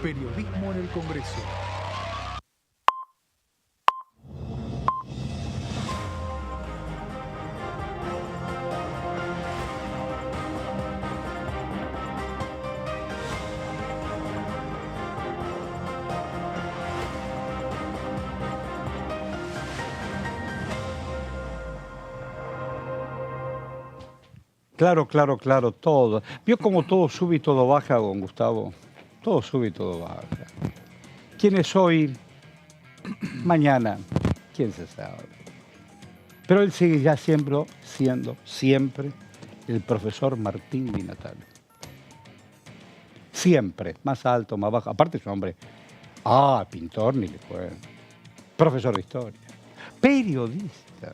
Periodismo en el Congreso. Claro, todo. ¿Vio cómo todo sube y todo baja, don Gustavo? Todo sube y todo baja. ¿Quién es hoy? Mañana. ¿Quién se sabe? Pero él sigue ya siempre siendo el profesor Martín Di Natale. Siempre, más alto, más bajo. Aparte es un hombre, pintor ni le fue. Profesor de historia. Periodista.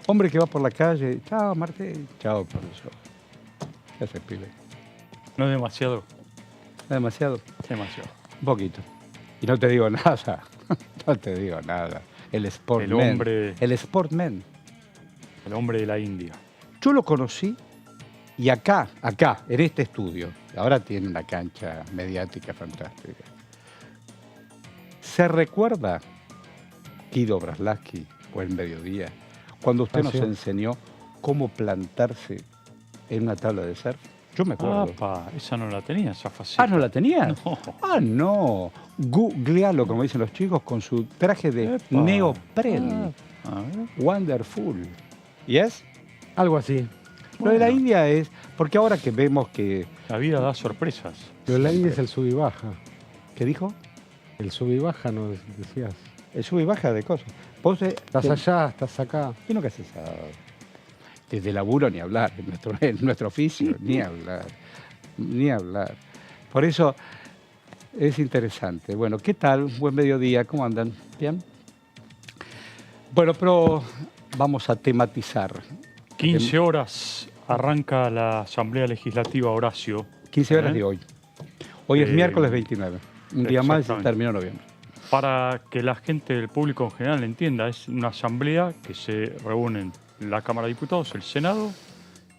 Hombre que va por la calle, chao Martín, chao profesor. ¿Qué haces, pibe? No es demasiado. ¿No demasiado? Demasiado. Un poquito. Y no te digo nada, no te digo nada. El sportman. El sportman. El hombre de la India. Yo lo conocí y acá, en este estudio, ahora tiene una cancha mediática fantástica. ¿Se recuerda, Guido Braslavsky, o el Mediodía, cuando usted nos enseñó cómo plantarse en una tabla de surf? Yo me acuerdo. Esa no la tenía, esa faceta. ¿No la tenía? No. No. Googlealo, como dicen los chicos, con su traje de neopren. Wonderful. ¿Yes? Algo así. Lo de la India es, porque ahora que vemos que... La vida da sorpresas. Lo de la India es el sub y baja. ¿Qué dijo? El sub y baja, ¿no decías? El sub y baja de cosas. Vos, estás allá, estás acá. ¿Y no qué haces? Desde laburo ni hablar, en nuestro oficio, ni hablar. Por eso es interesante. Bueno, ¿qué tal? Buen mediodía, ¿cómo andan? ¿Bien? Bueno, pero vamos a tematizar. 15 horas arranca la Asamblea Legislativa, Horacio. 15 horas de hoy. Hoy es miércoles 29. Un día más y terminó noviembre. Para que la gente del público en general entienda, es una asamblea que se reúne en la Cámara de Diputados, el Senado,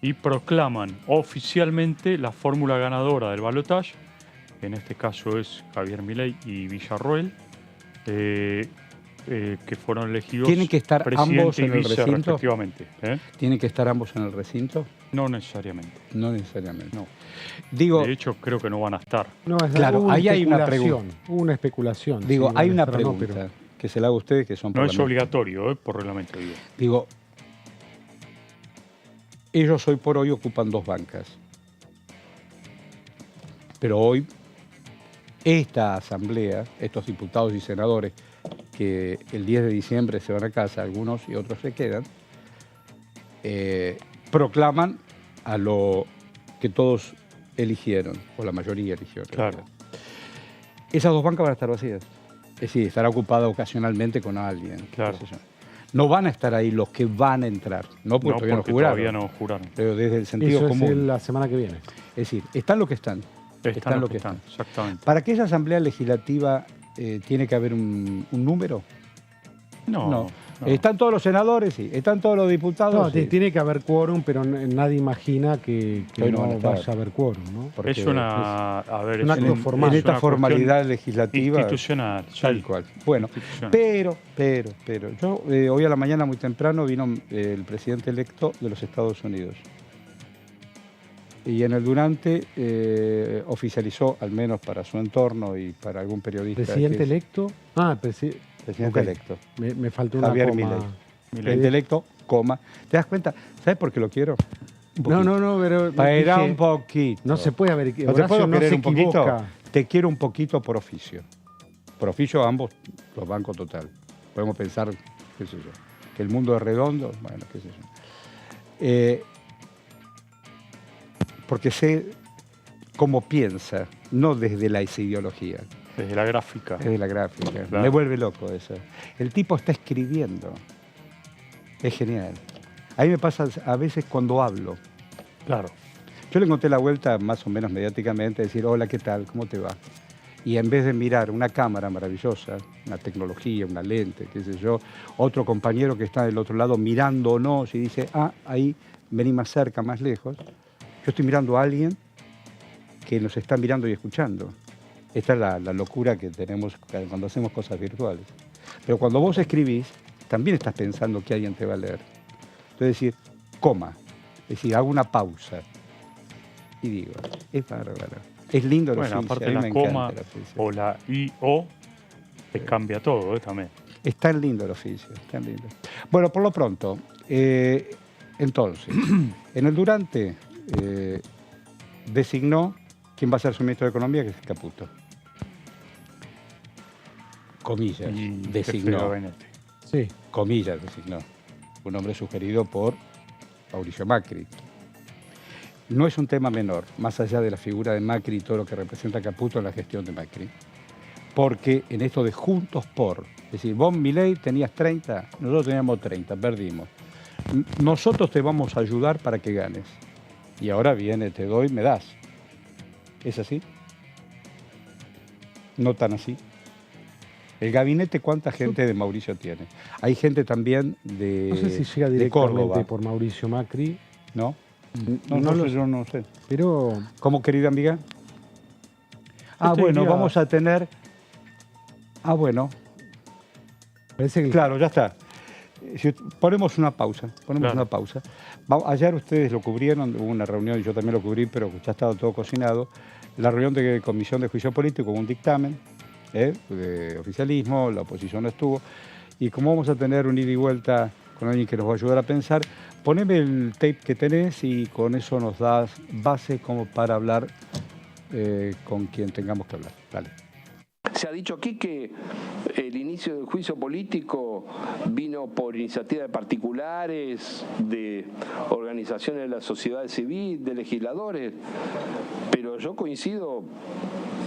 y proclaman oficialmente la fórmula ganadora del balotaje, que en este caso es Javier Milei y Villarroel, que fueron elegidos. ¿Tienen que estar ambos en el recinto? Respectivamente. ¿Tienen que estar ambos en el recinto? No necesariamente. No necesariamente. No. Digo, de hecho, creo que no van a estar. No, claro, ahí hay una pregunta. Una especulación. Digo, sí, hay una pregunta que se la hago a ustedes que son No es obligatorio, por reglamento. Digo, ellos hoy por hoy ocupan 2 bancas. Pero hoy, esta asamblea, estos diputados y senadores, que el 10 de diciembre se van a casa, algunos y otros se quedan, proclaman a lo que todos eligieron, o la mayoría eligió. Claro. Esas 2 bancas van a estar vacías. Es decir, estará ocupada ocasionalmente con alguien. Claro. No van a estar ahí los que van a entrar. No, porque todavía no juraron. Pero desde el sentido común. Es la semana que viene. Es decir, están los que están. Están los que están, exactamente. ¿Para que esa asamblea legislativa tiene que haber un número? No. ¿Están todos los senadores? Sí. ¿Están todos los diputados? No, sí. Tiene que haber quórum, pero nadie imagina que no vaya a haber quórum, ¿no? Porque es un acto formal. En esta formalidad legislativa. Institucional. Tal cual. Bueno, pero, yo hoy a la mañana muy temprano vino el presidente electo de los Estados Unidos. Y en el durante oficializó, al menos para su entorno y para algún periodista... ¿Presidente electo? Presidente electo. Me faltó una Javier coma. Milei. Presidente electo, coma. ¿Te das cuenta? ¿Sabes por qué lo quiero? No, pero... Para un poquito. No se puede haber... ¿No te puedo querer un poquito? Equivoca. Te quiero un poquito por oficio. Por oficio ambos los bancos total. Podemos pensar, qué sé yo, que el mundo es redondo. Bueno, qué sé yo. Porque sé cómo piensa, no desde la ideología. Desde la gráfica. Desde la gráfica. Claro. Me vuelve loco eso. El tipo está escribiendo. Es genial. A mí me pasa a veces cuando hablo. Claro. Yo le encontré la vuelta más o menos mediáticamente, decir, hola, ¿qué tal? ¿Cómo te va? Y en vez de mirar una cámara maravillosa, una tecnología, una lente, qué sé yo, otro compañero que está del otro lado mirándonos y dice, ahí, vení más cerca, más lejos. Yo estoy mirando a alguien que nos está mirando y escuchando. Esta es la locura que tenemos cuando hacemos cosas virtuales. Pero cuando vos escribís, también estás pensando que alguien te va a leer. Entonces decir, coma, es decir, hago una pausa. Y digo, es bárbaro. Es lindo el oficio. Aparte a mí la me coma encanta el oficio. o la I-O te cambia todo, también. Es tan lindo el oficio, es tan lindo. Bueno, por lo pronto, entonces, en el Durante designó quién va a ser su ministro de Economía, que es Caputo. Comillas, Y designó. gabinete. Sí. Comillas, designó. Un hombre sugerido por Mauricio Macri. No es un tema menor, más allá de la figura de Macri y todo lo que representa Caputo en la gestión de Macri. Porque en esto de juntos por, es decir, vos, Milei, tenías 30, nosotros teníamos 30, perdimos. Nosotros te vamos a ayudar para que ganes. Y ahora viene, te doy, me das. ¿Es así? No tan así. El gabinete, ¿cuánta gente de Mauricio tiene? Hay gente también de No sé si llega de directamente Córdoba, por Mauricio Macri, ¿no? No No, lo- yo no sé. pero ¿Cómo, querida amiga? te Bueno, diría- vamos a tener... Bueno, parece que claro, ya está. Si ponemos una pausa, Claro. Ayer ustedes lo cubrieron, hubo una reunión, y yo también lo cubrí, pero ya estaba todo cocinado. La reunión de Comisión de Juicio Político, un dictamen de oficialismo, la oposición no estuvo. Y como vamos a tener un ida y vuelta con alguien que nos va a ayudar a pensar, poneme el tape que tenés y con eso nos das base como para hablar con quien tengamos que hablar. Dale. Se ha dicho aquí que el inicio del juicio político vino por iniciativa de particulares, de organizaciones de la sociedad civil, de legisladores, pero yo coincido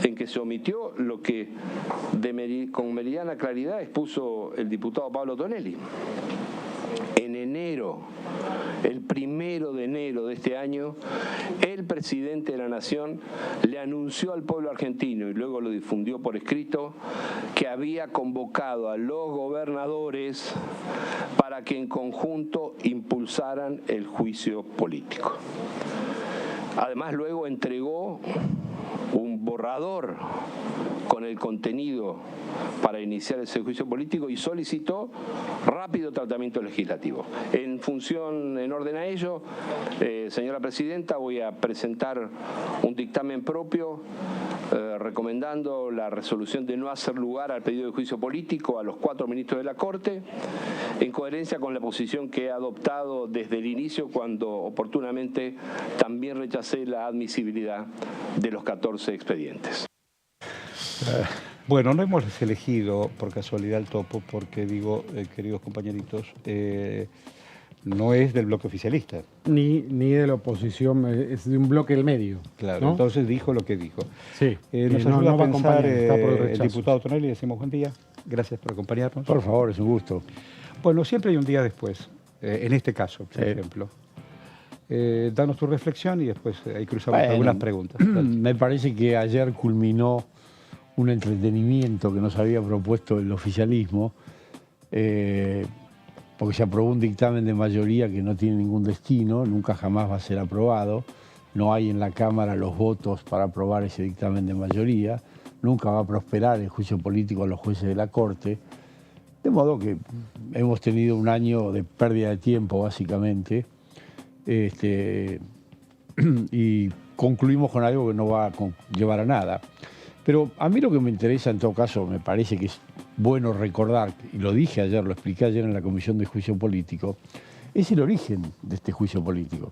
en que se omitió lo que con meridiana claridad expuso el diputado Pablo Tonelli. En enero, el 1 de enero de este año, el presidente de la Nación le anunció al pueblo argentino, y luego lo difundió por escrito, que había convocado a los gobernadores para que en conjunto impulsaran el juicio político. Además, luego entregó un borrador con el contenido para iniciar ese juicio político y solicitó rápido tratamiento legislativo. En orden a ello, señora presidenta, voy a presentar un dictamen propio recomendando la resolución de no hacer lugar al pedido de juicio político a los 4 ministros de la Corte, en coherencia con la posición que he adoptado desde el inicio, cuando oportunamente también rechacé la admisibilidad de los 14 expedientes. Bueno, no hemos elegido por casualidad el topo porque, digo, queridos compañeritos, no es del bloque oficialista. ni de la oposición, es de un bloque del medio. Claro, ¿no? entonces dijo lo que dijo. Sí, Nos no, ayuda no va a a pensar acompañar, está por el el rechazo. diputado Tonelli, le decimos buen día. Gracias por acompañarnos. Por favor, es un gusto. Bueno, siempre hay un día después, en este caso, por Sí. ejemplo. Danos tu reflexión y después ahí cruzamos Bueno, algunas preguntas. Me parece que ayer culminó un entretenimiento que nos había propuesto el oficialismo, porque se aprobó un dictamen de mayoría que no tiene ningún destino, nunca jamás va a ser aprobado, no hay en la Cámara los votos para aprobar ese dictamen de mayoría, nunca va a prosperar el juicio político a los jueces de la Corte, de modo que hemos tenido un año de pérdida de tiempo, básicamente, y concluimos con algo que no va a llevar a nada. Pero a mí lo que me interesa, en todo caso, me parece que es bueno recordar, y lo dije ayer, lo expliqué ayer en la Comisión de Juicio Político, es el origen de este juicio político.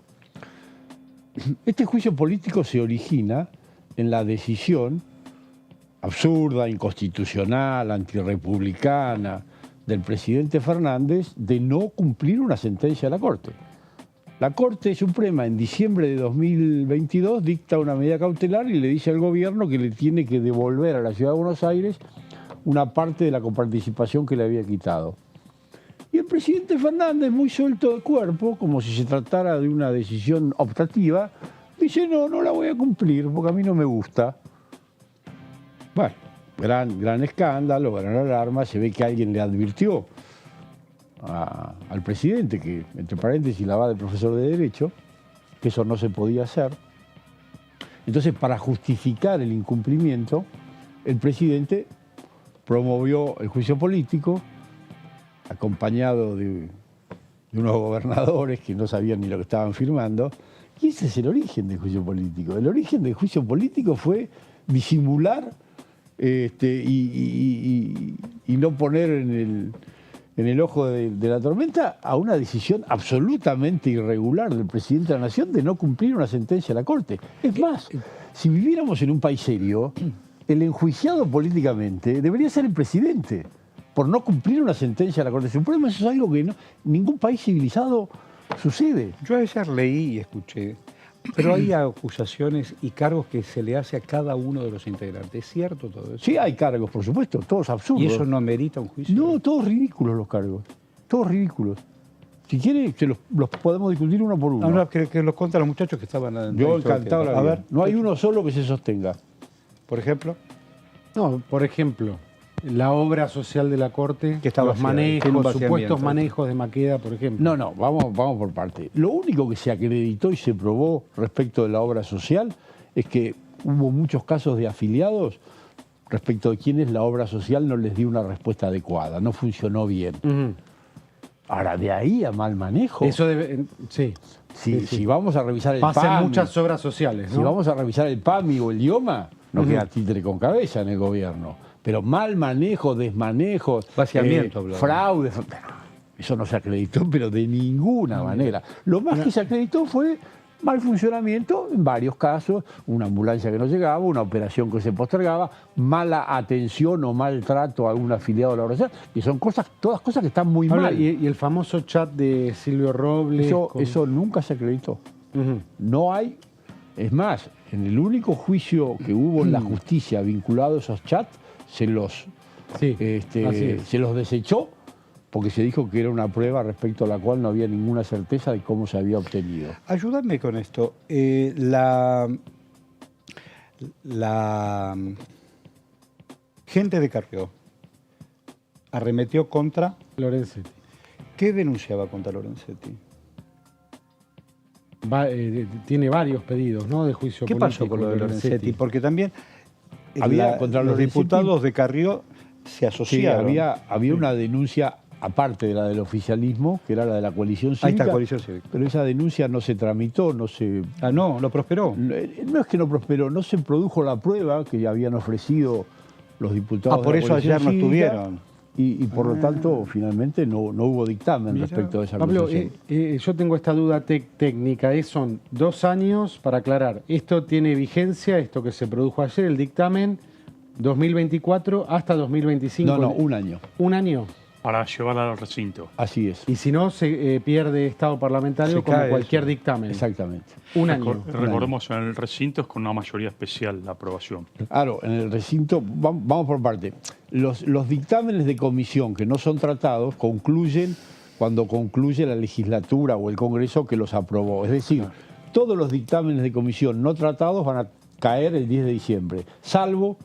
Este juicio político se origina en la decisión absurda, inconstitucional, antirrepublicana del presidente Fernández de no cumplir una sentencia de la Corte. La Corte Suprema en diciembre de 2022 dicta una medida cautelar y le dice al gobierno que le tiene que devolver a la Ciudad de Buenos Aires una parte de la coparticipación que le había quitado. Y el presidente Fernández, muy suelto de cuerpo, como si se tratara de una decisión optativa, dice, no la voy a cumplir porque a mí no me gusta. Bueno, gran escándalo, gran alarma, se ve que alguien le advirtió al presidente, que entre paréntesis la va de profesor de Derecho, que eso no se podía hacer. Entonces, para justificar el incumplimiento, el presidente promovió el juicio político, acompañado de unos gobernadores que no sabían ni lo que estaban firmando, y ese es el origen del juicio político. El origen del juicio político fue disimular y no poner en el ojo de la tormenta a una decisión absolutamente irregular del presidente de la Nación de no cumplir una sentencia de la Corte. Es más, si viviéramos en un país serio, el enjuiciado políticamente debería ser el presidente por no cumplir una sentencia de la Corte Suprema. Eso es algo que ningún país civilizado sucede. Yo ayer leí y escuché, pero hay acusaciones y cargos que se le hace a cada uno de los integrantes. ¿Es cierto todo eso? Sí, hay cargos, por supuesto, todos absurdos. ¿Y eso no amerita un juicio? No, todos ridículos los cargos. Todos ridículos. Si quiere, los podemos discutir uno por uno. No, que los cuentan los muchachos que estaban... Yo encantado. A ver, no hay uno solo que se sostenga. por ejemplo, No, por ejemplo, la obra social de la Corte, Que está los vacía, tiene un manejos, vaciamiento. supuestos manejos de Maqueda, por ejemplo. No, vamos por parte. Lo único que se acreditó y se probó respecto de la obra social es que hubo muchos casos de afiliados respecto de quienes la obra social no les dio una respuesta adecuada, no funcionó bien. Ujú. Ahora, de ahí a mal manejo. Eso debe, sí. Si vamos a revisar el Pasan PAMI, muchas obras sociales, ¿no? si vamos a revisar el PAMI o el IOMA, no queda títere con cabeza en el gobierno. Pero mal manejo, desmanejo, Vaciamiento, hablaba. fraude, eso no se acreditó, pero de ninguna manera. Lo más que se acreditó fue mal funcionamiento en varios casos, una ambulancia que no llegaba, una operación que se postergaba, mala atención o maltrato a algún afiliado de la obra social, y son todas cosas que están muy Ahora, mal. y el famoso chat de Silvio Robles. Eso nunca se acreditó. Ujú. No hay, es más, en el único juicio que hubo en la justicia vinculado a esos chats, se los Sí, así es. se los desechó porque se dijo que era una prueba respecto a la cual no había ninguna certeza de cómo se había obtenido. ayúdame con esto. La gente de Carrió arremetió contra... Lorenzetti. ¿Qué denunciaba contra Lorenzetti? Tiene varios pedidos, ¿no? De juicio ¿Qué político. pasó con lo de Lorenzetti? Porque también Contra los Lorenzetti- diputados de Carrió se Sí, asociaron. había una denuncia aparte de la del oficialismo, que era la de la coalición Ahí cívica. está, coalición cívica. Pero esa denuncia no se tramitó, no se... Ah, no, lo prosperó. No es que no prosperó, no se produjo la prueba que habían ofrecido los diputados. Ah, por de la eso coalición ayer no cívica, estuvieron. Y por lo tanto, finalmente no hubo dictamen Mira. respecto de esa Pablo, acusación. yo tengo esta duda técnica. Son 2 años para aclarar. Esto tiene vigencia, esto que se produjo ayer, el dictamen 2024 hasta 2025. No, un año. Un año. Para llevarla al recinto. Así es. Y si no, se pierde estado parlamentario Se como cae cualquier eso. dictamen. Exactamente. Un año. Recordemos, en el recinto es con una mayoría especial la aprobación. Claro, en el recinto, vamos por parte. Los dictámenes de comisión que no son tratados concluyen cuando concluye la legislatura o el Congreso que los aprobó. Es decir, todos los dictámenes de comisión no tratados van a caer el 10 de diciembre, salvo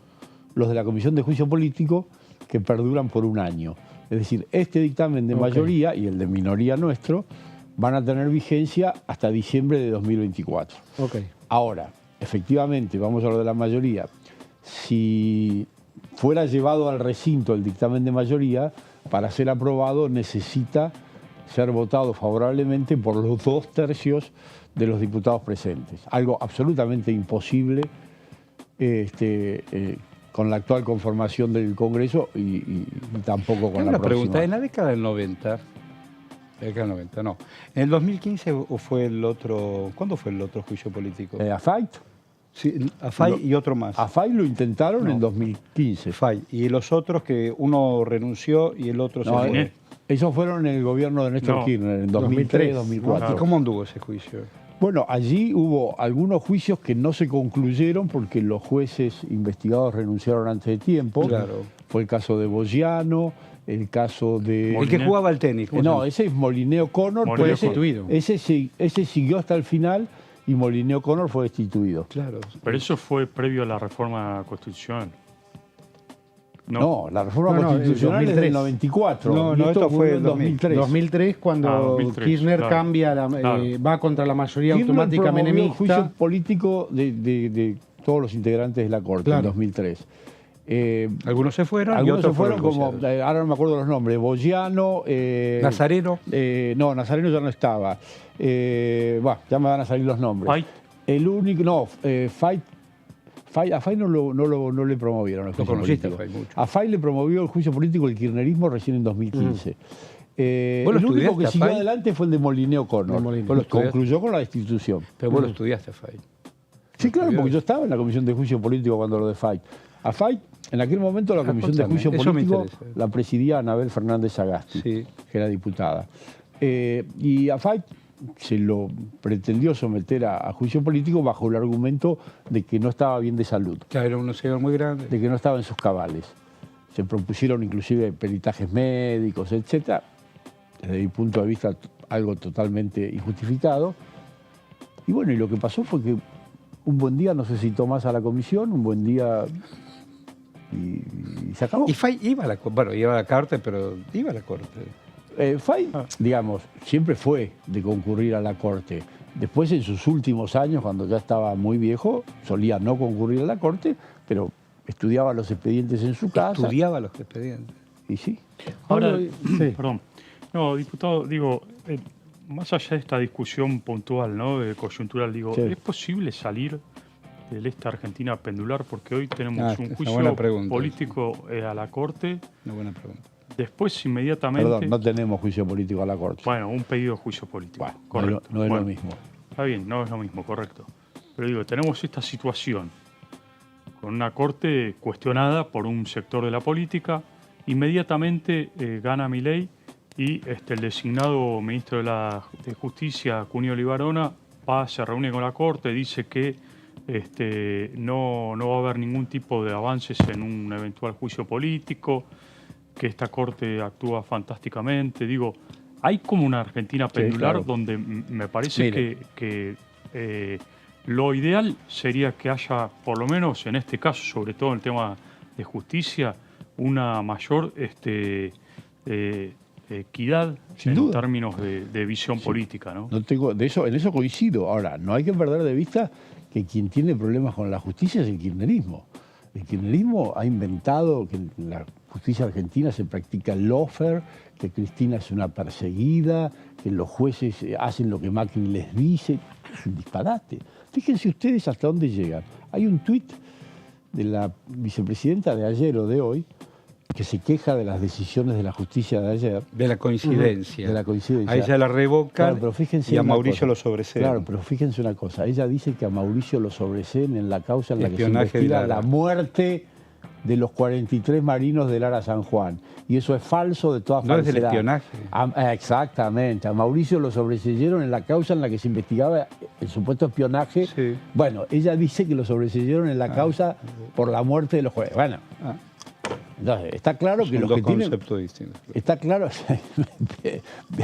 los de la Comisión de Juicio Político que perduran por un año. Es decir, este dictamen de mayoría y el de minoría nuestro van a tener vigencia hasta diciembre de 2024. Ok. Ahora, efectivamente, vamos a lo de la mayoría. Si fuera llevado al recinto el dictamen de mayoría, para ser aprobado necesita ser votado favorablemente por los 2/3 de los diputados presentes. Algo absolutamente imposible con la actual conformación del Congreso y tampoco con Tengo la una próxima. pregunta. En la década del 90, no. ¿En el 2015 o fue el otro? ¿Cuándo fue el otro juicio político? A Fay Sí, a Fay y otro más. lo intentaron No. en 2015. Fay. Y los otros que uno renunció y el otro No, se fue. esos fueron en el gobierno de Néstor No, Kirchner, en 2003, 2004. ¿Y cómo anduvo ese juicio? Bueno, allí hubo algunos juicios que no se concluyeron porque los jueces investigados renunciaron antes de tiempo. Claro. Fue el caso de Bogiano, el caso de... El que jugaba al tenis. ¿cómo se No, llama? ese es Molineo Connor. Molineo pero destituido. Ese siguió hasta el final y Molineo Connor fue destituido. Claro. Pero eso fue previo a la reforma constitucional. No, la reforma No, constitucional es del 2003. 94. No, y no, esto esto fue en el 2003. 2003, cuando 2003, Kirchner claro. cambia, Claro. va contra la mayoría Kirchner automática promovió el menemista. juicio político de todos los integrantes de la Corte Claro. en 2003. Algunos se fueron y Algunos otros se fueron como, rociados. ahora no me acuerdo los nombres, Boyano. Nazareno. No, Nazareno ya no estaba. Ya me van a salir los nombres. Fight. El único, no, a Fay no le promovieron el Lo juicio conociste político. a Fay mucho. A Fay le promovió el juicio político el kirchnerismo recién en 2015. El ¿Vos lo único estudiaste que a siguió Fay? adelante fue el de Molineo Connor. De Molineo. ¿Vos lo estudiaste? Concluyó con la destitución. Pero vos lo estudiaste, Fay. Sí, claro, estudió. porque yo estaba en la comisión de juicio político cuando lo de Fay. A Fay, en aquel momento la comisión de contame, juicio eso me político interesa. la presidía Anabel Fernández Sagasti, Sí. que era diputada. Y a Fay se lo pretendió someter a juicio político bajo el argumento de que no estaba bien de salud, Claro, era un señor muy grande. de que no estaba en sus cabales. Se propusieron inclusive peritajes médicos, etc. Desde mi punto de vista, algo totalmente injustificado. Y bueno, y lo que pasó fue que un buen día no se citó más a la comisión, un buen día y se acabó. Y Fay iba a la corte, bueno, iba a la corte, pero iba a la corte. Fay, digamos, siempre fue de concurrir a la corte. Después, en sus últimos años, cuando ya estaba muy viejo, solía no concurrir a la corte, pero estudiaba los expedientes en su casa. Estudiaba los expedientes. Y sí. Ahora, Sí. perdón. No, diputado, digo, más allá de esta discusión puntual, ¿no? Coyuntural, digo, Sí. ¿es posible salir del este Argentina pendular? Porque hoy tenemos Ah, un es una juicio buena pregunta. político a la Corte, Una buena pregunta. después inmediatamente... Perdón, no tenemos juicio político a la corte. Bueno, un pedido de juicio político. Bueno, correcto. no es Bueno, lo mismo. Está bien, no es lo mismo, correcto. Pero digo, tenemos esta situación con una corte cuestionada por un sector de la política. Inmediatamente gana Milei y el designado ministro de Justicia, Cunio Libarona, se reúne con la corte, dice que no va a haber ningún tipo de avances en un eventual juicio político, que esta corte actúa fantásticamente. Digo, hay como una Argentina pendular claro. donde me parece Mire. que lo ideal sería que haya, por lo menos en este caso, sobre todo en el tema de justicia, una mayor equidad Sin en duda. términos de visión política, ¿no? No tengo, en eso coincido. Ahora, no hay que perder de vista que quien tiene problemas con la justicia es el kirchnerismo. El kirchnerismo ha inventado que en la justicia argentina se practica el lawfare, que Cristina es una perseguida, que los jueces hacen lo que Macri les dice. Es un disparate. Fíjense ustedes hasta dónde llegan. Hay un tuit de la vicepresidenta de ayer o de hoy que se queja de las decisiones de la justicia de ayer. De la coincidencia. De la coincidencia. A ella la revocan Claro, pero fíjense y a una Mauricio cosa. lo sobreseen. Claro, pero fíjense una cosa. Ella dice que a Mauricio lo sobreseen en la causa en la que se Espionaje de investiga Lara. la muerte de los 43 marinos de Lara San Juan. Y eso es falso de todas No es del falsedad. espionaje. Exactamente. A Mauricio lo sobreseyeron en la causa en la que se investigaba el supuesto espionaje. Sí. Bueno, ella dice que lo sobreseyeron en la causa por la muerte de los jueces. Bueno, Ah, entonces, está claro que son los dos que tienen... conceptos distintos. Está claro,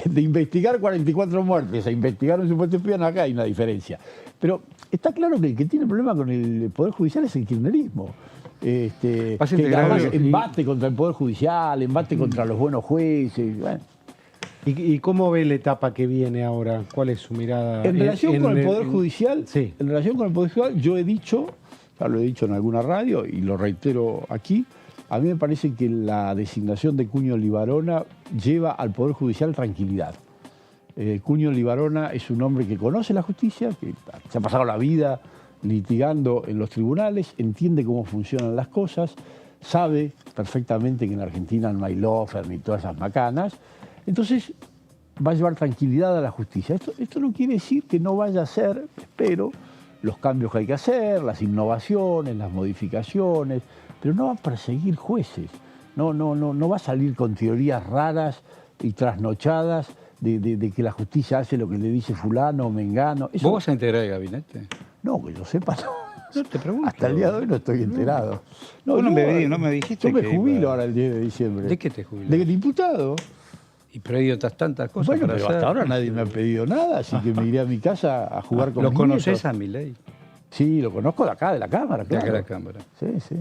de investigar 44 muertes a investigar un supuesto espionaje hay una diferencia. Pero está claro que el que tiene problema con el Poder Judicial es el kirchnerismo. Vas a Que integrar además el- embate contra el Poder Judicial, embate contra los buenos jueces. Bueno. ¿Y cómo ve la etapa que viene ahora? ¿Cuál es su mirada? En relación con el Poder en- Judicial, Sí. en relación con el Poder Judicial, yo he dicho, ya lo he dicho en alguna radio y lo reitero aquí, a mí me parece que la designación de Cunio Libarona lleva al Poder Judicial tranquilidad. Cunio Libarona es un hombre que conoce la justicia, que se ha pasado la vida litigando en los tribunales, entiende cómo funcionan las cosas, sabe perfectamente que en Argentina no hay lawfare ni todas esas macanas, entonces va a llevar tranquilidad a la justicia. Esto no quiere decir que no vaya a hacer, espero, los cambios que hay que hacer, las innovaciones, las modificaciones, pero no va a perseguir jueces, no va a salir con teorías raras y trasnochadas de que la justicia hace lo que le dice fulano o mengano. Eso, ¿Vos vas a integrar el gabinete? no, que yo sepa, no. No te pregunto. Hasta el día de hoy no estoy enterado. Vos no yo- me dijiste Yo me que jubilo iba- ahora el 10 de diciembre. ¿De qué te jubilas? De diputado. Y pero hay otras tantas cosas Bueno, para pero hacer. hasta ahora nadie me ha pedido nada, así que me iré a mi casa a jugar con ¿Lo mis conoces nietos. a Milei? Sí, lo conozco de acá, de la Cámara, De claro. acá a la Cámara. Sí, sí.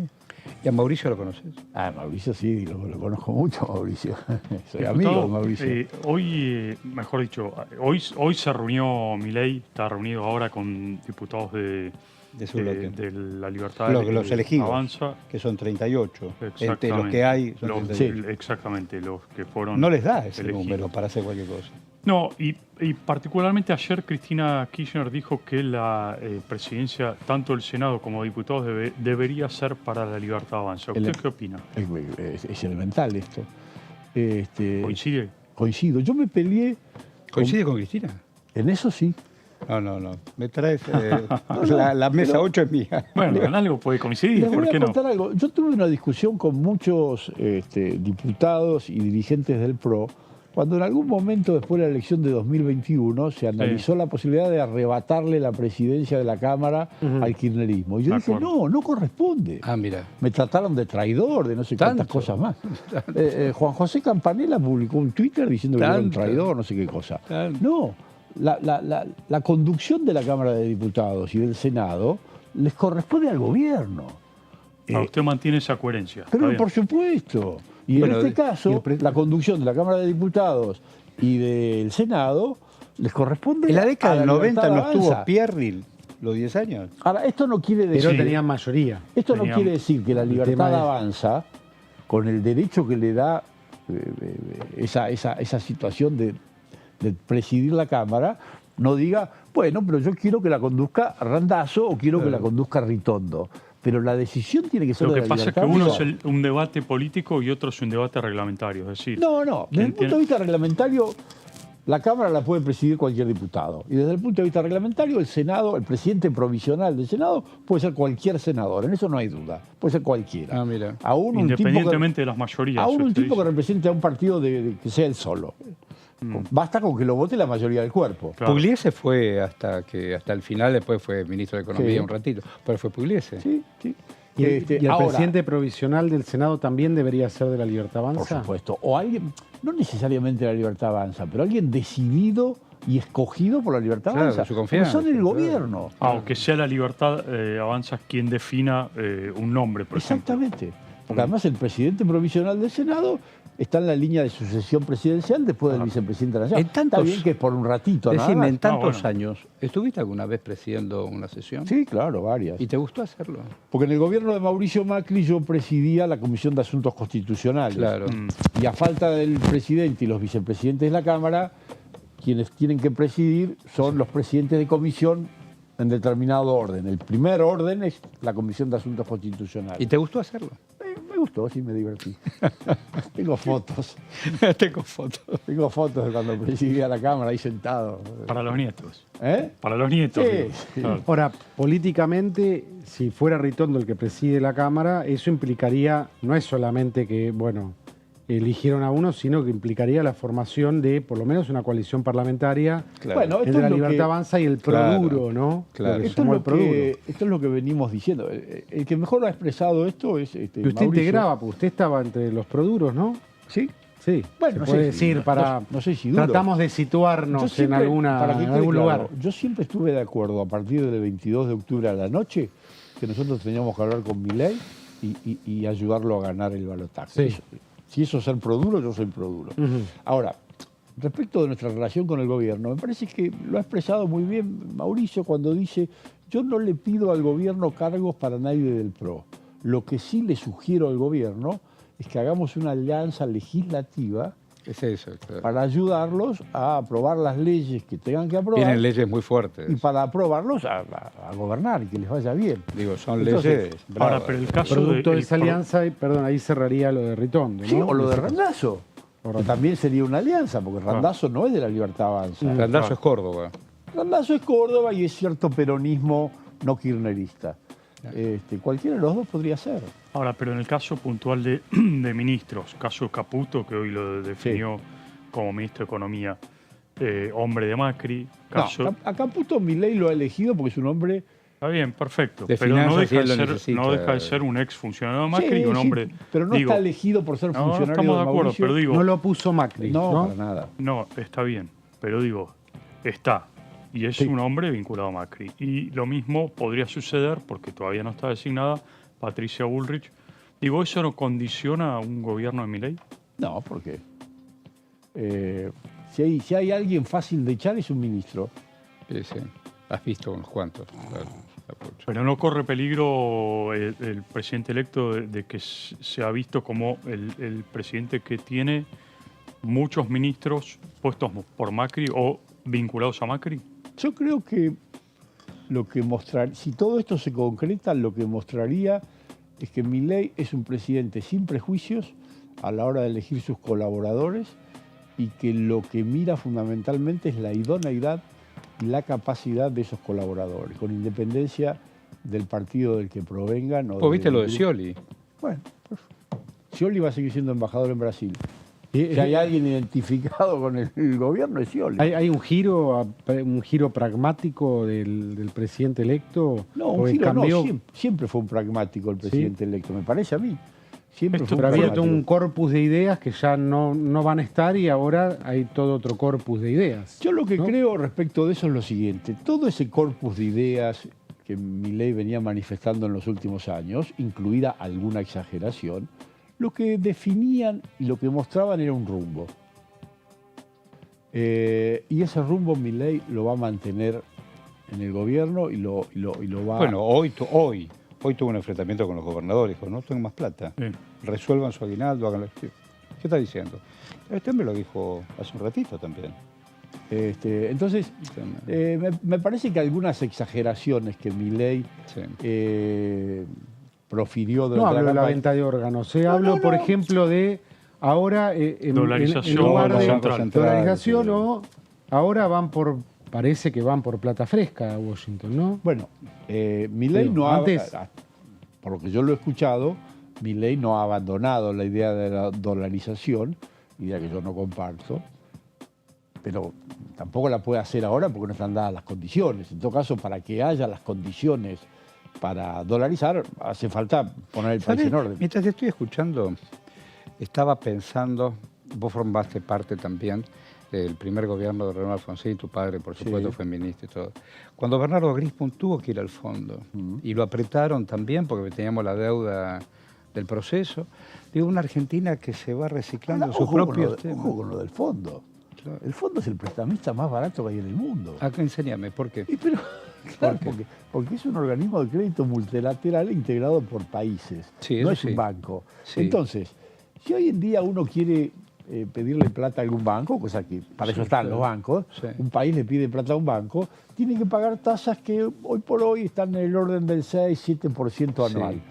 ¿Y a Mauricio lo conoces? Ah, Mauricio sí, lo conozco mucho, Mauricio. Soy Diputado, amigo de Mauricio. Hoy, mejor dicho, hoy se reunió Milei, está reunido ahora con diputados de De su bloque. de la Libertad Los elegidos, Avanza. que son 38. Entre los Exactamente. que hay son Los- 38. Exactamente, los que fueron. No les da ese elegidos. número para hacer cualquier cosa. No, y particularmente ayer Cristina Kirchner dijo que la presidencia, tanto del Senado como diputados, debería ser para la Libertad Avanza. ¿Usted qué opina? Es elemental esto. ¿Coincide? Coincido. Yo me peleé. ¿Coincide con Cristina? En eso sí. No. Me traes. La mesa 8 es mía. Bueno, en algo puede coincidir, Les ¿por voy qué a no? contar algo. Yo tuve una discusión con muchos diputados y dirigentes del PRO cuando en algún momento después de la elección de 2021 se analizó la posibilidad de arrebatarle la presidencia de la Cámara al kirchnerismo. Y yo De dije, acuerdo. no corresponde. Ah, mira. Me trataron de traidor, de no sé cuántas Tanto. cosas más. Juan José Campanella publicó un Twitter diciendo que yo era un Tanto. traidor, no sé qué cosa. Tanto. No, la conducción de la Cámara de Diputados y del Senado les corresponde al gobierno. Usted mantiene esa coherencia. está Pero bien. por supuesto. Y Bueno, en este y el caso, la conducción de la Cámara de Diputados y del Senado les corresponde En la década a del 90 no Libertad estuvo Avanza. Pierri los 10 años. Ahora, esto no quiere decir... Pero tenían mayoría. Esto no Tenían- quiere decir que la El Libertad tema es- Avanza, con el derecho que le da esa situación de presidir la Cámara, no diga, bueno, pero yo quiero que la conduzca Randazzo o quiero que la conduzca Ritondo. Pero la decisión tiene que ser Lo de que la pasa es que Libertad uno es Avanza. un debate político y otro es un debate reglamentario. Es decir, No, desde el punto de vista reglamentario, la Cámara la puede presidir cualquier diputado. Y desde el punto de vista reglamentario, el Senado, el presidente provisional del Senado, puede ser cualquier senador. En eso no hay duda. Puede ser cualquiera. Ah, mira. Aún un independientemente de las mayorías. Aún un usted tipo que dice. represente a un partido que sea él solo. Basta con que lo vote la mayoría del cuerpo. Claro. Pugliese fue hasta el final, después fue ministro de Economía Sí. un ratito, pero fue Pugliese. Sí. ¿Y el Ahora, presidente provisional del Senado también debería ser de la Libertad por Avanza? supuesto, o alguien, no necesariamente la Libertad Avanza, pero alguien decidido y escogido por la Libertad Claro, Avanza. su Porque confianza, son el claro. gobierno. Aunque sea la Libertad Avanza quien defina un nombre, por ejemplo. Exactamente. Porque además el presidente provisional del Senado está en la línea de sucesión presidencial después del vicepresidente nacional. En tantos- Está bien que es por un ratito, nada Decime, más. en tantos bueno. años, ¿estuviste alguna vez presidiendo una sesión? Sí, claro, varias. ¿Y te gustó hacerlo? Porque en el gobierno de Mauricio Macri yo presidía la Comisión de Asuntos Constitucionales. Claro. Y a falta del presidente y los vicepresidentes de la Cámara, quienes tienen que presidir son los presidentes de comisión en determinado orden. El primer orden es la Comisión de Asuntos Constitucionales. ¿Y te gustó hacerlo? Me gustó, sí, me divertí. Tengo fotos. Tengo fotos. Tengo fotos de cuando presidía la Cámara ahí sentado. Para los nietos. ¿Eh? Para los nietos. Sí, digo. sí. Claro. Ahora, políticamente, si fuera Ritondo el que preside la Cámara, eso implicaría, no es solamente que, bueno, eligieron a uno, sino que implicaría la formación de, por lo menos, una coalición parlamentaria Claro. Bueno, esto entre la es lo Libertad que- Avanza y el Claro, Produro, ¿no? claro. Lo que Esto es, somos lo el Produro. esto es lo que venimos diciendo. El que mejor ha expresado esto es Y usted Mauricio. integraba, porque usted estaba entre los Produros, ¿no? Sí. Sí. Bueno, se no puede sé si- decir para... no sé si duro. Tratamos de situarnos Yo en, siempre, para que en quede algún claro, lugar. yo siempre estuve de acuerdo a partir del 22 de octubre a la noche que nosotros teníamos que hablar con Milei y ayudarlo a ganar el balotaje. Sí. Si eso es ser produro, yo soy produro. Ujú. Ahora, respecto de nuestra relación con el gobierno, me parece que lo ha expresado muy bien Mauricio cuando dice, yo no le pido al gobierno cargos para nadie del PRO. Lo que sí le sugiero al gobierno es que hagamos una alianza legislativa Es eso, claro. para ayudarlos a aprobar las leyes que tengan que aprobar Tienen leyes muy fuertes. y para aprobarlos a gobernar y que les vaya bien. Digo, son Entonces, leyes Ahora, bravas. pero el caso Producto de el esa alianza, y, perdón, ahí cerraría lo de Ritondo, ¿no? Sí, o lo de En ese caso. Randazzo, que también sería una alianza, porque Randazzo no es de la Libertad Avanza. Randazzo es Córdoba. Randazzo es Córdoba y es cierto peronismo no kirchnerista. Cualquiera de los dos podría ser. Ahora, pero en el caso puntual de ministros, caso Caputo, que hoy lo definió como ministro de Economía, hombre de Macri, caso... No, a Caputo Milei lo ha elegido porque es un hombre... Está bien, perfecto. De Pero no finanzas, deja, si él de lo ser, necesita. no deja de ser un ex funcionario de Macri Sí, y un sí, hombre... pero no digo, está elegido por ser no, funcionario estamos de acuerdo, Mauricio. pero digo... No lo puso Macri, No, ¿no? para nada. No, está bien, pero digo, está. Y es Sí. un hombre vinculado a Macri. Y lo mismo podría suceder, porque todavía no está designada, Patricia Bullrich. Digo, ¿eso no condiciona a un gobierno de Milei? No, ¿por qué? Si hay alguien fácil de echar es un ministro. Sí, sí. Has visto unos cuantos. Claro. Pero no corre peligro el presidente electo de que se ha visto como el presidente que tiene muchos ministros puestos por Macri o vinculados a Macri. Yo creo que si todo esto se concreta, lo que mostraría es que Milei es un presidente sin prejuicios a la hora de elegir sus colaboradores y que lo que mira fundamentalmente es la idoneidad y la capacidad de esos colaboradores, con independencia del partido del que provengan. ¿Vos viste lo de Scioli? Bueno, Scioli va a seguir siendo embajador en Brasil. Si hay alguien identificado con el gobierno, es Scioli. ¿Hay un giro pragmático del presidente electo? No, un giro no, siempre fue un pragmático el presidente electo, me parece a mí. Siempre fue pero había todo un corpus de ideas que ya no van a estar y ahora hay todo otro corpus de ideas. Yo lo que creo respecto de eso es lo siguiente. Todo ese corpus de ideas que Milei venía manifestando en los últimos años, incluida alguna exageración, lo que definían y lo que mostraban era un rumbo. Y ese rumbo Milei lo va a mantener en el gobierno y lo va a... Bueno, hoy tuvo un enfrentamiento con los gobernadores, dijo, no tengo más plata, resuelvan su aguinaldo, háganlo. ¿Qué está diciendo? Este hombre lo dijo hace un ratito también. Entonces, me parece que algunas exageraciones que Milei profirió... No hablo de la venta de órganos, hablo, por ejemplo, de ahora en lugar de dolarización o ahora parece que van por plata fresca a Washington, ¿no? Bueno, Milei por lo que yo lo he escuchado, Milei no ha abandonado la idea de la dolarización, idea que yo no comparto, pero tampoco la puede hacer ahora porque no están dadas las condiciones. En todo caso, para que haya las condiciones para dolarizar, hace falta poner el país en orden. Mientras te estoy escuchando, estaba pensando, vos formaste parte también del primer gobierno de Renaud Alfonsín, tu padre, por supuesto, fue ministro y todo. Cuando Bernardo Grispo tuvo que ir al fondo, y lo apretaron también porque teníamos la deuda del proceso, digo, una Argentina que se va reciclando sus propios temas. Ojo con lo del fondo. Claro. El fondo es el prestamista más barato que hay en el mundo. Acá enséñame, ¿por qué? Claro, porque es un organismo de crédito multilateral integrado por países, no es un banco. Sí. Entonces, si hoy en día uno quiere pedirle plata a algún banco, cosa que para eso están los bancos, un país le pide plata a un banco, tiene que pagar tasas que hoy por hoy están en el orden del 6-7% anual.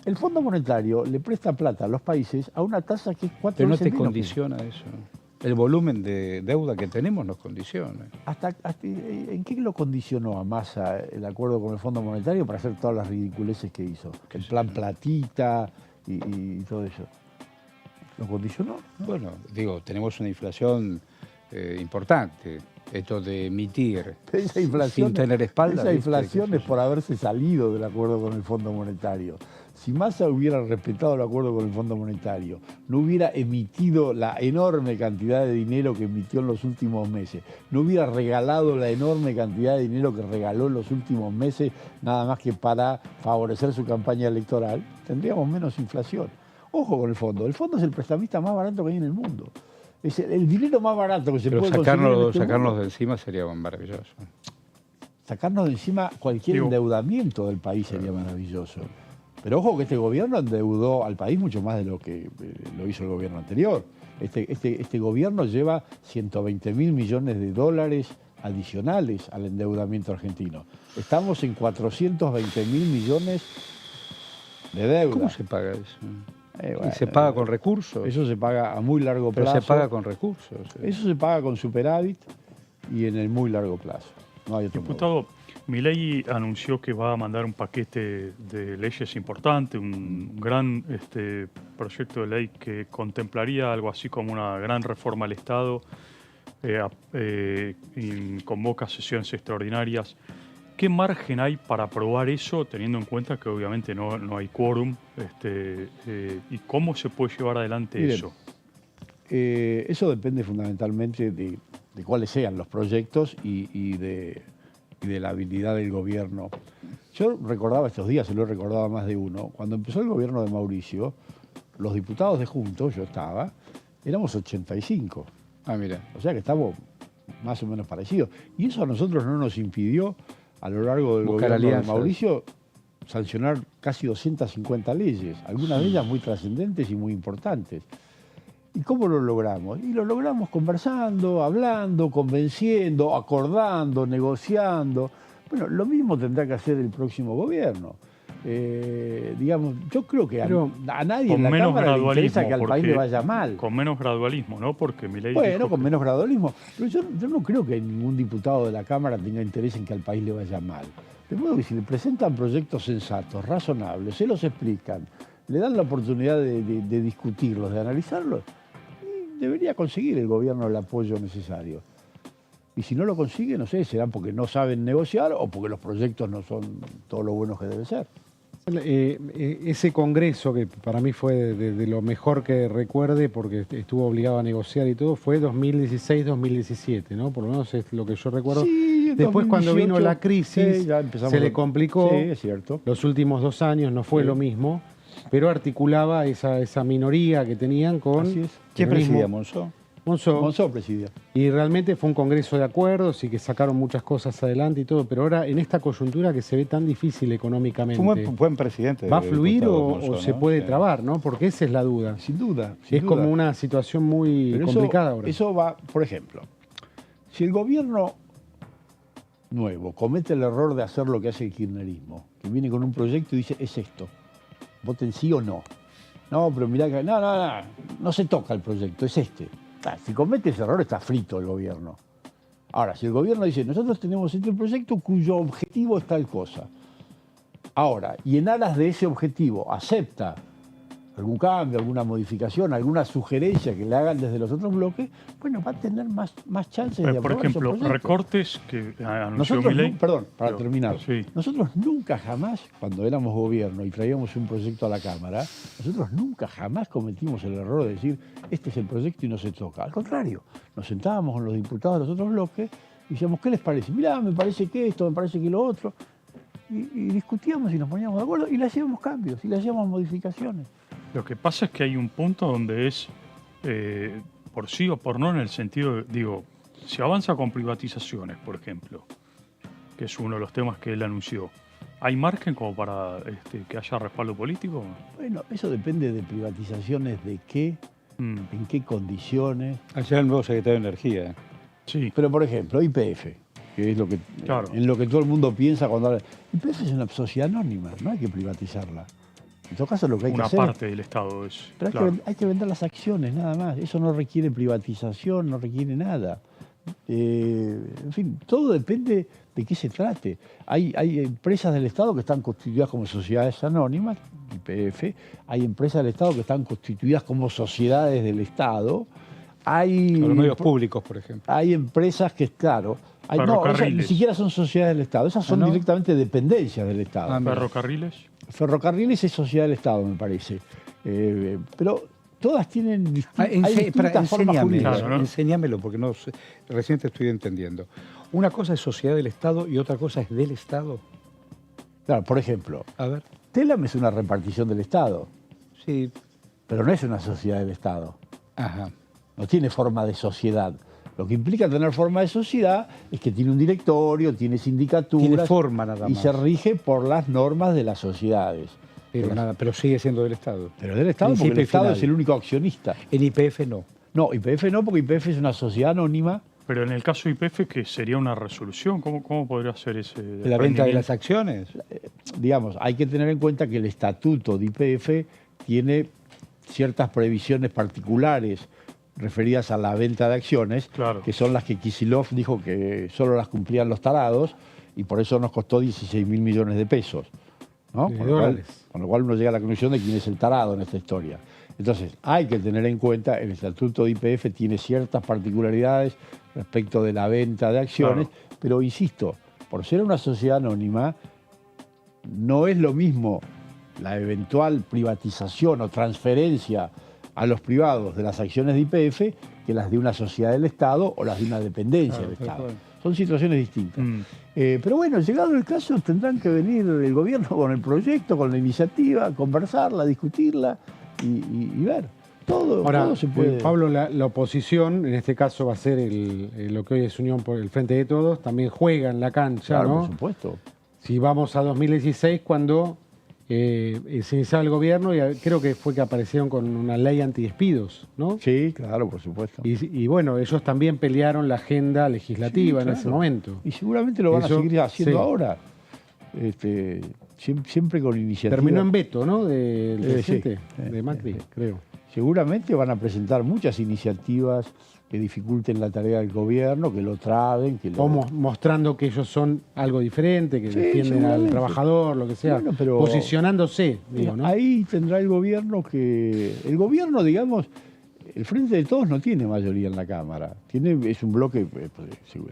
El Fondo Monetario le presta plata a los países a una tasa que es 4 Pero no veces te condiciona eso. El volumen de deuda que tenemos nos condiciona. ¿En qué lo condicionó a Massa el acuerdo con el Fondo Monetario para hacer todas las ridiculeces que hizo? El plan platita y todo eso. ¿Lo condicionó? Bueno, digo, tenemos una inflación importante. Esto de emitir sin tener espalda. Esa inflación es por haberse salido del acuerdo con el Fondo Monetario. Si Massa hubiera respetado el acuerdo con el Fondo Monetario, no hubiera emitido la enorme cantidad de dinero que emitió en los últimos meses, no hubiera regalado la enorme cantidad de dinero que regaló en los últimos meses, nada más que para favorecer su campaña electoral, tendríamos menos inflación. Ojo con el fondo. El fondo es el prestamista más barato que hay en el mundo. Es el dinero más barato que se puede conseguir. Sacarnos de encima sería maravilloso. Sacarnos de encima cualquier endeudamiento del país sería maravilloso. Pero ojo que este gobierno endeudó al país mucho más de lo que lo hizo el gobierno anterior. Este gobierno lleva 120.000 millones de dólares adicionales al endeudamiento argentino. Estamos en 420.000 millones de deuda. ¿Cómo se paga eso? ¿Y se paga con recursos? Eso se paga a muy largo plazo. Pero se paga con recursos. Eso se paga con superávit y en el muy largo plazo. No hay otro Diputado, Milei anunció que va a mandar un paquete de leyes importante, un gran proyecto de ley que contemplaría algo así como una gran reforma al Estado, y convoca sesiones extraordinarias. ¿Qué margen hay para aprobar eso, teniendo en cuenta que obviamente no hay quórum? ¿Y cómo se puede llevar adelante eso? Eso depende fundamentalmente de cuáles sean los proyectos y de la habilidad del gobierno. Yo recordaba estos días, se lo he recordado a más de uno, cuando empezó el gobierno de Mauricio, los diputados de Juntos, yo estaba, éramos 85. Ah, mira. O sea que estamos más o menos parecidos. Y eso a nosotros no nos impidió a lo largo del Buscar gobierno de alianzas. Mauricio, sancionar casi 250 leyes, algunas de ellas muy trascendentes y muy importantes. ¿Y cómo lo logramos? Y lo logramos conversando, hablando, convenciendo, acordando, negociando. Bueno, lo mismo tendrá que hacer el próximo gobierno. Digamos, yo creo que a nadie Con en la menos Cámara le interesa gradualismo, que al país porque le vaya mal. con menos gradualismo, ¿no? Porque Milei Bueno, dijo con que- menos gradualismo. Pero yo no creo que ningún diputado de la Cámara tenga interés en que al país le vaya mal. De modo que si le presentan proyectos sensatos, razonables, se los explican, le dan la oportunidad de discutirlos, de analizarlos, y debería conseguir el gobierno el apoyo necesario. Y si no lo consigue, no sé, será porque no saben negociar o porque los proyectos no son todo lo buenos que debe ser. Ese congreso, que para mí fue de lo mejor que recuerde, porque estuvo obligado a negociar y todo, fue 2016-2017, ¿no? Por lo menos es lo que yo recuerdo. Sí, en Después, cuando 2018, vino la crisis, sí, ya empezamos se le a- complicó. Sí, es cierto. Los últimos 2 años no fue Sí. lo mismo, pero articulaba esa minoría que tenían con Así es. ¿Quién el mismo- presidía, Monzó? Monzó. Monzó presidía. Y realmente fue un congreso de acuerdos y que sacaron muchas cosas adelante y todo, pero ahora en esta coyuntura que se ve tan difícil económicamente, Fue un buen presidente. ¿va a fluir diputado o Monzó, se ¿no? puede Sí. trabar, ¿no? Porque esa es la duda. Sin duda. sin Es duda. como una situación muy Pero complicada ahora. Eso va, por ejemplo, si el gobierno nuevo comete el error de hacer lo que hace el kirchnerismo, que viene con un proyecto y dice, es esto, voten sí o no. No, pero mirá que no se toca el proyecto, es este. Si comete ese error está frito el gobierno. Ahora, si el gobierno dice, nosotros tenemos este proyecto cuyo objetivo es tal cosa. Ahora, y en aras de ese objetivo acepta algún cambio, alguna modificación, alguna sugerencia que le hagan desde los otros bloques, bueno, va a tener más chances de por aprobar esos ejemplo, proyectos. recortes que anunció Nosotros, Milei. perdón, para Pero- terminar, sí. nosotros nunca jamás, cuando éramos gobierno y traíamos un proyecto a la Cámara, nosotros nunca jamás cometimos el error de decir, este es el proyecto y no se toca. Al contrario, nos sentábamos con los diputados de los otros bloques y decíamos, ¿qué les parece? Mirá, me parece que esto, me parece que lo otro. Y discutíamos y nos poníamos de acuerdo y le hacíamos cambios y le hacíamos modificaciones. Lo que pasa es que hay un punto donde es por sí o por no, en el sentido, digo, si avanza con privatizaciones, por ejemplo, que es uno de los temas que él anunció, ¿hay margen como para que haya respaldo político? Bueno, eso depende de privatizaciones de qué, en qué condiciones. Ayer el nuevo secretario de Energía. Sí, Pero, por ejemplo, YPF, que es lo que, Claro. en lo que todo el mundo piensa cuando habla. YPF es una sociedad anónima, no hay que privatizarla. En todo caso, lo que hay una que hacer parte del Estado es. pero claro. hay que vender las acciones, nada más. Eso no requiere privatización, no requiere nada. En fin, todo depende de qué se trate. Hay empresas del Estado que están constituidas como sociedades anónimas, YPF. Hay empresas del Estado que están constituidas como sociedades del Estado. Hay A los medios públicos, por ejemplo. hay empresas que, claro, no, esas ni Ferrocarriles. siquiera son sociedades del Estado, esas son ¿no? directamente dependencias del Estado. Ah, mira. Ferrocarriles. Ferrocarriles es sociedad del Estado, me parece. Pero todas tienen hay Enséñame, distintas formas jurídicas. Claro, ¿no? enséñamelo, porque no sé, recién te estoy entendiendo. Una cosa es sociedad del Estado y otra cosa es del Estado. Claro, por ejemplo, A ver. Telam es una repartición del Estado, Sí. pero no es una sociedad del Estado. Ajá. No tiene forma de sociedad. Lo que implica tener forma de sociedad es que tiene un directorio, tiene sindicaturas Tiene forma nada y más. se rige por las normas de las sociedades. Pero sigue siendo del Estado. Pero del Estado, porque el Principio y Estado final. es el único accionista. En YPF no. No, YPF no, porque YPF es una sociedad anónima. Pero en el caso de IPF, que sería una resolución, ¿cómo podría ser ese? La venta de las acciones. Digamos, hay que tener en cuenta que el estatuto de YPF tiene ciertas previsiones particulares referidas a la venta de acciones, Claro. que son las que Kicillof dijo que solo las cumplían los tarados y por eso nos costó 16.000 millones de pesos. ¿no? De Con lo cual- dólares. con lo cual uno llega a la conclusión de quién es el tarado en esta historia. Entonces, hay que tener en cuenta, el estatuto de YPF tiene ciertas particularidades respecto de la venta de acciones, pero insisto, por ser una sociedad anónima, no es lo mismo la eventual privatización o transferencia a los privados de las acciones de YPF que las de una sociedad del Estado o las de una dependencia Claro, del tal Estado. cual. Son situaciones distintas. Mm. Pero bueno, llegado el caso, tendrán que venir el gobierno con el proyecto, con la iniciativa, conversarla, discutirla y ver. Ahora, todo se puede. Pablo, la oposición, en este caso va a ser lo que hoy es Unión por el Frente de Todos, también juega en la cancha, Claro, ¿no? por supuesto. Si vamos a 2016, cuando se iniciaba el gobierno, y creo que fue que aparecieron con una ley antidespidos, ¿no? Sí, claro, por supuesto. Y bueno, ellos también pelearon la agenda legislativa Sí, en ese claro. momento. Y seguramente lo van Eso, a seguir haciendo sí. ahora. Siempre con iniciativa. Terminó en veto, ¿no? Del Sí. presidente, de Macri, creo. Seguramente van a presentar muchas iniciativas que dificulten la tarea del gobierno, que lo traben, que lo... O mostrando que ellos son algo diferente, que Sí, defienden al seguramente. trabajador, lo que sea. Bueno, pero- posicionándose, digo, ¿no? Ahí tendrá el gobierno que... El gobierno, digamos, el Frente de Todos no tiene mayoría en la Cámara. Es un bloque,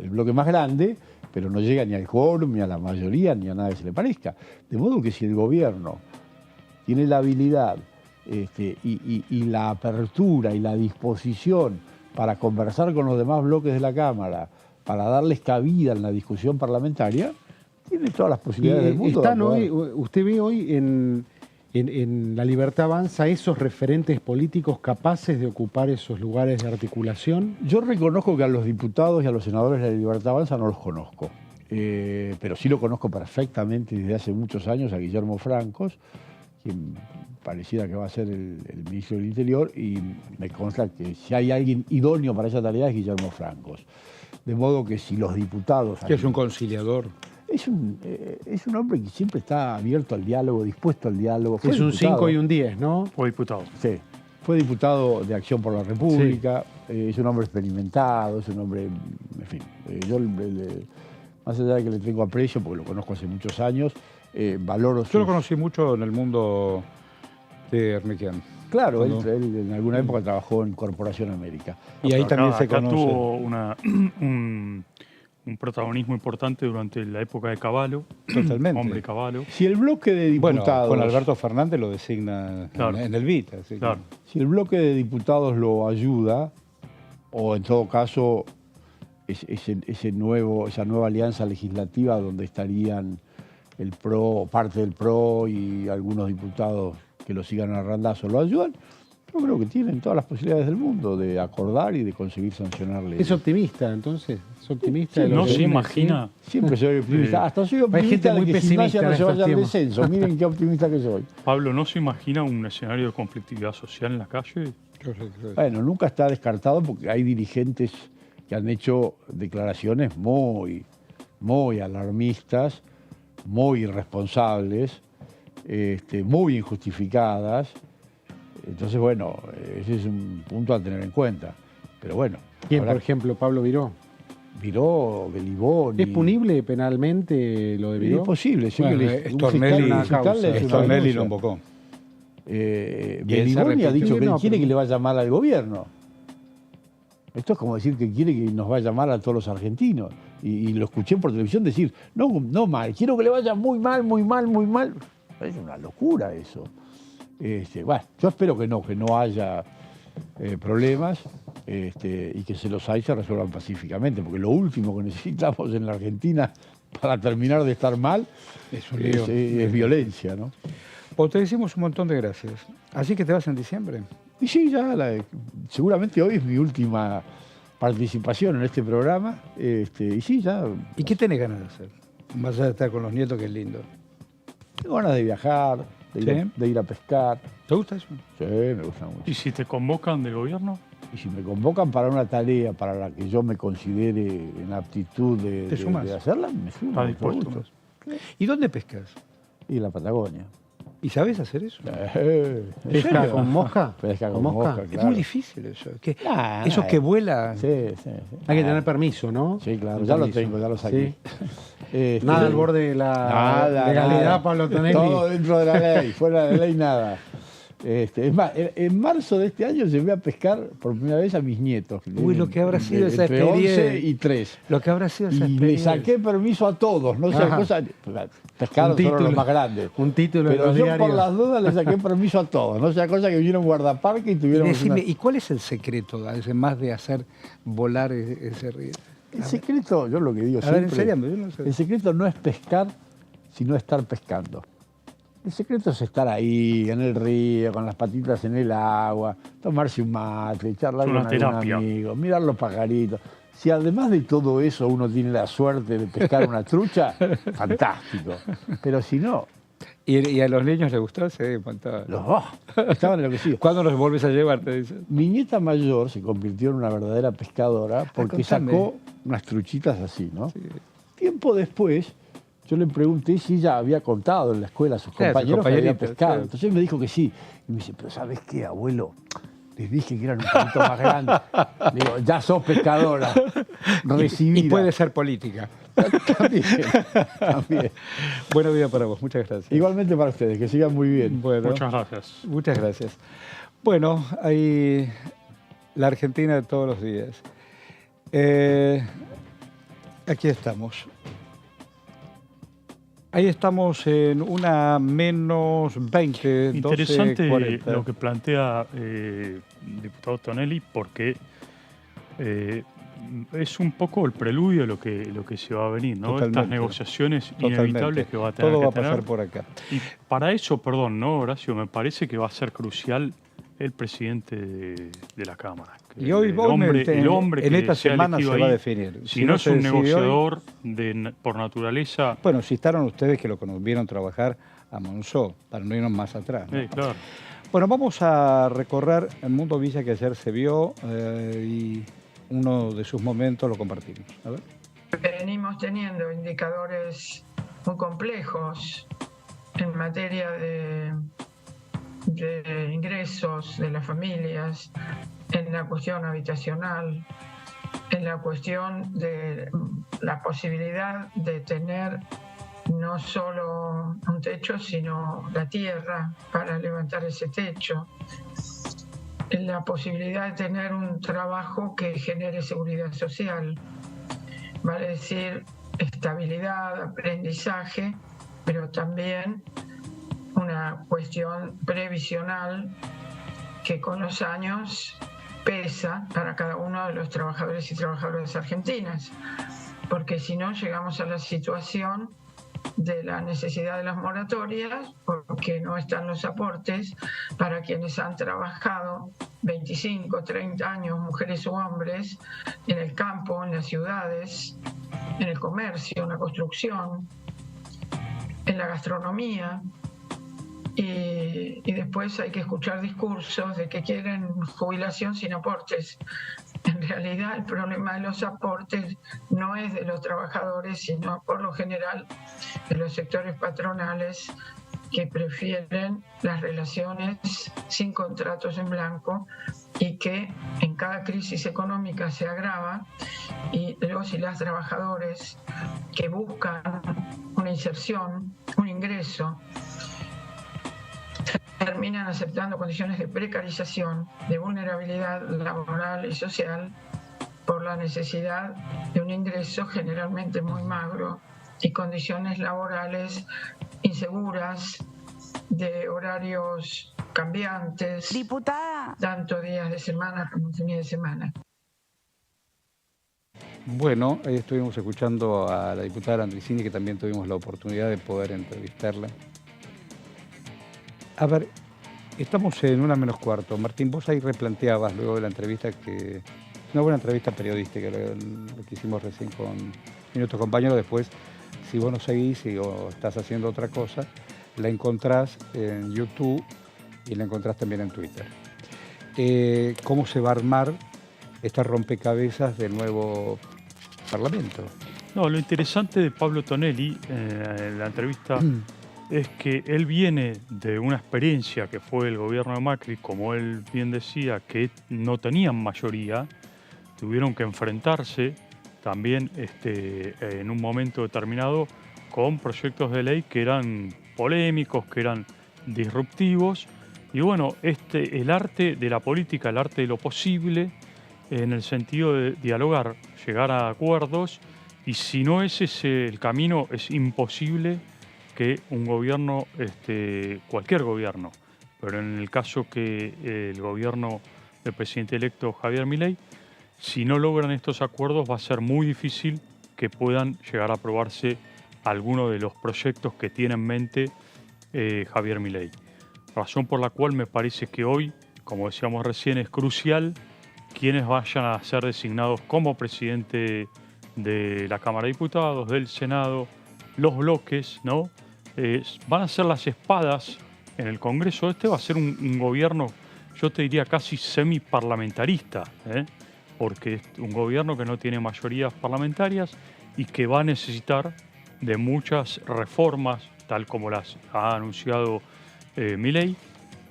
el bloque más grande, pero no llega ni al quórum, ni a la mayoría, ni a nada que se le parezca. De modo que si el gobierno tiene la habilidad y la apertura y la disposición para conversar con los demás bloques de la Cámara, para darles cabida en la discusión parlamentaria, tiene todas las posibilidades del mundo. Están de hoy, poder. usted ve hoy en La Libertad Avanza esos referentes políticos capaces de ocupar esos lugares de articulación. Yo reconozco que a los diputados y a los senadores de la Libertad Avanza no los conozco, pero sí lo conozco perfectamente desde hace muchos años a Guillermo Francos, quien pareciera que va a ser el ministro del Interior, y me consta que si hay alguien idóneo para esa tarea es Guillermo Francos. De modo que si los diputados... Que es un conciliador. Es un hombre que siempre está abierto al diálogo, dispuesto al diálogo. Fue Es un diputado. 5 y un 10, ¿no? Fue diputado. Sí, fue diputado de Acción por la República, es un hombre experimentado, es un hombre, en fin, yo más allá de que le tengo aprecio, porque lo conozco hace muchos años, valoro Yo lo conocí mucho en el mundo de Ermiquian. Claro, él Cuando- en alguna época trabajó en Corporación América. Y ahí Acá- también se acá conoce. tuvo un protagonismo importante durante la época de Cavallo. Totalmente. Hombre Cavallo. Si el bloque de Bueno, diputados... con Alberto Fernández lo designa Claro. en el BIT. Así que- Claro. Si el bloque de diputados lo ayuda, o en todo caso esa nueva alianza legislativa donde estarían el PRO, parte del PRO y algunos diputados que lo sigan a randazo lo ayudan, yo creo que tienen todas las posibilidades del mundo de acordar y de conseguir sancionarle. Es optimista, entonces. Es optimista. Sí, de lo No que se viene, imagina. Siempre soy optimista. Hasta soy optimista gente de muy que pesimista Gimnasia no en se estos vaya al tiempos. descenso. Miren qué optimista que soy. Pablo, ¿no se imagina un escenario de conflictividad social en la calle? Bueno, nunca está descartado porque hay dirigentes que han hecho declaraciones muy alarmistas, muy irresponsables, muy injustificadas. Entonces, bueno, ese es un punto a tener en cuenta. Pero bueno, ¿Quién, habrá- por ejemplo, Pablo Viró? Viró, Beliboni... ¿Es punible penalmente lo de Es Viró? posible, sí. Bueno, que un Stornelli- fiscal- un fiscal causa. le hace una Stornelli denuncia. lo invocó. Y él se Beliboni ha arrepintió. dicho que No, quiere pero- que le vaya mal al gobierno. Esto es como decir que quiere que nos vaya mal a todos los argentinos. Y lo escuché por televisión decir, no mal, quiero que le vaya muy mal, muy mal, muy mal. Es una locura eso. Bueno, yo espero que no haya problemas y que se los hay se resuelvan pacíficamente, porque lo último que necesitamos en la Argentina para terminar de estar mal Es un lío. es violencia, ¿no? Pues te decimos un montón de gracias. Así que te vas en diciembre. Y sí, seguramente hoy es mi última participación en este programa. Y sí, ya ¿Y qué tenés ganas de hacer? Más allá de estar con los nietos, que es lindo. tengo ganas de viajar, de ir a pescar. ¿Te gusta eso? Sí, me gusta mucho. ¿Y si te convocan del gobierno? Y si me convocan para una tarea para la que yo me considere en aptitud ¿Te sumás? de hacerla, me sumo. ¿Estás con dispuesto? todo gusto. ¿Y dónde pescas? Y la Patagonia. ¿Y sabes hacer eso? ¿En ¿Pesca serio? con mosca? Pesca ¿Con con mosca? mosca, Es claro. muy difícil eso. Nah, Eso nah, que vuela. Sí. Hay que tener permiso, ¿no? Sí, claro, Un ya lo permiso. tengo, ya lo saqué. Nada al borde de la legalidad, nada. Pablo Tonelli. Todo dentro de la ley, fuera de la ley nada. Es más, en marzo de este año llevé a pescar por primera vez a mis nietos. Uy, lo que habrá sido esa entre 11 experiencia. y 3. Lo que habrá sido esa Y le experiencia. saqué permiso a todos, no sea Ajá. cosa. Pescaron Un solo los título. más grandes. Un título en Pero los yo diarios. por las dudas le saqué permiso a todos, no sea cosa que viniera un guardaparque y Y tuviéramos decime, una... ¿y cuál es el secreto, además de hacer volar ese río? El secreto, yo lo que digo A ver, siempre, enséñame, yo no sé. el secreto no es pescar, sino estar pescando. El secreto es estar ahí, en el río, con las patitas en el agua, tomarse un mate, charlar Es con una algún terapia. amigo, mirar los pajaritos. Si además de todo eso uno tiene la suerte de pescar una trucha, fantástico. Pero si no, ¿Y a los niños les gustó? Sí, un montón. estaban enloquecidos. ¿Cuándo los vuelves a llevar? Te dicen. Mi nieta mayor se convirtió en una verdadera pescadora porque contame. sacó unas truchitas así, ¿no? Tiempo después, yo le pregunté si ella había contado en la escuela a sus Claro, sus compañeros que había compañeritos, pescado. claro. Entonces él me dijo que sí. Y me dice, pero ¿sabes qué, abuelo? Les dije que eran un poquito más grandes. Digo, ya sos pescadora, recibida. Y puede ser política. También. Buena vida para vos, muchas gracias. Igualmente para ustedes, que sigan muy bien. Bueno, Muchas gracias. muchas gracias. Bueno, ahí la Argentina de todos los días. Aquí estamos. Ahí estamos en una menos 20, Interesante 12:40. lo que plantea diputado Tonelli, porque es un poco el preludio de lo que se va a venir, ¿no? Totalmente. Estas negociaciones Totalmente. inevitables que va a tener Todo que va a pasar tener. por acá. Y para eso, perdón, ¿no, Horacio? Me parece que va a ser crucial el presidente de la Cámara. Y hoy, el hombre en que esta sea semana se elegido va a ahí, definir. Si no es se un decide hoy- negociador por naturaleza, Bueno, citaron ustedes que lo vieron trabajar a Monzó, para no irnos más atrás, ¿no? claro. Bueno, vamos a recorrer el mundo Villa que ayer se vio y uno de sus momentos lo compartimos. A ver. Venimos teniendo indicadores muy complejos en materia de ingresos de las familias, en la cuestión habitacional, en la cuestión de la posibilidad de tener no solo un techo, sino la tierra para levantar ese techo, en la posibilidad de tener un trabajo que genere seguridad social, vale decir estabilidad, aprendizaje, pero también una cuestión previsional que con los años pesa para cada uno de los trabajadores y trabajadoras argentinas, porque si no llegamos a la situación de la necesidad de las moratorias, porque no están los aportes para quienes han trabajado 25, 30 años, mujeres o hombres, en el campo, en las ciudades, en el comercio, en la construcción, en la gastronomía. Y después hay que escuchar discursos de que quieren jubilación sin aportes. En realidad el problema de los aportes no es de los trabajadores, sino por lo general de los sectores patronales que prefieren las relaciones sin contratos en blanco y que en cada crisis económica se agrava, y los y las trabajadores que buscan una inserción, un ingreso, terminan aceptando condiciones de precarización, de vulnerabilidad laboral y social por la necesidad de un ingreso generalmente muy magro y condiciones laborales inseguras, de horarios cambiantes, Diputada. tanto días de semana como fines de semana. Bueno, ahí estuvimos escuchando a la diputada Andricini, que también tuvimos la oportunidad de poder entrevistarla. A ver, estamos en 1:45. Martín, vos ahí replanteabas luego de la entrevista que... Una buena entrevista periodística, lo que hicimos recién con Minutos Compañeros. Después, si vos no seguís o estás haciendo otra cosa, la encontrás en YouTube y la encontrás también en Twitter. ¿Cómo se va a armar esta rompecabezas del nuevo Parlamento? No, lo interesante de Pablo Tonelli en la entrevista es que él viene de una experiencia que fue el gobierno de Macri, como él bien decía, que no tenían mayoría, tuvieron que enfrentarse también en un momento determinado con proyectos de ley que eran polémicos, que eran disruptivos. Y bueno, el arte de la política, el arte de lo posible, en el sentido de dialogar, llegar a acuerdos, y si no es ese el camino, es imposible que un gobierno, cualquier gobierno, pero en el caso que el gobierno del presidente electo Javier Milei, si no logran estos acuerdos va a ser muy difícil que puedan llegar a aprobarse algunos de los proyectos que tiene en mente Javier Milei. Razón por la cual me parece que hoy, como decíamos recién, es crucial quienes vayan a ser designados como presidente de la Cámara de Diputados, del Senado, los bloques, ¿no? Van a ser las espadas en el Congreso. Este va a ser un gobierno, yo te diría casi semiparlamentarista, porque es un gobierno que no tiene mayorías parlamentarias y que va a necesitar de muchas reformas, tal como las ha anunciado Milei,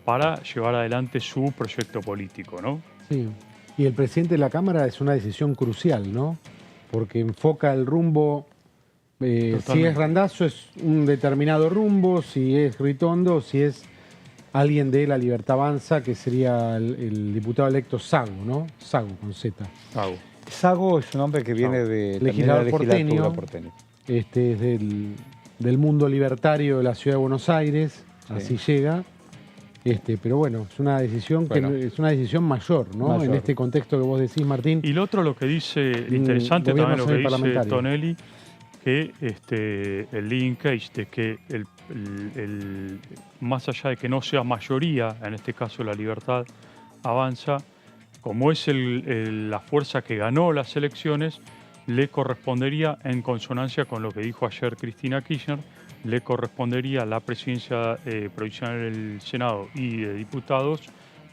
para llevar adelante su proyecto político, ¿no? Sí. Y el presidente de la Cámara es una decisión crucial, ¿no? Porque enfoca el rumbo. Si es Randazzo es un determinado rumbo, si es Ritondo, si es alguien de La Libertad Avanza, que sería el diputado electo Sago, ¿no? Sago con Z. Sago es un hombre que viene de legislador la porteño. porteña. Es del mundo libertario de la ciudad de Buenos Aires, sí. Así llega. Pero bueno, es una decisión es una decisión mayor, ¿no? Mayor. En este contexto que vos decís, Martín. Y lo otro, lo que dice, interesante también lo que dice Tonelli, que el leading case de que más allá de que no sea mayoría, en este caso La Libertad Avanza, como es la fuerza que ganó las elecciones, le correspondería, en consonancia con lo que dijo ayer Cristina Kirchner, le correspondería la presidencia provisional del Senado y de diputados,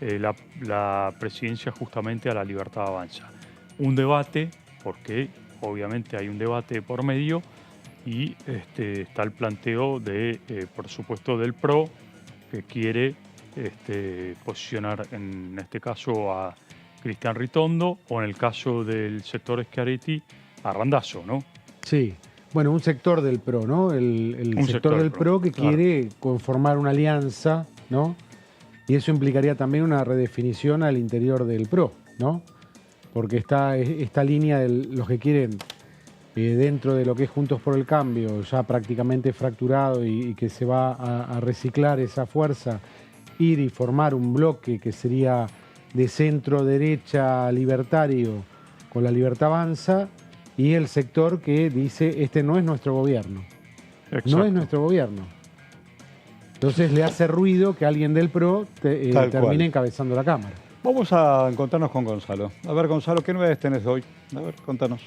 la presidencia justamente a La Libertad Avanza. Un debate, porque obviamente hay un debate por medio, y está el planteo por supuesto, del PRO, que quiere posicionar en este caso a Cristian Ritondo, o en el caso del sector Schiaretti, a Randazzo, ¿no? Sí. Bueno, un sector del PRO, ¿no? El sector del PRO que quiere conformar una alianza, ¿no? Y eso implicaría también una redefinición al interior del PRO, ¿no? Porque está esta línea de los que quieren, dentro de lo que es Juntos por el Cambio, ya prácticamente fracturado y que se va a reciclar esa fuerza, ir y formar un bloque que sería de centro-derecha libertario con La Libertad Avanza, y el sector que dice, este no es nuestro gobierno. Exacto. No es nuestro gobierno. Entonces le hace ruido que alguien del PRO termine encabezando la Cámara. Vamos a encontrarnos con Gonzalo. A ver, Gonzalo, ¿qué novedades tenés hoy? A ver, contanos.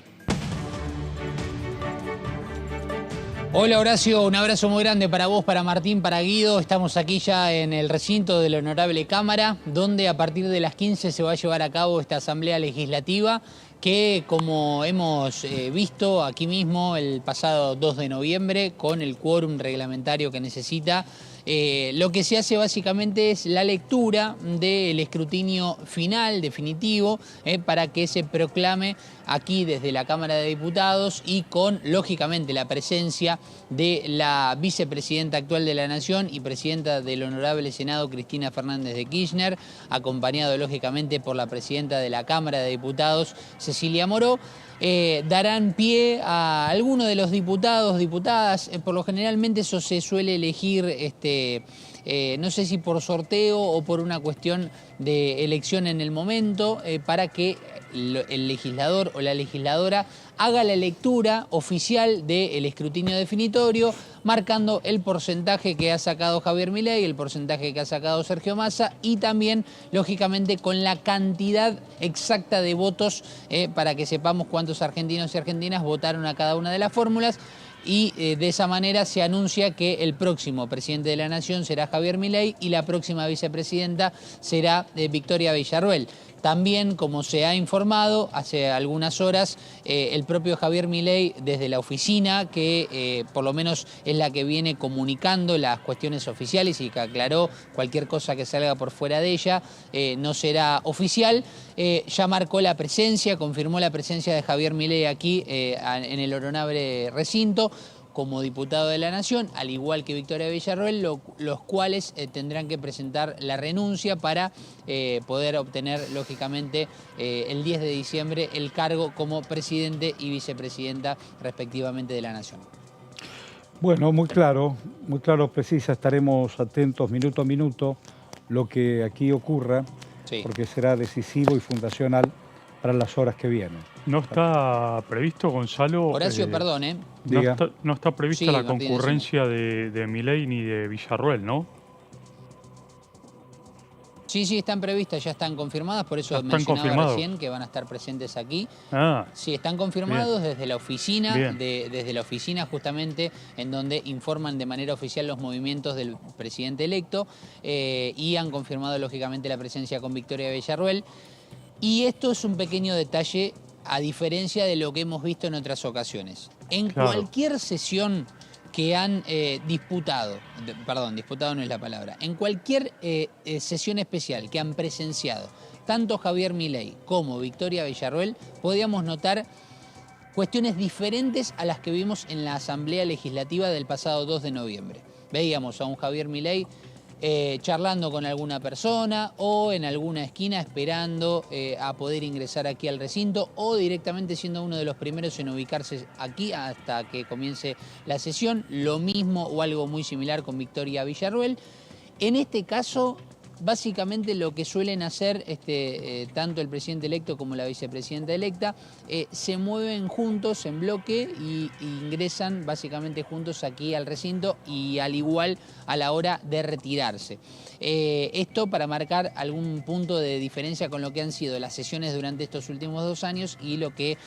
Hola Horacio, un abrazo muy grande para vos, para Martín, para Guido. Estamos aquí ya en el recinto de la Honorable Cámara, donde a partir de las 15 se va a llevar a cabo esta Asamblea Legislativa que, como hemos visto aquí mismo el pasado 2 de noviembre, con el quórum reglamentario que necesita, lo que se hace básicamente es la lectura del escrutinio final, definitivo, para que se proclame aquí desde la Cámara de Diputados y con, lógicamente, la presencia de la vicepresidenta actual de la Nación y presidenta del Honorable Senado, Cristina Fernández de Kirchner, acompañado, lógicamente, por la presidenta de la Cámara de Diputados, Cecilia Moró. Darán pie a algunos de los diputados, diputadas. Por lo generalmente eso se suele elegir, no sé si por sorteo o por una cuestión de elección en el momento, para que el legislador o la legisladora haga la lectura oficial del escrutinio definitorio, marcando el porcentaje que ha sacado Javier Milei, el porcentaje que ha sacado Sergio Massa y también, lógicamente, con la cantidad exacta de votos para que sepamos cuántos argentinos y argentinas votaron a cada una de las fórmulas. Y de esa manera se anuncia que el próximo presidente de la Nación será Javier Milei y la próxima vicepresidenta será Victoria Villarruel. También, como se ha informado hace algunas horas, el propio Javier Milei, desde la oficina, que por lo menos es la que viene comunicando las cuestiones oficiales y que aclaró cualquier cosa que salga por fuera de ella, no será oficial, ya marcó la presencia, confirmó la presencia de Javier Milei aquí en el honorable recinto, como diputado de la Nación, al igual que Victoria Villarruel, los cuales tendrán que presentar la renuncia para poder obtener, lógicamente, el 10 de diciembre el cargo como presidente y vicepresidenta, respectivamente, de la Nación. Bueno, muy claro, precisa. Estaremos atentos minuto a minuto lo que aquí ocurra, sí, porque será decisivo y fundacional para las horas que vienen. No está previsto, Gonzalo. Horacio, perdón, Diga. No está prevista Sí, la Martín, concurrencia de Milei ni de Villarruel, ¿no? Sí, están previstas, ya están confirmadas, por eso ¿Están mencionaba confirmados? recién que van a estar presentes aquí. Ah, Sí, están confirmados desde la oficina, Bien. desde la oficina justamente en donde informan de manera oficial los movimientos del presidente electo y han confirmado lógicamente la presencia con Victoria Villarruel. Y esto es un pequeño detalle a diferencia de lo que hemos visto en otras ocasiones. En Claro. cualquier sesión que han disputado no es la palabra, en cualquier sesión especial que han presenciado tanto Javier Milei como Victoria Villarruel, podíamos notar cuestiones diferentes a las que vimos en la Asamblea Legislativa del pasado 2 de noviembre. Veíamos a un Javier Milei charlando con alguna persona o en alguna esquina esperando a poder ingresar aquí al recinto o directamente siendo uno de los primeros en ubicarse aquí hasta que comience la sesión. Lo mismo o algo muy similar con Victoria Villarruel. En este caso, básicamente lo que suelen hacer tanto el presidente electo como la vicepresidenta electa se mueven juntos en bloque y ingresan básicamente juntos aquí al recinto y al igual a la hora de retirarse. Esto para marcar algún punto de diferencia con lo que han sido las sesiones durante estos últimos 2 años y lo que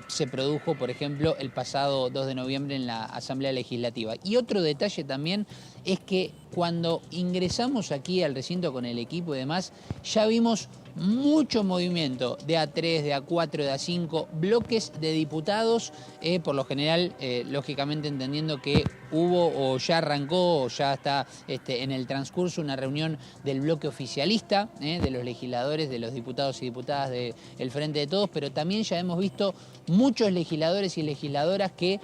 se produjo, por ejemplo, el pasado 2 de noviembre en la Asamblea Legislativa. Y otro detalle también es que cuando ingresamos aquí al recinto con el equipo y demás, ya vimos mucho movimiento de A3, de A4, de A5, bloques de diputados, por lo general, lógicamente entendiendo que hubo o ya arrancó o ya está en el transcurso una reunión del bloque oficialista, de los legisladores, de los diputados y diputadas del Frente de Todos, pero también ya hemos visto muchos legisladores y legisladoras que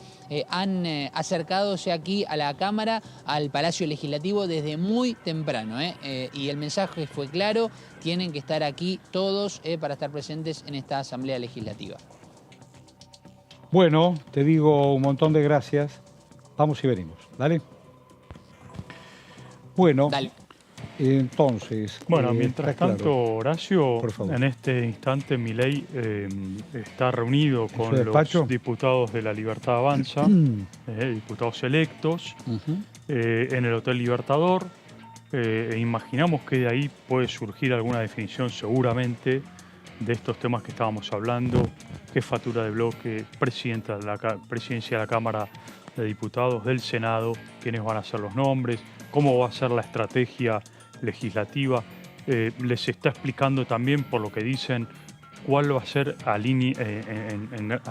han acercadose aquí a la Cámara, al Palacio Legislativo desde muy temprano. Y el mensaje fue claro, tienen que estar aquí todos para estar presentes en esta Asamblea Legislativa. Bueno, te digo un montón de gracias. Vamos y venimos, ¿dale? Bueno, Dale. entonces... Bueno, mientras está tanto, claro. Horacio, Por favor. en este instante Milei está reunido su con los despacho? diputados de la Libertad Avanza, diputados electos, Ujú. en el Hotel Libertador. Imaginamos que de ahí puede surgir alguna definición seguramente de estos temas que estábamos hablando, jefatura de bloque, presidencia de la Cámara de Diputados, del Senado, quiénes van a ser los nombres, cómo va a ser la estrategia legislativa. Les está explicando también, por lo que dicen, cuál va a ser a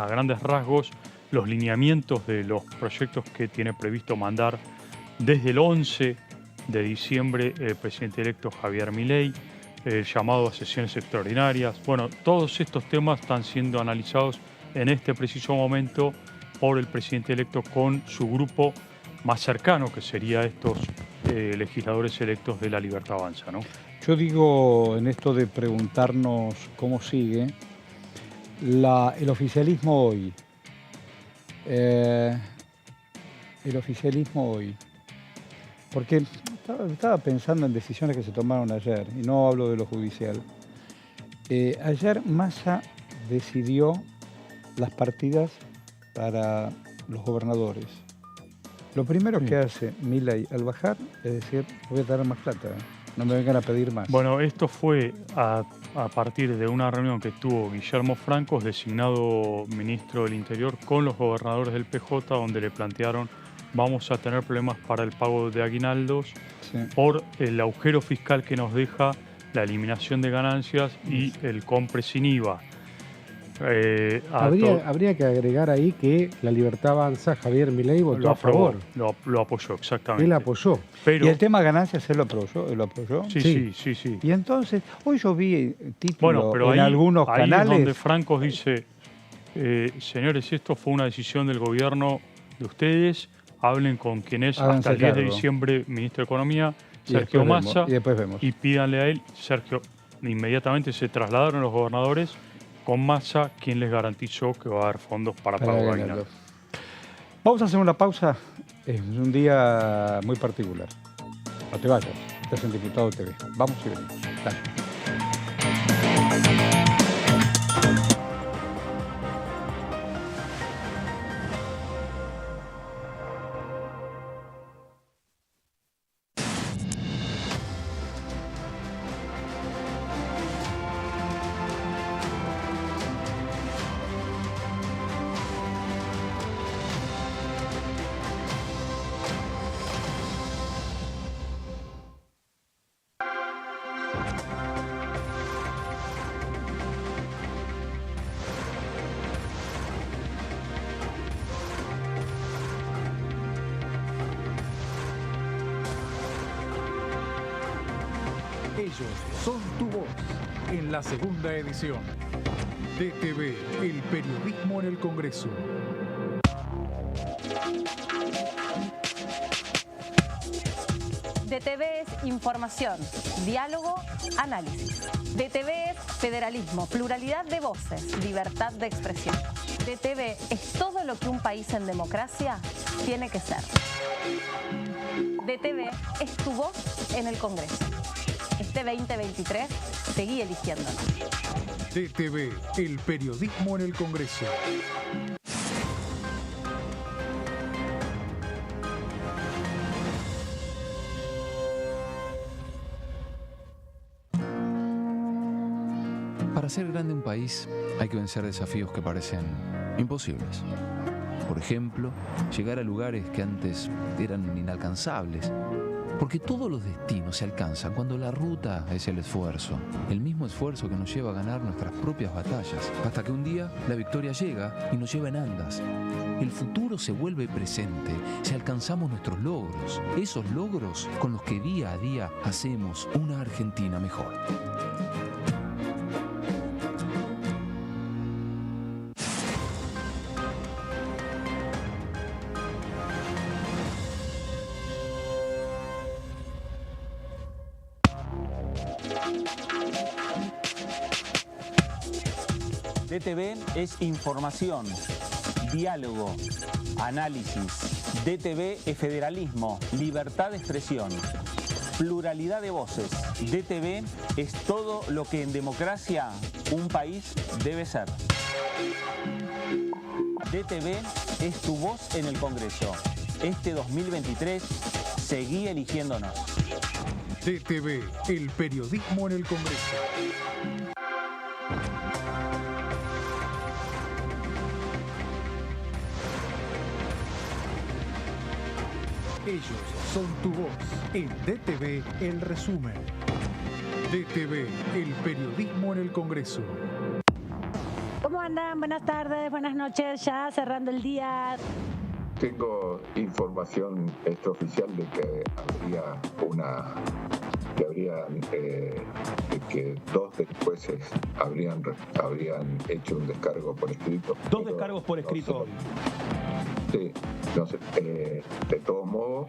grandes rasgos los lineamientos de los proyectos que tiene previsto mandar desde el 11 de diciembre el presidente electo Javier Milei, el llamado a sesiones extraordinarias. Bueno, todos estos temas están siendo analizados en este preciso momento por el presidente electo con su grupo más cercano, que sería estos legisladores electos de la Libertad Avanza, ¿no? Yo digo, en esto de preguntarnos cómo sigue, el oficialismo hoy, porque estaba pensando en decisiones que se tomaron ayer, y no hablo de lo judicial. Ayer Massa decidió las partidas para los gobernadores. Lo primero que hace Milei al bajar es decir, voy a dar más plata, no me vengan a pedir más. Bueno, esto fue a partir de una reunión que tuvo Guillermo Francos, designado ministro del Interior, con los gobernadores del PJ, donde le plantearon: vamos a tener problemas para el pago de aguinaldos Sí. por el agujero fiscal que nos deja la eliminación de ganancias y el compre sin IVA. Habría que agregar ahí que la Libertad Avanza, Javier Milei votó lo a aprobó, favor. lo apoyó, exactamente. Él apoyó. Pero, ¿Y el tema ganancias él lo apoyó? sí. Y entonces, hoy yo vi títulos Bueno, pero en ahí, algunos ahí es canales. donde Francos dice, señores, esto fue una decisión del gobierno de ustedes, hablen con quien es Háganse hasta el 10 de cargo. diciembre ministro de Economía, Y Sergio después Massa, vemos, y después vemos. y pídanle a él. Sergio, inmediatamente se trasladaron los gobernadores con Massa, quien les garantizó que va a haber fondos para pago de Para aguinaldo. Vamos a hacer una pausa. Es un día muy particular. No te vayas. Estás en Diputado TV. Vamos y venimos. Dale. Ellos son tu voz en la segunda edición. DTV, el periodismo en el Congreso. DTV es información, diálogo, análisis. DTV es federalismo, pluralidad de voces, libertad de expresión. DTV es todo lo que un país en democracia tiene que ser. DTV es tu voz en el Congreso. Este 2023, seguí eligiéndonos. DTV, el periodismo en el Congreso. Para ser grande un país hay que vencer desafíos que parecen imposibles. Por ejemplo, llegar a lugares que antes eran inalcanzables. Porque todos los destinos se alcanzan cuando la ruta es el esfuerzo. El mismo esfuerzo que nos lleva a ganar nuestras propias batallas. Hasta que un día la victoria llega y nos lleva en andas. El futuro se vuelve presente si alcanzamos nuestros logros. Esos logros con los que día a día hacemos una Argentina mejor. DTV es información, diálogo, análisis. DTV es federalismo, libertad de expresión, pluralidad de voces. DTV es todo lo que en democracia un país debe ser. DTV es tu voz en el Congreso. Este 2023, seguí eligiéndonos. DTV, el periodismo en el Congreso. Ellos son tu voz en DTV, el resumen. DTV, el periodismo en el Congreso. ¿Cómo andan? Buenas tardes, buenas noches, ya cerrando el día. Tengo información extraoficial de que que dos jueces habrían hecho un descargo por escrito. Dos descargos por escrito hoy. Sí, no sé, de todos modos,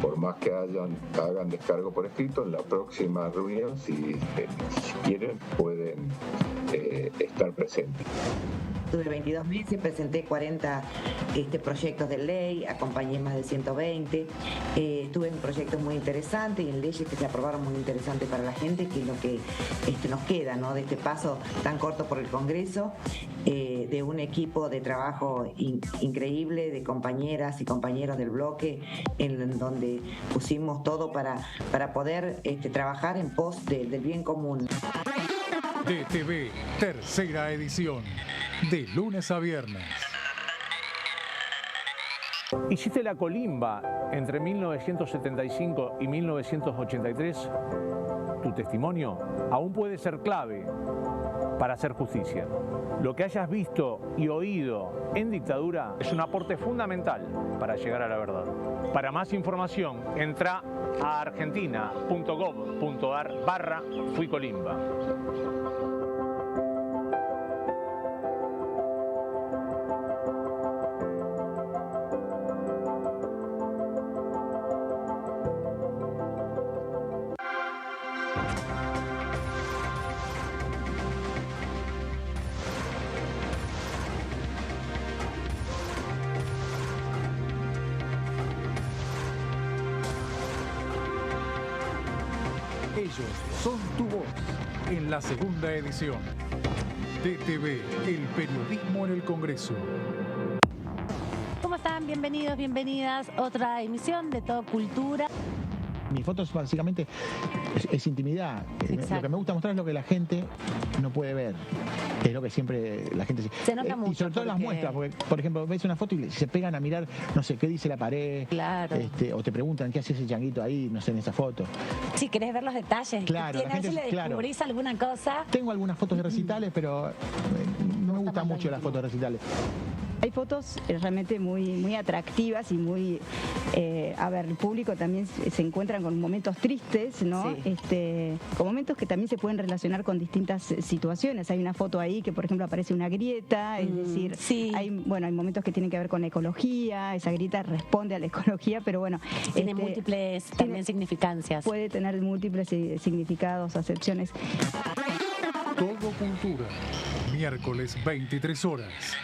por más que hagan descargo por escrito, en la próxima reunión, si quieren, pueden estar presentes. Tuve 22 meses, presenté 40 proyectos de ley, acompañé más de 120. Estuve en proyectos muy interesantes y en leyes que se aprobaron muy interesantes para la gente, que es lo que nos queda, ¿no?, de este paso tan corto por el Congreso, de un equipo de trabajo increíble, de compañeras y compañeros del bloque, en donde pusimos todo para poder trabajar en pos del bien común. DTV, tercera edición, de lunes a viernes. Hiciste la colimba entre 1975 y 1983. Tu testimonio aún puede ser clave para hacer justicia. Lo que hayas visto y oído en dictadura es un aporte fundamental para llegar a la verdad. Para más información, entra a argentina.gov.ar/fuicolimba. Ellos son tu voz en la segunda edición. DTV, el periodismo en el Congreso. ¿Cómo están? Bienvenidos, bienvenidas. Otra emisión de Todo Cultura. Mis fotos básicamente es intimidad. Lo que me gusta mostrar es lo que la gente no puede ver. Que es lo que siempre la gente se nota mucho. Y sobre todo las muestras, porque, por ejemplo, ves una foto y se pegan a mirar, no sé, qué dice la pared. Claro. O te preguntan qué hace ese changuito ahí, no sé, en esa foto. Si querés ver los detalles. Claro, a ver si le descubrís alguna cosa. Tengo algunas fotos de recitales, pero no me gustan mucho las fotos de recitales. Hay fotos realmente muy atractivas y muy, a ver, el público también se encuentran con momentos tristes, ¿no? Sí. Con momentos que también se pueden relacionar con distintas situaciones. Hay una foto ahí que, por ejemplo, aparece una grieta, es decir, hay momentos que tienen que ver con la ecología, esa grieta responde a la ecología, pero bueno. Tiene múltiples también significancias. Puede tener múltiples significados, acepciones. Todo Cultura, miércoles 23 horas.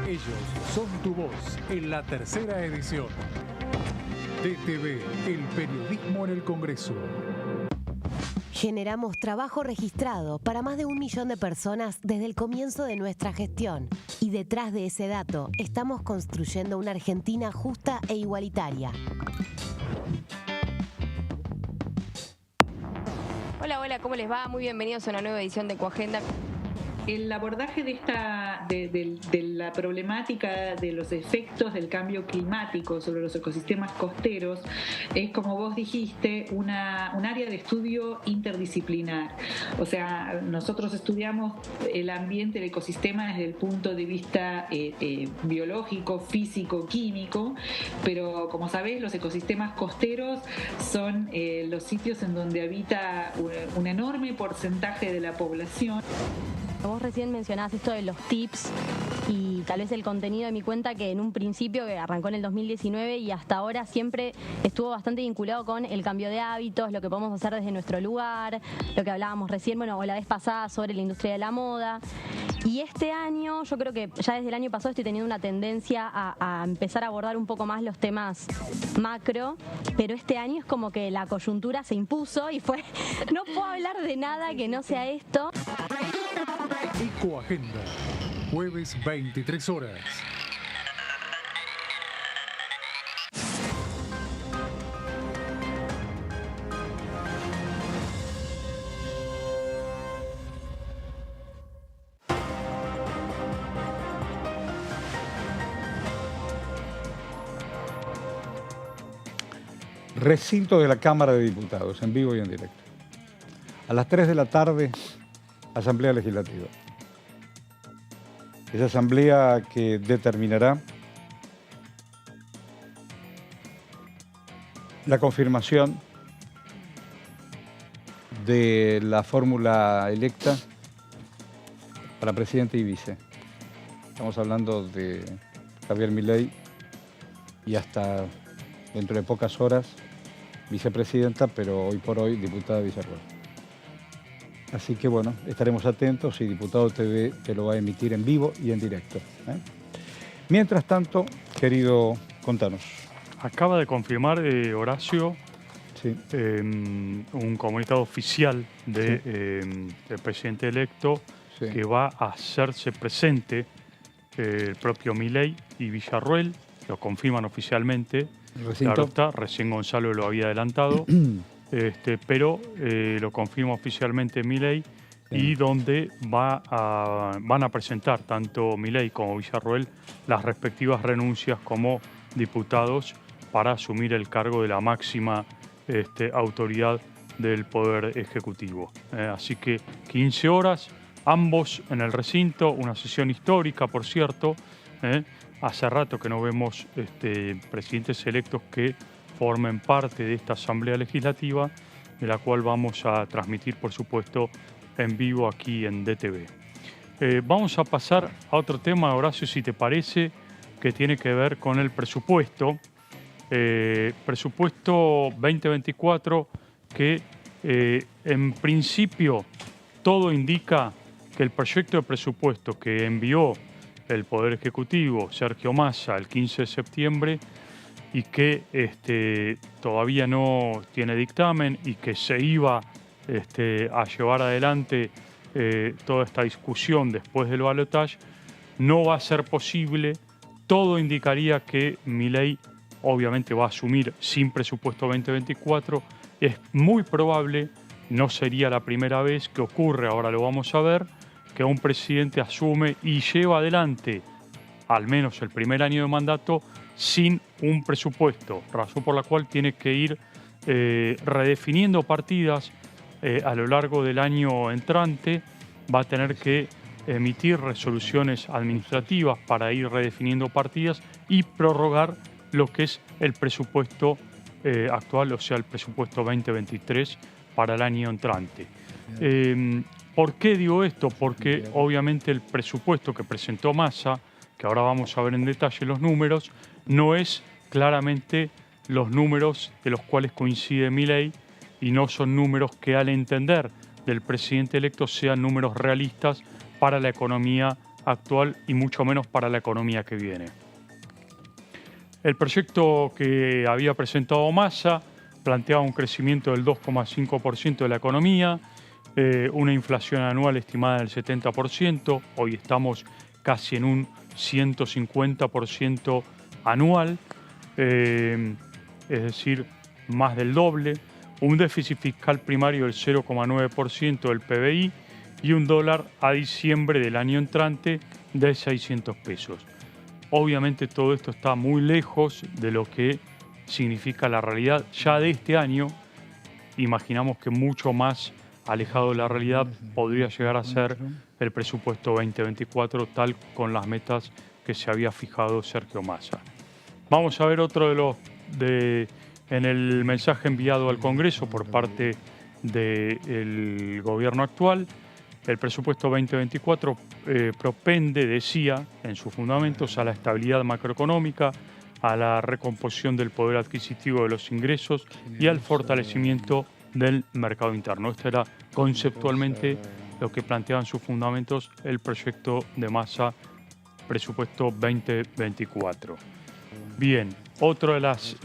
Ellos son tu voz en la tercera edición. DTV, el periodismo en el Congreso. Generamos trabajo registrado para más de 1 millón de personas desde el comienzo de nuestra gestión. Y detrás de ese dato, estamos construyendo una Argentina justa e igualitaria. Hola, hola, ¿cómo les va? Muy bienvenidos a una nueva edición de Ecoagenda. El abordaje de la problemática de los efectos del cambio climático sobre los ecosistemas costeros es, como vos dijiste, un área de estudio interdisciplinar. O sea, nosotros estudiamos el ambiente, el ecosistema desde el punto de vista biológico, físico, químico, pero como sabés, los ecosistemas costeros son los sitios en donde habita un enorme porcentaje de la población. Vos recién mencionabas esto de los tips y tal vez el contenido de mi cuenta, que en un principio, que arrancó en el 2019 y hasta ahora siempre estuvo bastante vinculado con el cambio de hábitos, lo que podemos hacer desde nuestro lugar, lo que hablábamos recién, o la vez pasada sobre la industria de la moda. Y este año, yo creo que ya desde el año pasado estoy teniendo una tendencia a empezar a abordar un poco más los temas macro, pero este año es como que la coyuntura se impuso y fue, no puedo hablar de nada que no sea esto. Ecoagenda, jueves 23 horas. Recinto de la Cámara de Diputados, en vivo y en directo. A las 3 de la tarde, Asamblea Legislativa. Esa asamblea que determinará la confirmación de la fórmula electa para presidente y vice. Estamos hablando de Javier Milei y hasta dentro de pocas horas vicepresidenta, pero hoy por hoy diputada Villarroel. Así que bueno, estaremos atentos y Diputado TV te lo va a emitir en vivo y en directo. Mientras tanto, querido, contanos. Acaba de confirmar Horacio un comunicado oficial del presidente electo que va a hacerse presente el propio Milei y Villarroel, lo confirman oficialmente. Claro está, recién Gonzalo lo había adelantado. Pero lo confirma oficialmente Milei y donde van a presentar tanto Milei como Villarroel las respectivas renuncias como diputados para asumir el cargo de la máxima autoridad del Poder Ejecutivo. Así que 15 horas, ambos en el recinto, una sesión histórica, por cierto. Hace rato que no vemos presidentes electos que formen parte de esta Asamblea Legislativa, de la cual vamos a transmitir, por supuesto, en vivo aquí en DTV. Vamos a pasar a otro tema, Horacio, si te parece, que tiene que ver con el presupuesto. Presupuesto 2024 que, en principio, todo indica que el proyecto de presupuesto que envió el Poder Ejecutivo, Sergio Massa, el 15 de septiembre, y que todavía no tiene dictamen y que se iba a llevar adelante toda esta discusión después del balotaje, no va a ser posible. Todo indicaría que Milei obviamente va a asumir sin presupuesto 2024. Es muy probable, no sería la primera vez que ocurre, ahora lo vamos a ver, que un presidente asume y lleva adelante al menos el primer año de mandato, sin un presupuesto, razón por la cual tiene que ir redefiniendo partidas a lo largo del año entrante. Va a tener que emitir resoluciones administrativas para ir redefiniendo partidas y prorrogar lo que es el presupuesto actual, o sea, el presupuesto 2023 para el año entrante. ¿Por qué digo esto? Porque obviamente el presupuesto que presentó Massa, que ahora vamos a ver en detalle los números, no es claramente los números de los cuales coincide Milei y no son números que, al entender del presidente electo, sean números realistas para la economía actual y mucho menos para la economía que viene. El proyecto que había presentado Massa planteaba un crecimiento del 2,5% de la economía, una inflación anual estimada del 70%, hoy estamos casi en un 150% anual, es decir, más del doble, un déficit fiscal primario del 0,9% del PBI y un dólar a diciembre del año entrante de 600 pesos. Obviamente todo esto está muy lejos de lo que significa la realidad ya de este año. Imaginamos que mucho más alejado de la realidad podría llegar a ser el presupuesto 2024, tal con las metas que se había fijado Sergio Massa. Vamos a ver otro de los en el mensaje enviado al Congreso por parte del gobierno actual. El presupuesto 2024 propende, decía en sus fundamentos, a la estabilidad macroeconómica, a la recomposición del poder adquisitivo de los ingresos y al fortalecimiento del mercado interno. Esto era conceptualmente lo que planteaban sus fundamentos el proyecto de Massa, presupuesto 2024. Bien, otra de las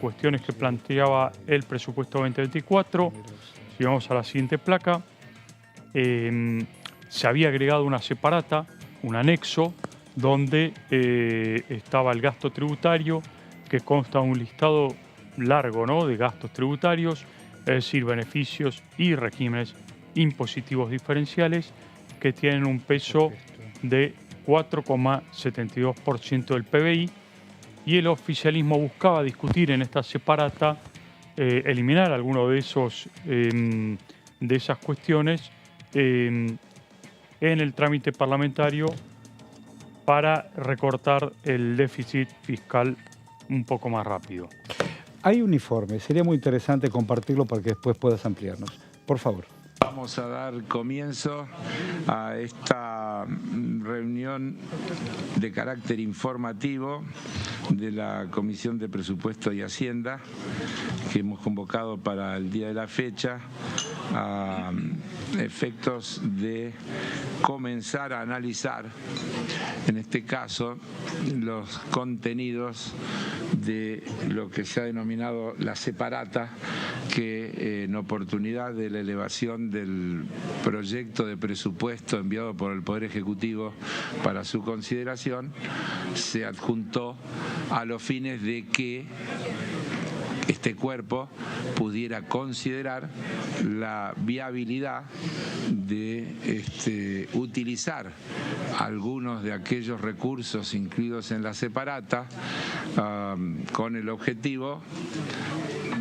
cuestiones que planteaba el presupuesto 2024, si vamos a la siguiente placa, se había agregado una separata, un anexo, donde estaba el gasto tributario, que consta de un listado largo, ¿no?, de gastos tributarios, es decir, beneficios y regímenes impositivos diferenciales que tienen un peso de 4,72% del PBI, y el oficialismo buscaba discutir en esta separata, eliminar alguno de esas cuestiones en el trámite parlamentario para recortar el déficit fiscal un poco más rápido. Hay un informe, sería muy interesante compartirlo para que después puedas ampliarnos. Por favor. Vamos a dar comienzo a esta reunión de carácter informativo de la Comisión de Presupuesto y Hacienda, que hemos convocado para el día de la fecha, a efectos de comenzar a analizar, en este caso, los contenidos de lo que se ha denominado la separata, que en oportunidad de la elevación del proyecto de presupuesto enviado por el Poder Ejecutivo para su consideración, se adjuntó a los fines de que este cuerpo pudiera considerar la viabilidad de utilizar algunos de aquellos recursos incluidos en la separata, con el objetivo,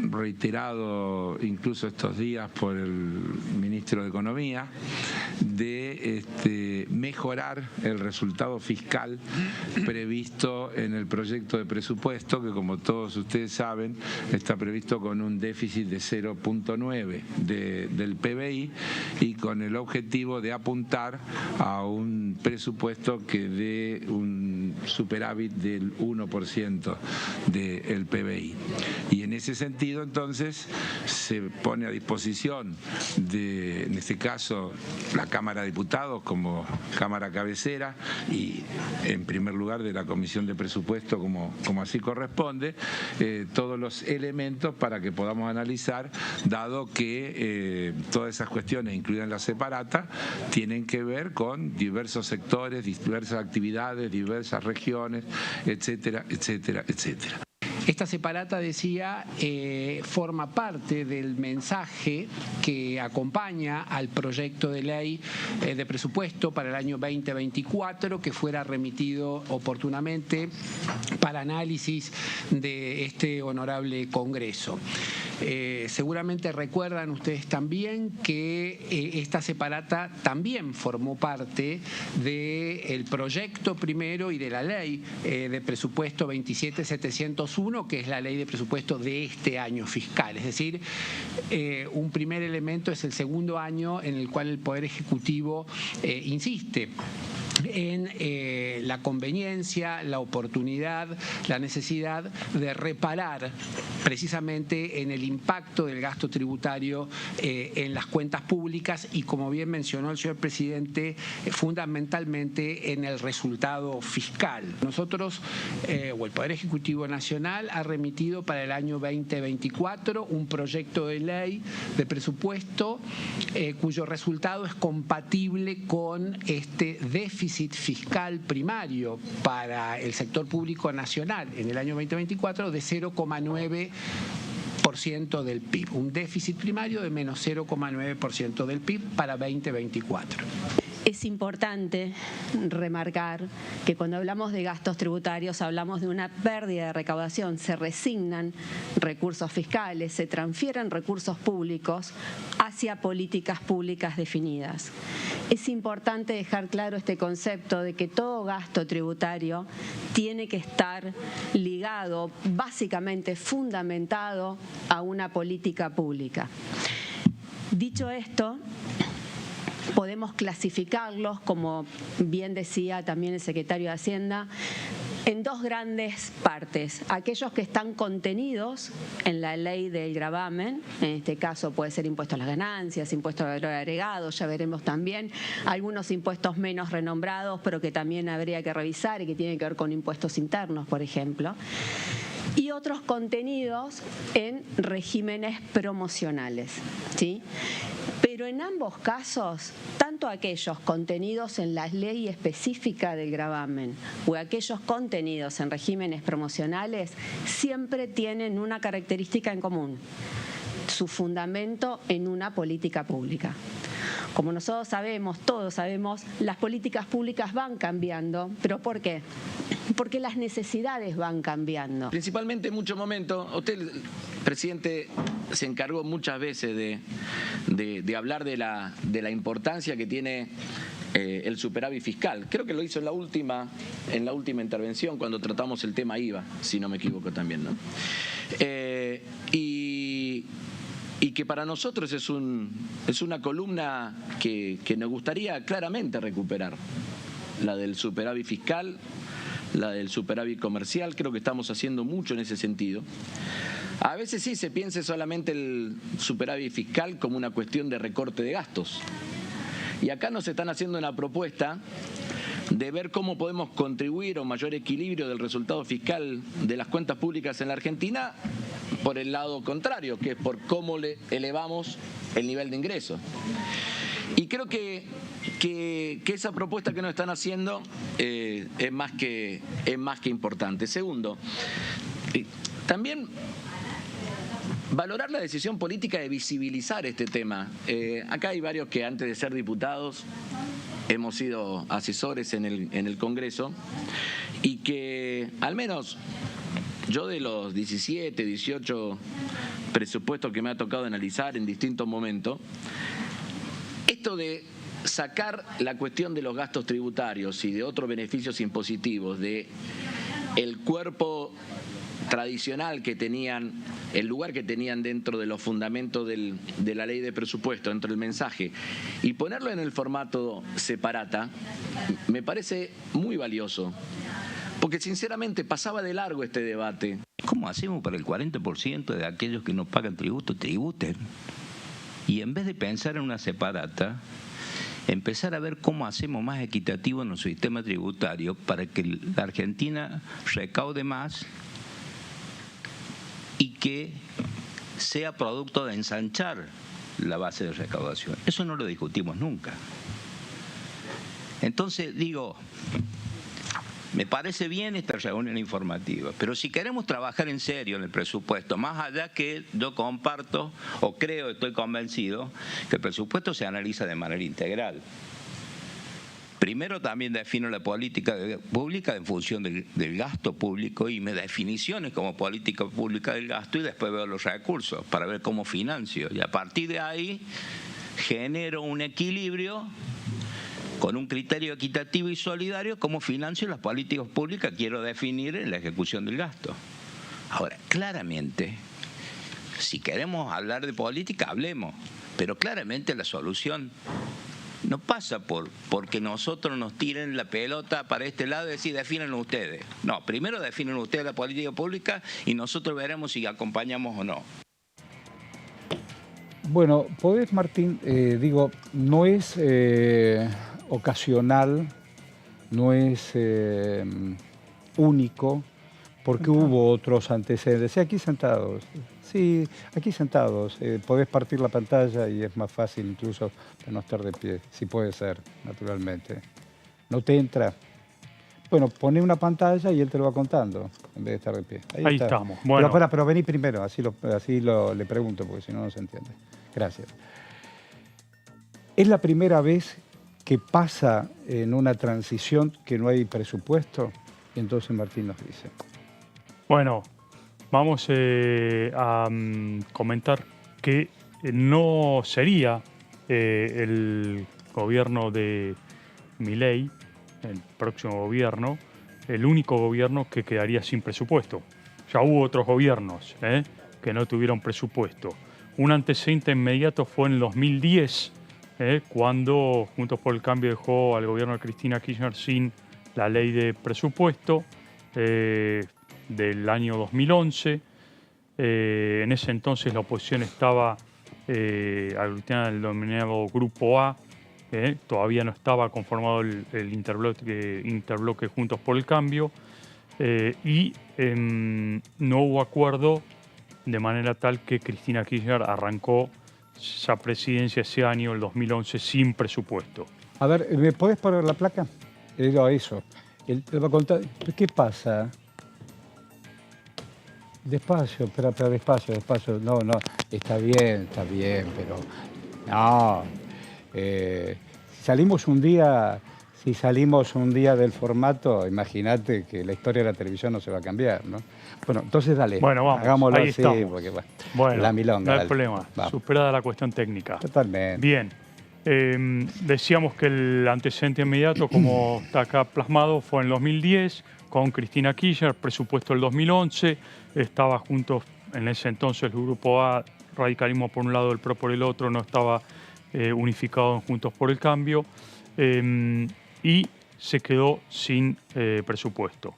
reiterado incluso estos días por el ministro de Economía, de mejorar el resultado fiscal previsto en el proyecto de presupuesto, que, como todos ustedes saben, está previsto con un déficit de 0,9 del PBI y con el objetivo de apuntar a un presupuesto que dé un superávit del 1% del PBI. Y en ese sentido, entonces, se pone a disposición de, en este caso, la Cámara de Diputados como Cámara cabecera y, en primer lugar, de la Comisión de Presupuesto, como así corresponde, todos los elementos para que podamos analizar, dado que todas esas cuestiones, incluidas en la separata, tienen que ver con diversos sectores, diversas actividades, diversas regiones, etcétera, etcétera, etcétera. Esta separata, decía, forma parte del mensaje que acompaña al proyecto de ley de presupuesto para el año 2024, que fuera remitido oportunamente para análisis de este honorable Congreso. Seguramente recuerdan ustedes también que esta separata también formó parte del proyecto primero y de la ley de presupuesto 27701, que es la ley de presupuesto de este año fiscal. Es decir, un primer elemento es el segundo año en el cual el Poder Ejecutivo insiste en la conveniencia, la oportunidad, la necesidad de reparar precisamente en el impacto del gasto tributario en las cuentas públicas y, como bien mencionó el señor presidente, fundamentalmente en el resultado fiscal. Nosotros, o el Poder Ejecutivo Nacional, ha remitido para el año 2024 un proyecto de ley de presupuesto cuyo resultado es compatible con este déficit fiscal primario para el sector público nacional en el año 2024 de 0,9% del PIB, un déficit primario de menos 0,9% del PIB para 2024. Es importante remarcar que cuando hablamos de gastos tributarios hablamos de una pérdida de recaudación. Se resignan recursos fiscales, se transfieren recursos públicos hacia políticas públicas definidas. Es importante dejar claro este concepto de que todo gasto tributario tiene que estar ligado, básicamente fundamentado, a una política pública. Dicho esto, podemos clasificarlos, como bien decía también el secretario de Hacienda, en dos grandes partes. Aquellos que están contenidos en la ley del gravamen, en este caso puede ser impuesto a las ganancias, impuesto al valor agregado, ya veremos también algunos impuestos menos renombrados, pero que también habría que revisar y que tienen que ver con impuestos internos, por ejemplo. Y otros contenidos en regímenes promocionales, ¿sí? Pero en ambos casos, tanto aquellos contenidos en la ley específica del gravamen o aquellos contenidos en regímenes promocionales siempre tienen una característica en común: su fundamento en una política pública. Como nosotros sabemos, todos sabemos, las políticas públicas van cambiando. ¿Pero por qué? Porque las necesidades van cambiando. Principalmente en muchos momentos, usted, presidente, se encargó muchas veces de hablar de la importancia que tiene el superávit fiscal. Creo que lo hizo en la última intervención cuando tratamos el tema IVA, si no me equivoco también, ¿no? Y que para nosotros es una columna que nos gustaría claramente recuperar, la del superávit fiscal, la del superávit comercial. Creo que estamos haciendo mucho en ese sentido. A veces sí se piensa solamente el superávit fiscal como una cuestión de recorte de gastos. Y acá nos están haciendo una propuesta de ver cómo podemos contribuir a un mayor equilibrio del resultado fiscal de las cuentas públicas en la Argentina por el lado contrario, que es por cómo le elevamos el nivel de ingresos. Y creo que esa propuesta que nos están haciendo es más que importante. Segundo, también valorar la decisión política de visibilizar este tema. Acá hay varios que antes de ser diputados hemos sido asesores en el Congreso y que al menos yo de los 17, 18 presupuestos que me ha tocado analizar en distintos momentos, esto de sacar la cuestión de los gastos tributarios y de otros beneficios impositivos de el cuerpo tradicional que tenían, el lugar que tenían dentro de los fundamentos de la ley de presupuesto, dentro del mensaje, y ponerlo en el formato separata, me parece muy valioso. Porque sinceramente pasaba de largo este debate. ¿Cómo hacemos para el 40% de aquellos que no pagan tributo tributen? Y en vez de pensar en una separata, empezar a ver cómo hacemos más equitativo nuestro sistema tributario para que la Argentina recaude más y que sea producto de ensanchar la base de recaudación. Eso no lo discutimos nunca. Entonces, digo, Me parece bien esta reunión informativa, pero si queremos trabajar en serio en el presupuesto, más allá que yo comparto o creo, estoy convencido, que el presupuesto se analiza de manera integral. Primero también defino la política pública en función del gasto público y me definiciones como política pública del gasto y después veo los recursos para ver cómo financio. Y a partir de ahí genero un equilibrio con un criterio equitativo y solidario cómo financio las políticas públicas que quiero definir en la ejecución del gasto. Ahora, claramente, si queremos hablar de política, hablemos, pero claramente la solución no pasa porque nosotros nos tiren la pelota para este lado y decir, defínenlo ustedes. No, primero definen ustedes la política pública y nosotros veremos si acompañamos o no. Bueno, podés, Martín, no es ocasional, no es único, porque hubo otros antecedentes. Sí, aquí sentados. Sí, aquí sentados. Podés partir la pantalla y es más fácil incluso de no estar de pie, si puede ser, naturalmente. ¿No te entra? Bueno, poné una pantalla y él te lo va contando, en vez de estar de pie. Ahí estamos. Bueno. Pero vení primero, así le pregunto, porque si no, no se entiende. Gracias. ¿Es la primera vez que pasa en una transición que no hay presupuesto? Y entonces Martín nos dice. Bueno, vamos a comentar que no sería el gobierno de Milei, el próximo gobierno, el único gobierno que quedaría sin presupuesto. Ya hubo otros gobiernos que no tuvieron presupuesto. Un antecedente inmediato fue en el 2010, cuando Juntos por el Cambio dejó al gobierno de Cristina Kirchner sin la ley de presupuesto del año 2011. En ese entonces la oposición estaba aglutinada en el denominado Grupo A. Todavía no estaba conformado el interbloque Juntos por el Cambio y no hubo acuerdo, de manera tal que Cristina Kirchner arrancó esa presidencia ese año, el 2011, sin presupuesto. A ver, ¿me podés poner la placa? Eso. Él te va a contar. ¿Qué pasa? Despacio, pero despacio. No, está bien, pero... No. Si salimos un día del formato, imagínate que la historia de la televisión no se va a cambiar, ¿no? Bueno, entonces dale, bueno, vamos, hagámoslo ahí así, estamos. porque bueno, la milonga. No hay problema, superada la cuestión técnica. Totalmente. Bien, decíamos que el antecedente inmediato, como está acá plasmado, fue en el 2010, con Cristina Kirchner, presupuesto del 2011, estaba juntos en ese entonces el Grupo A, radicalismo por un lado, el PRO por el otro, no estaba unificado en Juntos por el Cambio, y se quedó sin presupuesto.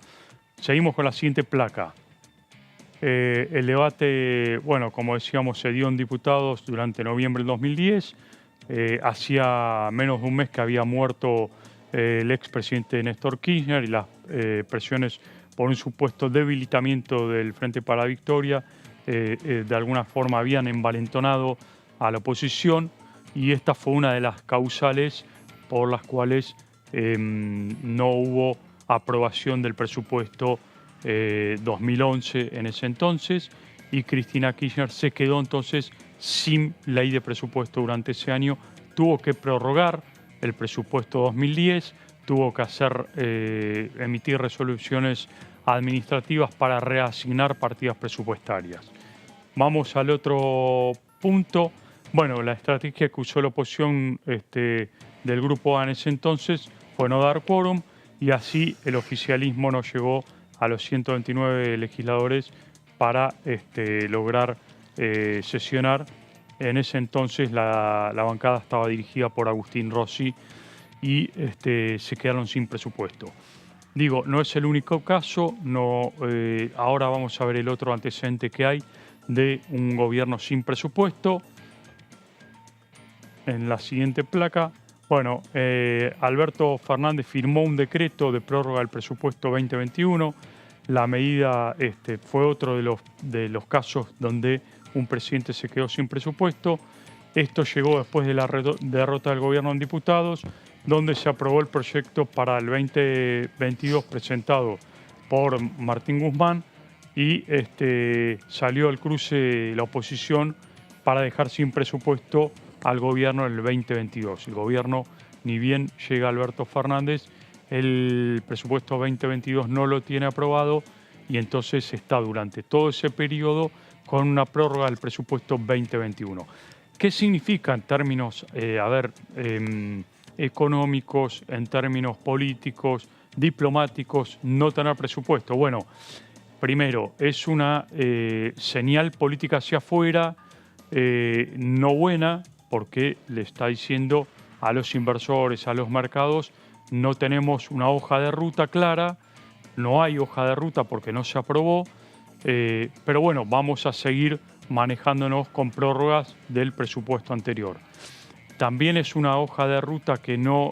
Seguimos con la siguiente placa. El debate, bueno, como decíamos, se dio en diputados durante noviembre del 2010. Hacía menos de un mes que había muerto el expresidente Néstor Kirchner y las presiones por un supuesto debilitamiento del Frente para la Victoria de alguna forma habían envalentonado a la oposición y esta fue una de las causales por las cuales no hubo aprobación del presupuesto 2011 en ese entonces y Cristina Kirchner se quedó entonces sin ley de presupuesto durante ese año. Tuvo que prorrogar el presupuesto 2010, tuvo que emitir resoluciones administrativas para reasignar partidas presupuestarias. Vamos al otro punto. Bueno, la estrategia que usó la oposición del Grupo A en ese entonces fue no dar quórum y así el oficialismo no llegó a los 129 legisladores para lograr sesionar. En ese entonces la bancada estaba dirigida por Agustín Rossi y se quedaron sin presupuesto. Digo, no es el único caso, ahora vamos a ver el otro antecedente que hay de un gobierno sin presupuesto. En la siguiente placa, bueno, Alberto Fernández firmó un decreto de prórroga del presupuesto 2021. La medida fue otro de los casos donde un presidente se quedó sin presupuesto. Esto llegó después de la derrota del gobierno en diputados donde se aprobó el proyecto para el 2022 presentado por Martín Guzmán y salió al cruce la oposición para dejar sin presupuesto al gobierno en el 2022. El gobierno, ni bien llega Alberto Fernández, el presupuesto 2022 no lo tiene aprobado y entonces está durante todo ese periodo con una prórroga del presupuesto 2021. ¿Qué significa en términos económicos, en términos políticos, diplomáticos, no tener presupuesto? Bueno, primero, es una señal política hacia afuera no buena, porque le está diciendo a los inversores, a los mercados, no tenemos una hoja de ruta clara, no hay hoja de ruta porque no se aprobó, pero bueno, vamos a seguir manejándonos con prórrogas del presupuesto anterior. También es una hoja de ruta que no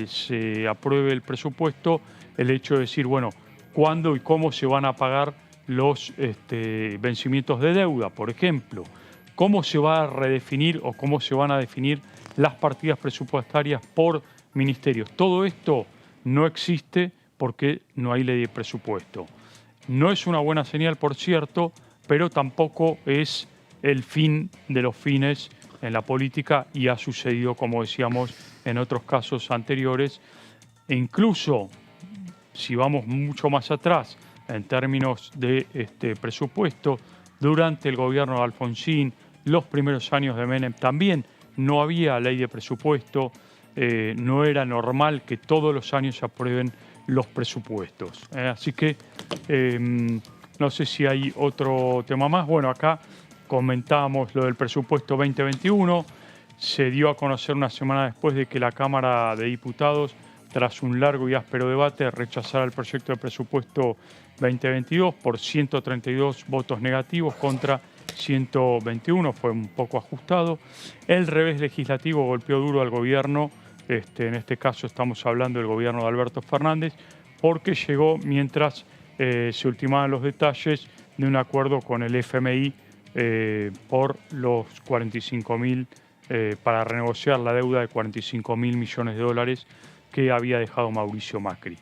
se apruebe el presupuesto, el hecho de decir, bueno, cuándo y cómo se van a pagar los vencimientos de deuda, por ejemplo, cómo se va a redefinir o cómo se van a definir las partidas presupuestarias por ministerios. Todo esto no existe porque no hay ley de presupuesto. No es una buena señal, por cierto, pero tampoco es el fin de los fines en la política y ha sucedido, como decíamos, en otros casos anteriores. E incluso, si vamos mucho más atrás, en términos de presupuesto, durante el gobierno de Alfonsín, los primeros años de Menem también no había ley de presupuesto, no era normal que todos los años se aprueben los presupuestos. Así que no sé si hay otro tema más. Bueno, acá comentábamos lo del presupuesto 2021. Se dio a conocer una semana después de que la Cámara de Diputados, tras un largo y áspero debate, rechazara el proyecto de presupuesto 2022 por 132 votos negativos contra 121, fue un poco ajustado. El revés legislativo golpeó duro al gobierno, en este caso estamos hablando del gobierno de Alberto Fernández, porque llegó mientras se ultimaban los detalles de un acuerdo con el FMI por los 45.000, para renegociar la deuda de 45.000 millones de dólares que había dejado Mauricio Macri.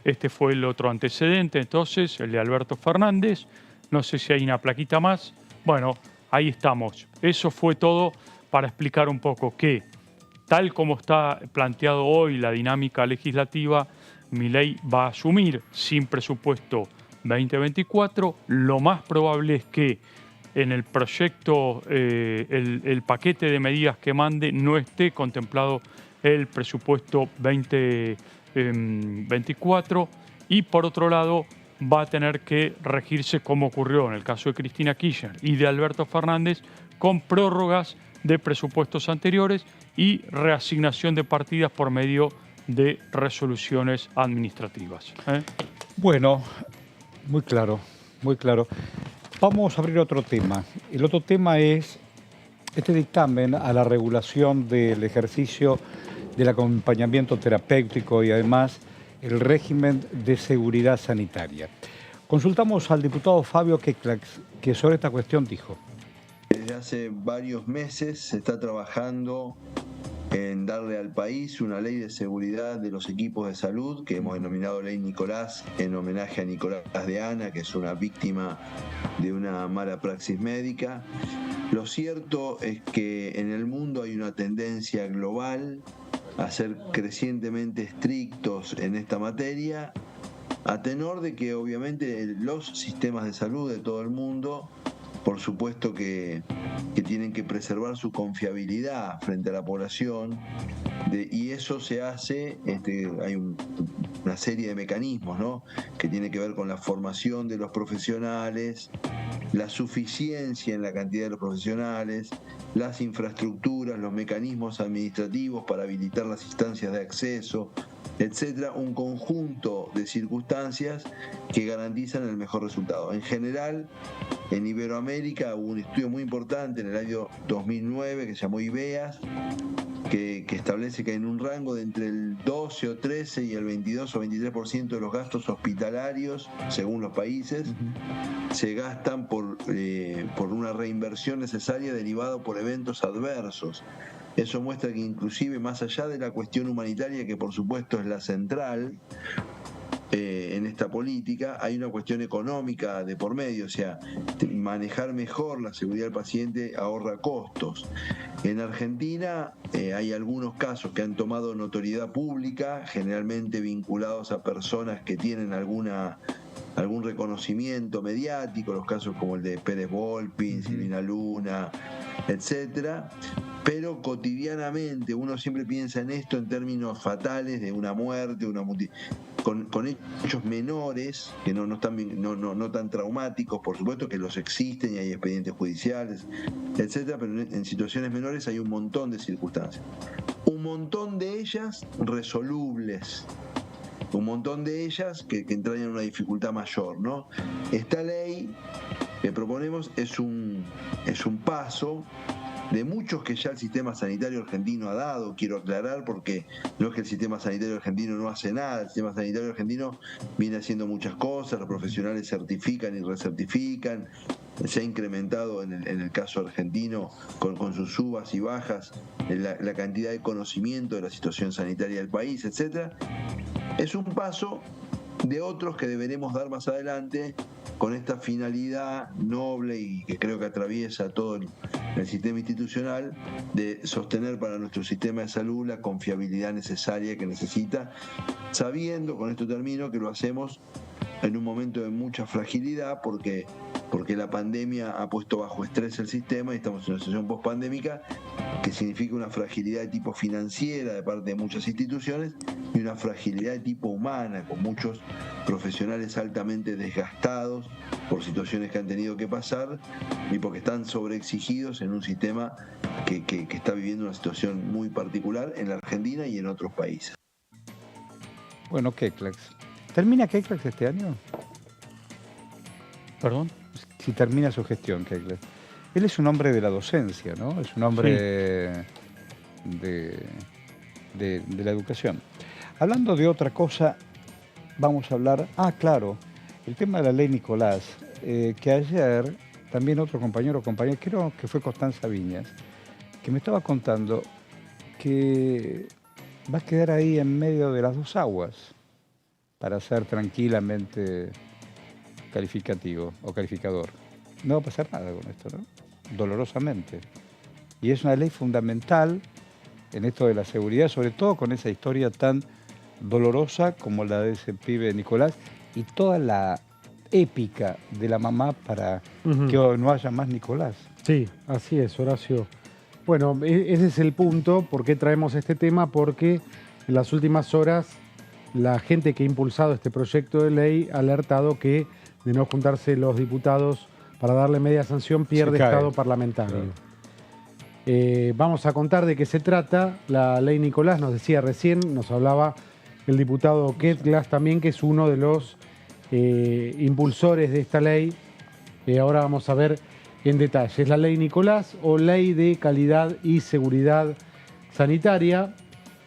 Este fue el otro antecedente, entonces, el de Alberto Fernández. No sé si hay una plaquita más. Bueno, ahí estamos. Eso fue todo para explicar un poco que, tal como está planteado hoy la dinámica legislativa, Milei va a asumir sin presupuesto 2024. Lo más probable es que en el proyecto, el paquete de medidas que mande, no esté contemplado el presupuesto 2024 y por otro lado va a tener que regirse, como ocurrió en el caso de Cristina Kirchner y de Alberto Fernández, con prórrogas de presupuestos anteriores y reasignación de partidas por medio de resoluciones administrativas. Bueno, muy claro, muy claro. Vamos a abrir otro tema. El otro tema es este dictamen a la regulación del ejercicio del acompañamiento terapéutico y además el régimen de seguridad sanitaria. Consultamos al diputado Fabio Keklax, que sobre esta cuestión dijo. Desde hace varios meses se está trabajando en darle al país una ley de seguridad de los equipos de salud que hemos denominado Ley Nicolás, en homenaje a Nicolás de Ana, que es una víctima de una mala praxis médica. Lo cierto es que en el mundo hay una tendencia global a ser crecientemente estrictos en esta materia, a tenor de que obviamente los sistemas de salud de todo el mundo, por supuesto que tienen que preservar su confiabilidad frente a la población, y eso se hace, hay una serie de mecanismos, ¿no?, que tiene que ver con la formación de los profesionales, la suficiencia en la cantidad de los profesionales, las infraestructuras, los mecanismos administrativos para habilitar las instancias de acceso, etcétera, un conjunto de circunstancias que garantizan el mejor resultado. En general, en Iberoamérica hubo un estudio muy importante en el año 2009 que se llamó IBEAS, que establece que en un rango de entre el 12 o 13 y el 22 o 23% de los gastos hospitalarios, según los países, se gastan por una reinversión necesaria derivada por eventos adversos. Eso muestra que inclusive más allá de la cuestión humanitaria, que por supuesto es la central en esta política, hay una cuestión económica de por medio, o sea, manejar mejor la seguridad del paciente ahorra costos. En Argentina hay algunos casos que han tomado notoriedad pública, generalmente vinculados a personas que tienen algún reconocimiento mediático, los casos como el de Pérez Volpin, Silvina Luna, etcétera. Pero cotidianamente uno siempre piensa en esto en términos fatales de una muerte, con hechos menores, que no tan traumáticos, por supuesto que los existen y hay expedientes judiciales, etcétera, pero en situaciones menores hay un montón de circunstancias. Un montón de ellas resolubles. Un montón de ellas que entrañan una dificultad mayor, ¿no? Esta ley que proponemos es un paso de muchos que ya el sistema sanitario argentino ha dado, quiero aclarar, porque no es que el sistema sanitario argentino no hace nada, el sistema sanitario argentino viene haciendo muchas cosas, los profesionales certifican y recertifican, se ha incrementado en el caso argentino con sus subas y bajas la cantidad de conocimiento de la situación sanitaria del país, etcétera. Es un paso de otros que deberemos dar más adelante con esta finalidad noble y que creo que atraviesa todo el sistema institucional de sostener para nuestro sistema de salud la confiabilidad necesaria que necesita, sabiendo, con esto termino, que lo hacemos en un momento de mucha fragilidad porque la pandemia ha puesto bajo estrés el sistema y estamos en una situación pospandémica que significa una fragilidad de tipo financiera de parte de muchas instituciones y una fragilidad de tipo humana, con muchos profesionales altamente desgastados por situaciones que han tenido que pasar y porque están sobreexigidos en un sistema que está viviendo una situación muy particular en la Argentina y en otros países. Bueno, Keklax. ¿Termina Keklax este año? ¿Perdón? Si termina su gestión, Keklax. Él es un hombre de la docencia, ¿no? Es un hombre de la educación. Hablando de otra cosa, vamos a hablar... claro, el tema de la ley Nicolás, que ayer también otro compañero, creo que fue Constanza Viñas, que me estaba contando que va a quedar ahí en medio de las dos aguas para ser tranquilamente calificativo o calificador. No va a pasar nada con esto, ¿no? Dolorosamente. Y es una ley fundamental en esto de la seguridad, sobre todo con esa historia tan dolorosa como la de ese pibe Nicolás y toda la épica de la mamá para que no haya más Nicolás. Sí, así es, Horacio. Bueno, ese es el punto. ¿Por qué traemos este tema? Porque en las últimas horas la gente que ha impulsado este proyecto de ley ha alertado que de no juntarse los diputados para darle media sanción pierde estado parlamentario. Claro. Vamos a contar de qué se trata. La ley Nicolás, nos decía recién, nos hablaba el diputado Keklax también, que es uno de los impulsores de esta ley. Ahora vamos a ver en detalle. ¿Es la ley Nicolás o ley de calidad y seguridad sanitaria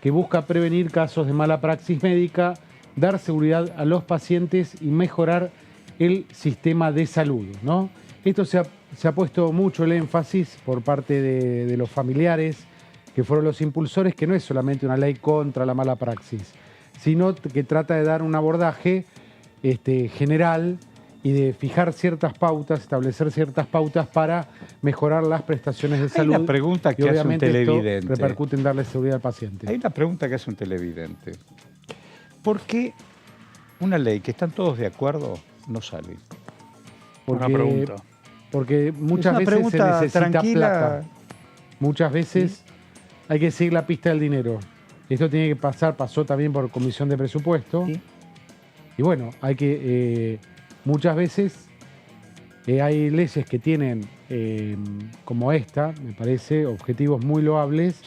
que busca prevenir casos de mala praxis médica, dar seguridad a los pacientes y mejorar el sistema de salud, ¿no? Esto se ha puesto mucho el énfasis por parte de los familiares, que fueron los impulsores, que no es solamente una ley contra la mala praxis, sino que trata de dar un abordaje general y de fijar ciertas pautas, establecer ciertas pautas para mejorar las prestaciones de salud. Hay una pregunta que hace un televidente. Esto repercute en darle seguridad al paciente. Hay una pregunta que hace un televidente. ¿Por qué una ley que están todos de acuerdo no sale? Una pregunta. Porque muchas veces se necesita plata. Muchas veces hay que seguir la pista del dinero. Esto tiene que pasó también por comisión de presupuesto. ¿Sí? Y bueno, hay que... muchas veces hay leyes que tienen, como esta, me parece, objetivos muy loables,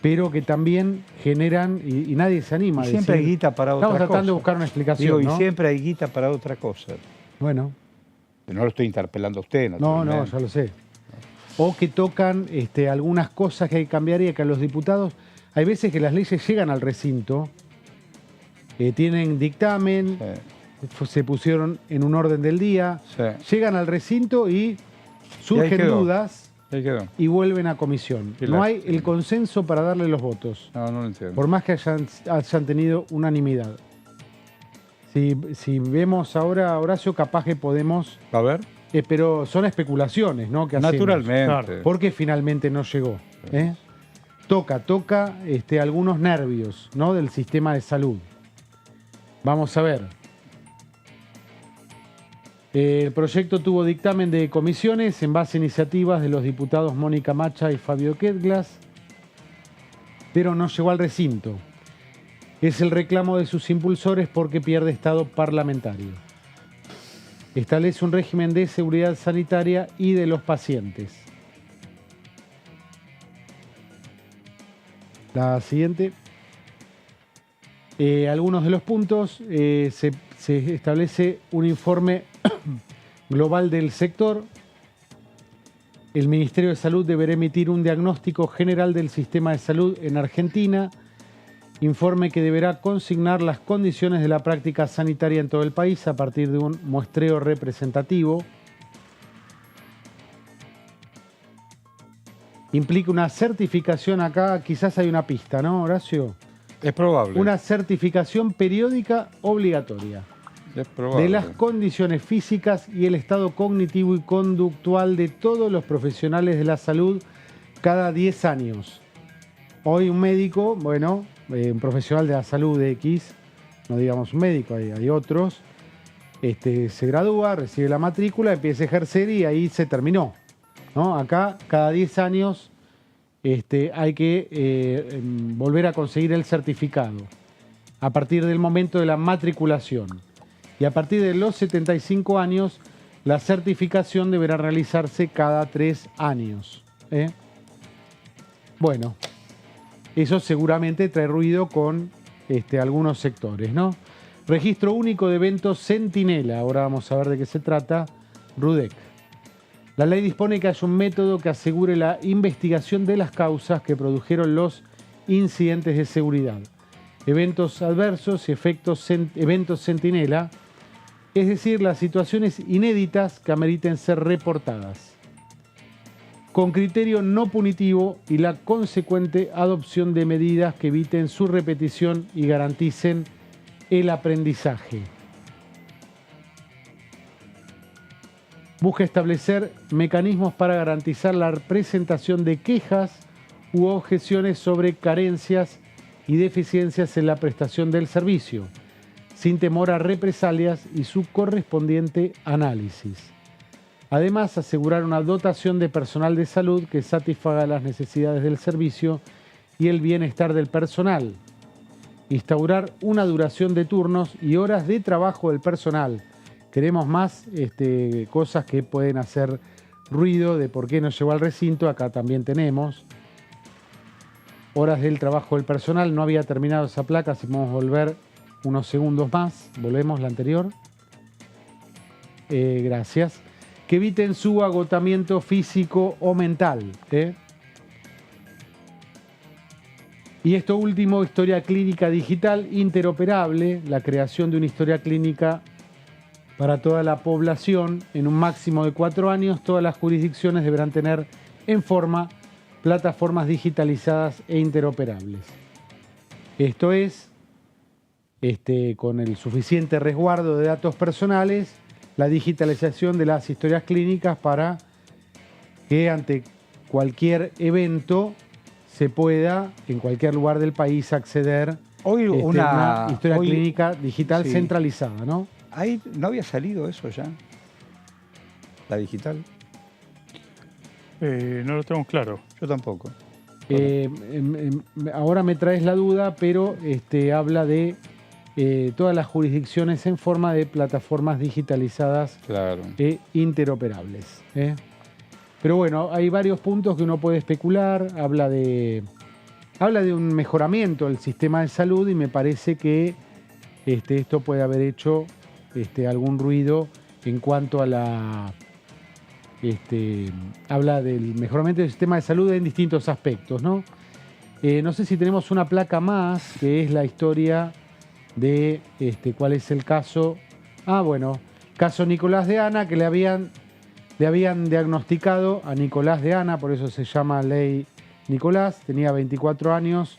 pero que también generan, y nadie se anima a decir... Siempre hay guita para otra cosa. Estamos tratando de buscar una explicación, ¿no? Y siempre hay guita para otra cosa. Bueno. No lo estoy interpelando a usted, No, ya lo sé. O que tocan algunas cosas que hay que cambiar y que a los diputados... Hay veces que las leyes llegan al recinto, tienen dictamen... se pusieron en un orden del día, llegan al recinto y surgen dudas Ahí quedó. y vuelven a comisión. Qué No hay lástima. el consenso para darle los votos, No, no lo entiendo. por más que hayan tenido unanimidad. Si vemos ahora, Horacio, capaz que podemos... A ver. Pero son especulaciones, ¿no? Que hacemos. Naturalmente. Claro, porque finalmente no llegó. Toca algunos nervios, ¿no? Del sistema de salud. Vamos a ver. El proyecto tuvo dictamen de comisiones en base a iniciativas de los diputados Mónica Macha y Fabio Ketglas, pero no llegó al recinto. Es el reclamo de sus impulsores porque pierde estado parlamentario. Establece un régimen de seguridad sanitaria y de los pacientes. La siguiente. Algunos de los puntos. Se establece un informe global del sector. El Ministerio de Salud deberá emitir un diagnóstico general del sistema de salud en Argentina. Informe que deberá consignar las condiciones de la práctica sanitaria en todo el país a partir de un muestreo representativo. Implica una certificación acá, quizás hay una pista, ¿no, Horacio? Es probable. Una certificación periódica obligatoria Es probable. de las condiciones físicas y el estado cognitivo y conductual de todos los profesionales de la salud cada 10 años. Hoy un médico, un profesional de la salud de X, no digamos un médico, hay otros, se gradúa, recibe la matrícula, empieza a ejercer y ahí se terminó, ¿no? Acá, cada 10 años hay que volver a conseguir el certificado a partir del momento de la matriculación. Y a partir de los 75 años, la certificación deberá realizarse cada 3 años. Bueno. Eso seguramente trae ruido con algunos sectores, ¿no? Registro único de eventos Centinela. Ahora vamos a ver de qué se trata. RUDEC. La ley dispone que haya un método que asegure la investigación de las causas que produjeron los incidentes de seguridad, eventos adversos y eventos Centinela, es decir, las situaciones inéditas que ameriten ser reportadas, con criterio no punitivo y la consecuente adopción de medidas que eviten su repetición y garanticen el aprendizaje. Busca establecer mecanismos para garantizar la presentación de quejas u objeciones sobre carencias y deficiencias en la prestación del servicio, sin temor a represalias y su correspondiente análisis. Además, asegurar una dotación de personal de salud que satisfaga las necesidades del servicio y el bienestar del personal. Instaurar una duración de turnos y horas de trabajo del personal. Queremos más cosas que pueden hacer ruido de por qué no llegó al recinto. Acá también tenemos horas del trabajo del personal. No había terminado esa placa, si podemos volver unos segundos más. Volvemos, la anterior. Gracias. Que eviten su agotamiento físico o mental. Y esto último, historia clínica digital interoperable, la creación de una historia clínica para toda la población en un máximo de 4 años. Todas las jurisdicciones deberán tener en forma plataformas digitalizadas e interoperables. Esto es, con el suficiente resguardo de datos personales, la digitalización de las historias clínicas para que ante cualquier evento se pueda, en cualquier lugar del país, acceder a una historia clínica digital centralizada, ¿no? ¿No había salido eso ya? ¿La digital? No lo tengo claro. Yo tampoco. Ahora me traes la duda, pero habla de todas las jurisdicciones en forma de plataformas digitalizadas e interoperables. Pero bueno, hay varios puntos que uno puede especular. Habla de un mejoramiento del sistema de salud y me parece que esto puede haber hecho algún ruido en cuanto a la... habla del mejoramiento del sistema de salud en distintos aspectos, ¿no? No sé si tenemos una placa más, que es la historia de cuál es el caso. Caso Nicolás de Ana, que le habían Le habían diagnosticado a Nicolás de Ana, por eso se llama ley Nicolás, tenía 24 años,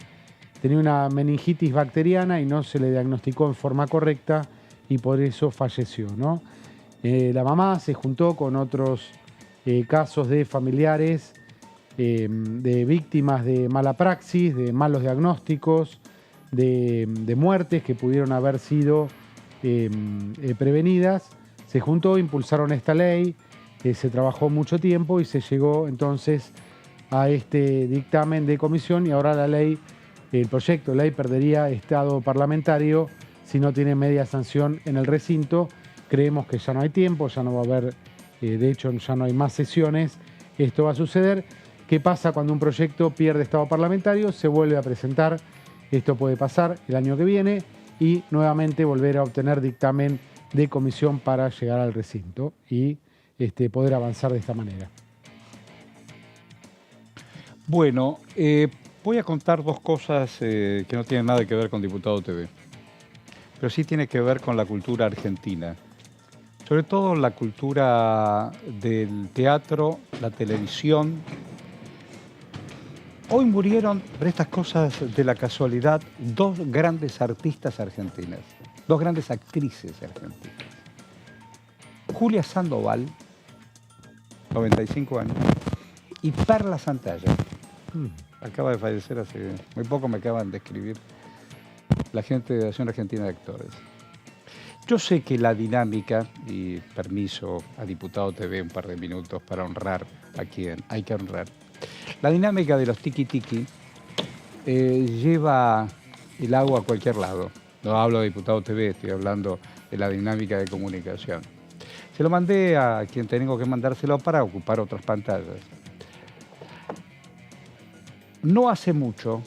tenía una meningitis bacteriana y no se le diagnosticó en forma correcta y por eso falleció, ¿no? La mamá se juntó con otros casos de familiares de víctimas de mala praxis, de malos diagnósticos, de muertes que pudieron haber sido prevenidas. Se juntó, impulsaron esta ley, se trabajó mucho tiempo y se llegó entonces a este dictamen de comisión y ahora la ley, el proyecto de ley perdería estado parlamentario si no tiene media sanción en el recinto. Creemos que ya no hay tiempo, ya no va a haber, de hecho ya no hay más sesiones, esto va a suceder. ¿Qué pasa cuando un proyecto pierde estado parlamentario? Se vuelve a presentar, esto puede pasar el año que viene y nuevamente volver a obtener dictamen de comisión para llegar al recinto y poder avanzar de esta manera. Bueno, voy a contar dos cosas que no tienen nada que ver con Diputado TV, pero sí tiene que ver con la cultura argentina. Sobre todo la cultura del teatro, la televisión. Hoy murieron, por estas cosas de la casualidad, dos grandes artistas argentinas, dos grandes actrices argentinas. Julia Sandoval, 95 años, y Perla Santalla. Acaba de fallecer hace muy poco, me acaban de escribir la gente de la Asociación Argentina de Actores. Yo sé que la dinámica, y permiso a Diputado TV un par de minutos para honrar a quien hay que honrar, la dinámica de los tiki-tiki lleva el agua a cualquier lado. No hablo de Diputado TV, estoy hablando de la dinámica de comunicación. Se lo mandé a quien tengo que mandárselo para ocupar otras pantallas. No hace mucho,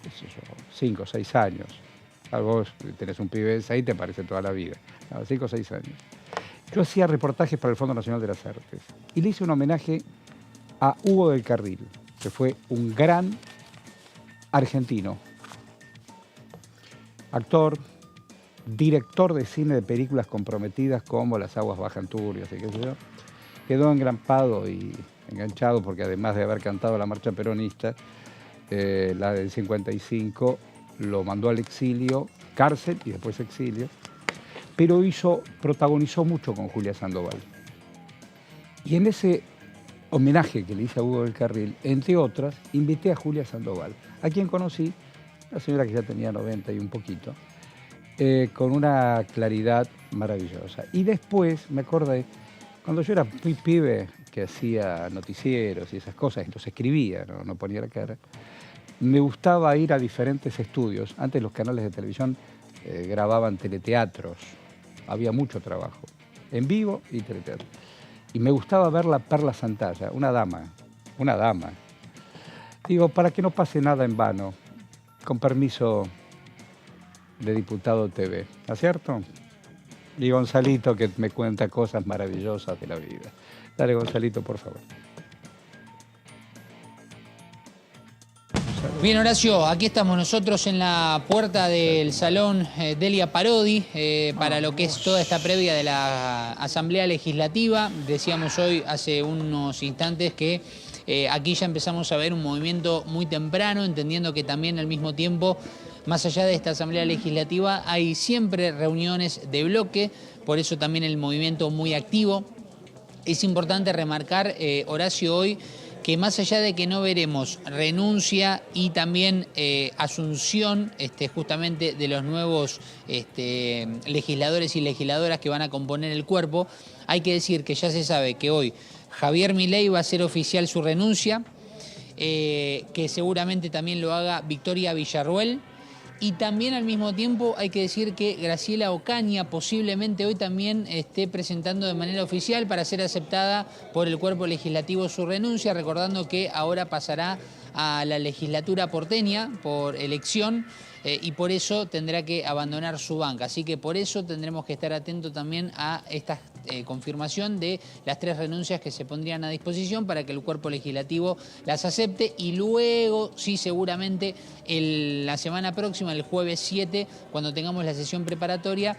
qué sé yo, 5 o 6 años, a vos tenés un pibe de 6 te parece toda la vida, 5 o 6 años. Yo hacía reportajes para el Fondo Nacional de las Artes y le hice un homenaje a Hugo del Carril, que fue un gran argentino, actor, director de cine de películas comprometidas como Las aguas bajan turbias y qué sé yo. Quedó engrampado y enganchado porque además de haber cantado la marcha peronista, la del 55, lo mandó al exilio, cárcel y después exilio, pero protagonizó mucho con Julia Sandoval. Y en ese homenaje que le hice a Hugo del Carril, entre otras, invité a Julia Sandoval, a quien conocí, una señora que ya tenía 90 y un poquito, con una claridad maravillosa. Y después me acordé, cuando yo era muy pibe, que hacía noticieros y esas cosas, entonces escribía, no ponía la cara, me gustaba ir a diferentes estudios. Antes los canales de televisión grababan teleteatros, había mucho trabajo, en vivo y teleteatro. Y me gustaba ver la Perla Santalla, una dama. Digo, para que no pase nada en vano, con permiso de Diputado TV, ¿no es cierto? Y Gonzalito, que me cuenta cosas maravillosas de la vida. Dale, Gonzalito, por favor. Bien, Horacio, aquí estamos nosotros en la puerta del Salón Delia Parodi para lo que es toda esta previa de la Asamblea Legislativa. Decíamos hoy, hace unos instantes, que aquí ya empezamos a ver un movimiento muy temprano, entendiendo que también al mismo tiempo, más allá de esta Asamblea Legislativa, hay siempre reuniones de bloque, por eso también el movimiento muy activo. Es importante remarcar, Horacio, hoy, que más allá de que no veremos renuncia y también asunción justamente de los nuevos legisladores y legisladoras que van a componer el cuerpo, hay que decir que ya se sabe que hoy Javier Milei va a hacer oficial su renuncia, que seguramente también lo haga Victoria Villarruel. Y también al mismo tiempo hay que decir que Graciela Ocaña posiblemente hoy también esté presentando de manera oficial para ser aceptada por el cuerpo legislativo su renuncia, recordando que ahora pasará a la legislatura porteña por elección y por eso tendrá que abandonar su banca. Así que por eso tendremos que estar atentos también a esta confirmación de las 3 renuncias que se pondrían a disposición para que el cuerpo legislativo las acepte y luego, sí, seguramente la semana próxima, el jueves 7, cuando tengamos la sesión preparatoria,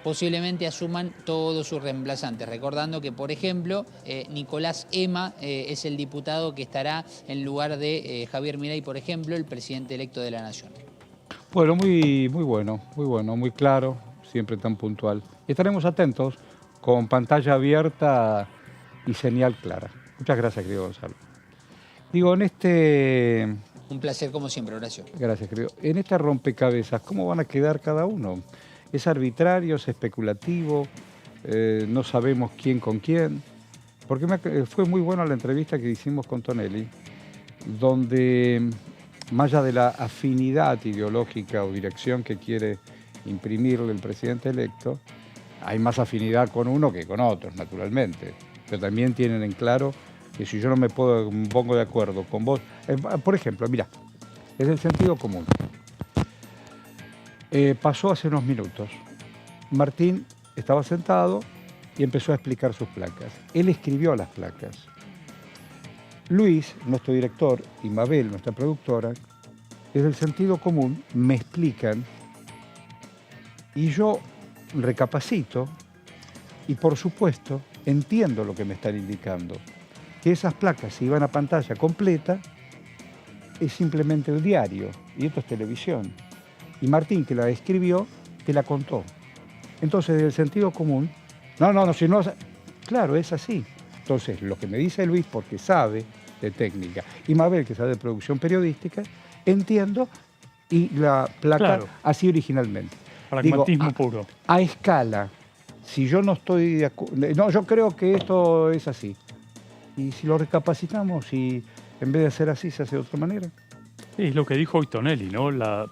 posiblemente asuman todos sus reemplazantes. Recordando que, por ejemplo, Nicolás Ema es el diputado que estará en lugar de Javier Milei, por ejemplo, el presidente electo de la Nación. Bueno, muy bueno, muy claro, siempre tan puntual. Estaremos atentos con pantalla abierta y señal clara. Muchas gracias, querido Gonzalo. Digo, en este... Un placer como siempre, Horacio. Gracias, querido. En este rompecabezas, ¿cómo van a quedar cada uno? ¿Es arbitrario, es especulativo? ¿No sabemos quién con quién? Porque fue muy buena la entrevista que hicimos con Tonelli, donde, más allá de la afinidad ideológica o dirección que quiere imprimirle el presidente electo, hay más afinidad con uno que con otros, naturalmente. Pero también tienen en claro que si yo no me pongo de acuerdo con vos... por ejemplo, mira, es el sentido común. Pasó hace unos minutos. Martín estaba sentado y empezó a explicar sus placas. Él escribió las placas. Luis, nuestro director, y Mabel, nuestra productora, desde el sentido común me explican y yo recapacito y, por supuesto, entiendo lo que me están indicando. Que esas placas, si iban a pantalla completa, es simplemente el diario, y esto es televisión. Y Martín, que la escribió, te la contó. Entonces, desde el sentido común, no, si no... Claro, es así. Entonces, lo que me dice Luis, porque sabe de técnica, y Mabel, que sabe de producción periodística, entiendo, y la placa Claro. así originalmente. Pragmatismo puro. A escala, si yo no estoy de acuerdo... No, yo creo que esto es así. Y si lo recapacitamos y en vez de hacer así se hace de otra manera. Sí, es lo que dijo hoy Tonelli, ¿no? La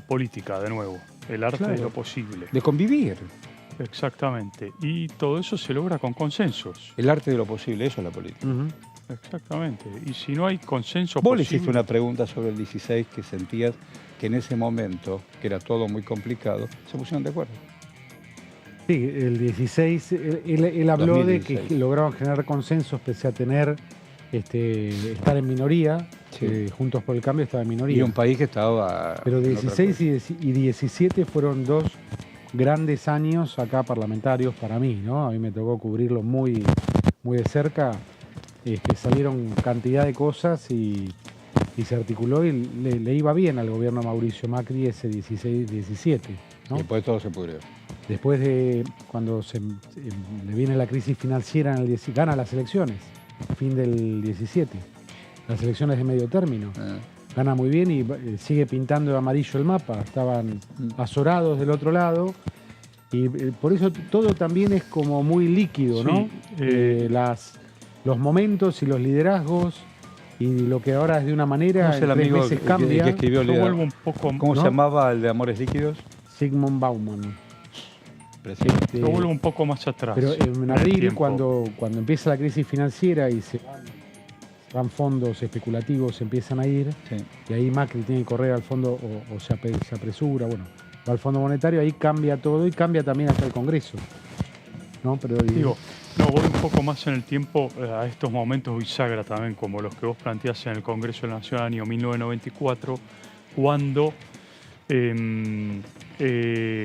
política, de nuevo. El arte Claro. de lo posible. De convivir. Exactamente. Y todo eso se logra con consensos. El arte de lo posible, eso es la política. Exactamente. Y si no hay consenso Vos le posible... hiciste una pregunta sobre el 16 que sentías que en ese momento, que era todo muy complicado, se pusieron de acuerdo. Sí, el 16, él habló 2016. de que lograron generar consensos pese a tener, estar en minoría. Juntos por el Cambio estaba en minoría. Y un país que estaba... Pero en otra 16 y 17 fueron dos grandes años acá parlamentarios para mí, ¿no? A mí me tocó cubrirlo muy de cerca. Salieron cantidad de cosas y se articuló y le iba bien al gobierno de Mauricio Macri ese 16-17, ¿no? Después todo se pudrió. Después de cuando le viene la crisis financiera en el 10, gana las elecciones, fin del 17, las elecciones de medio término. Gana muy bien y sigue pintando de amarillo el mapa. Estaban azorados del otro lado y por eso todo también es como muy líquido, ¿no? Los momentos y los liderazgos y lo que ahora es de una manera, ¿Cómo es el en 3 amigo meses cambia. que escribió el Yo libro? vuelvo un poco... ¿Cómo ¿no? se llamaba el de Amores Líquidos? Sigmund Bauman. Yo vuelvo un poco más atrás. Pero en el abril, tiempo. cuando empieza la crisis financiera y se van fondos especulativos, se empiezan a ir, y ahí Macri tiene que correr al fondo o se apresura, bueno, va al Fondo Monetario, ahí cambia todo y cambia también hasta el Congreso. ¿No? Pero voy un poco más en el tiempo a estos momentos bisagra también, como los que vos planteás en el Congreso de la Nación año 1994, cuando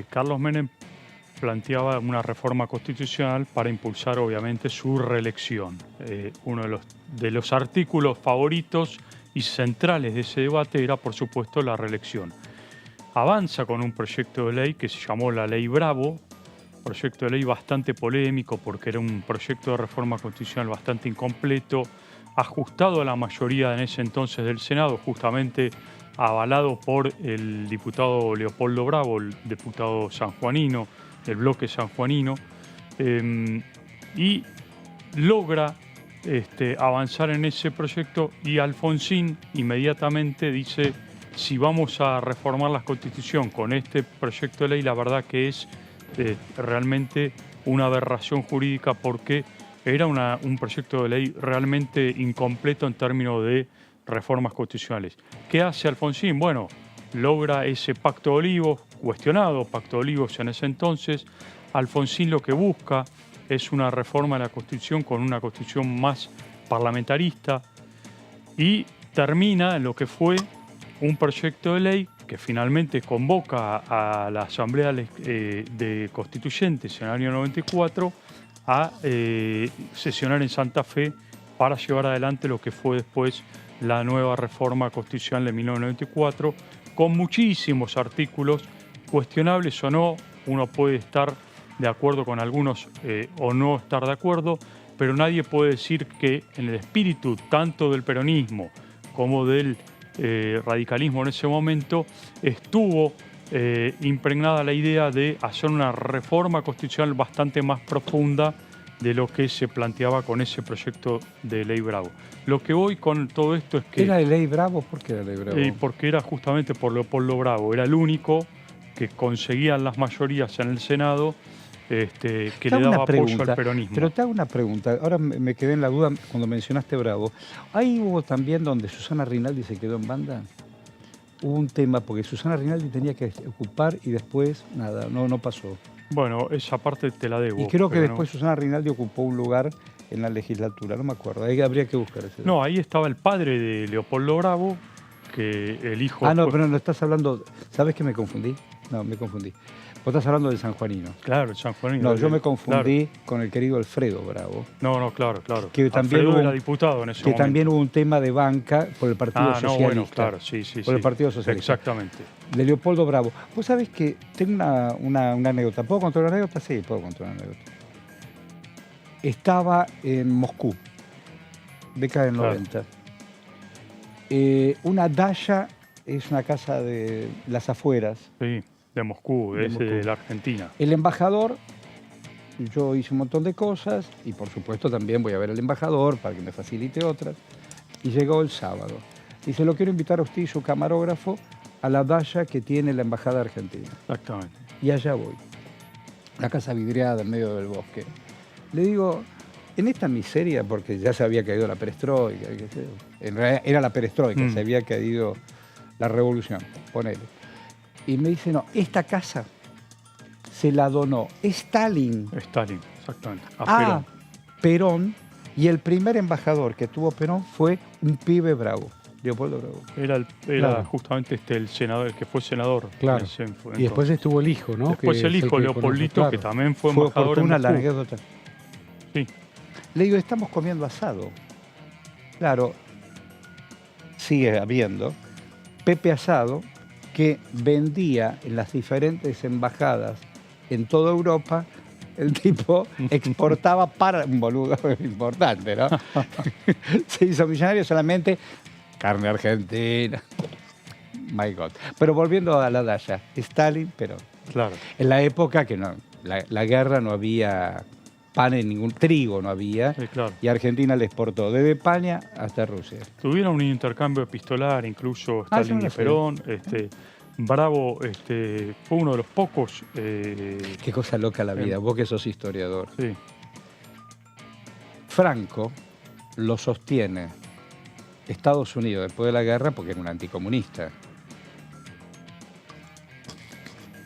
Carlos Menem planteaba una reforma constitucional para impulsar obviamente su reelección. Uno de los artículos favoritos y centrales de ese debate era, por supuesto, la reelección. Avanza con un proyecto de ley que se llamó la Ley Bravo, proyecto de ley bastante polémico porque era un proyecto de reforma constitucional bastante incompleto, ajustado a la mayoría en ese entonces del Senado, justamente avalado por el diputado Leopoldo Bravo, el diputado sanjuanino, del bloque sanjuanino, y logra avanzar en ese proyecto y Alfonsín inmediatamente dice, si vamos a reformar la Constitución con este proyecto de ley, la verdad que es realmente una aberración jurídica porque era un proyecto de ley realmente incompleto en términos de reformas constitucionales. ¿Qué hace Alfonsín? Bueno, logra ese Pacto de Olivos, cuestionado Pacto de Olivos en ese entonces. Alfonsín lo que busca es una reforma de la Constitución con una Constitución más parlamentarista y termina en lo que fue un proyecto de ley que finalmente convoca a la Asamblea de Constituyentes en el año 94 a sesionar en Santa Fe para llevar adelante lo que fue después la nueva reforma constitucional de 1994, con muchísimos artículos, cuestionables o no. Uno puede estar de acuerdo con algunos o no estar de acuerdo, pero nadie puede decir que en el espíritu tanto del peronismo como del radicalismo en ese momento estuvo impregnada la idea de hacer una reforma constitucional bastante más profunda de lo que se planteaba con ese proyecto de ley Bravo. Lo que voy con todo esto es que... ¿Era de ley Bravo? ¿Por qué era ley Bravo? Porque era justamente por Leopoldo Bravo. Era el único que conseguían las mayorías en el Senado que le daba apoyo al peronismo. Pero te hago una pregunta. Ahora me quedé en la duda cuando mencionaste Bravo. Ahí hubo también donde Susana Rinaldi se quedó en banda. Hubo un tema, porque Susana Rinaldi tenía que ocupar y después, nada, no pasó. Bueno, esa parte te la debo. Y creo que después Susana Rinaldi ocupó un lugar en la legislatura, no me acuerdo. Ahí habría que buscar ese. No, ahí estaba el padre de Leopoldo Bravo, que el hijo... Ah, no, pero no estás hablando... ¿Sabes que me confundí? No, me confundí. Vos estás hablando del sanjuanino. Claro, el sanjuanino. No, yo me confundí con el querido Alfredo Bravo. No, claro. Que también Alfredo hubo, era diputado en ese momento. Que también hubo un tema de banca por el Partido Socialista. No, bueno, claro, sí. Por el Partido Socialista. Exactamente. De Leopoldo Bravo. Vos sabés que tengo una anécdota. ¿Puedo contar una anécdota? Sí, puedo contar una anécdota. Estaba en Moscú, década del 90. Una Daya es una casa de las afueras. Sí, de Moscú, de la Argentina. El embajador, yo hice un montón de cosas y por supuesto también voy a ver al embajador para que me facilite otras. Y llegó el sábado. Dice, lo quiero invitar a usted y su camarógrafo a la Daya que tiene la embajada argentina. Exactamente. Y allá voy. La casa vidriada en medio del bosque. Le digo, en esta miseria, porque ya se había caído la perestroika, en realidad era la perestroika, se había caído la revolución, ponele. Y me dice, no, esta casa se la donó Stalin. Stalin, exactamente. A Perón, y el primer embajador que tuvo Perón fue un pibe Bravo, Leopoldo Bravo. Era justamente el senador, el que fue senador. Claro. Y después estuvo el hijo, ¿no? Después el hijo, Leopoldito, que también fue embajador en Moscú. La anécdota. Sí. Le digo, estamos comiendo asado. Claro, sigue habiendo Pepe Asado, que vendía en las diferentes embajadas en toda Europa. El tipo exportaba para un boludo importante, ¿no? Se hizo millonario solamente carne argentina. My God. Pero volviendo a la Daya, Stalin, pero claro. En la época que no, la guerra no había pan en ningún trigo, no había. Sí, claro. Y Argentina le exportó desde España hasta Rusia. Tuvieron un intercambio epistolar, incluso Stalin y Perón. Bravo fue uno de los pocos... Qué cosa loca la vida, vos que sos historiador. Sí. Franco lo sostiene Estados Unidos después de la guerra porque era un anticomunista.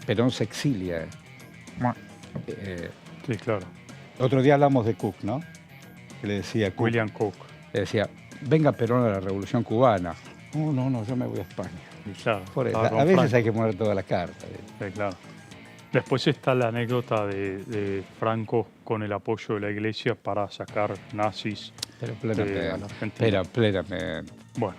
Perón se exilia. Sí, claro. Otro día hablamos de Cook, ¿no? Que le decía Cook. William Cook. Le decía, venga Perón a la Revolución Cubana. No, yo me voy a España. Claro, a veces hay que poner todas las cartas. Sí, claro. Después está la anécdota de Franco con el apoyo de la Iglesia para sacar nazis de la Argentina. Plenamente. Bueno,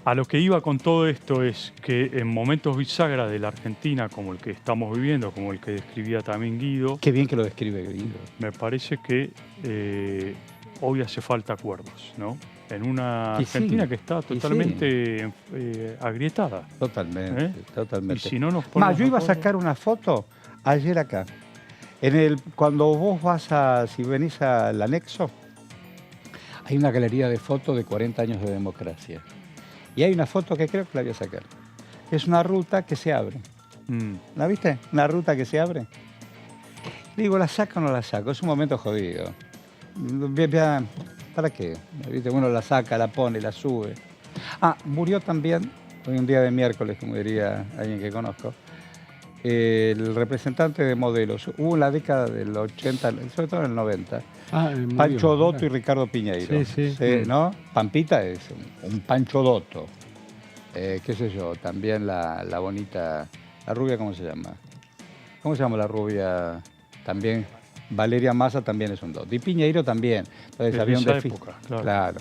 a lo que iba con todo esto es que en momentos bisagra de la Argentina, como el que estamos viviendo, como el que describía también Guido... Qué bien que lo describe Guido. Me parece que hoy hace falta acuerdos, ¿no? En una Argentina que está totalmente agrietada. Totalmente. Y si no nos ponemos yo iba a sacar una foto ayer acá. Cuando vos si venís al anexo, hay una galería de fotos de 40 años de democracia. Y hay una foto que creo que la voy a sacar. Es una ruta que se abre. ¿La viste? Una ruta que se abre. Digo, ¿la saco o no la saco? Es un momento jodido. ¿Para qué? ¿Viste? Uno la saca, la pone, la sube. Murió también, hoy un día de miércoles, como diría alguien que conozco, el representante de modelos. Hubo en la década del 80, sobre todo en el 90, Pancho Dotto y Ricardo Piñeiro. Sí. ¿No? Pampita es un Pancho Dotto. qué sé yo, también la bonita, la rubia, ¿cómo se llama? ¿Cómo se llama la rubia? También, Valeria Massa también es un dos. Di Piñeiro también. Entonces En había un esa desfile. época, claro. Claro.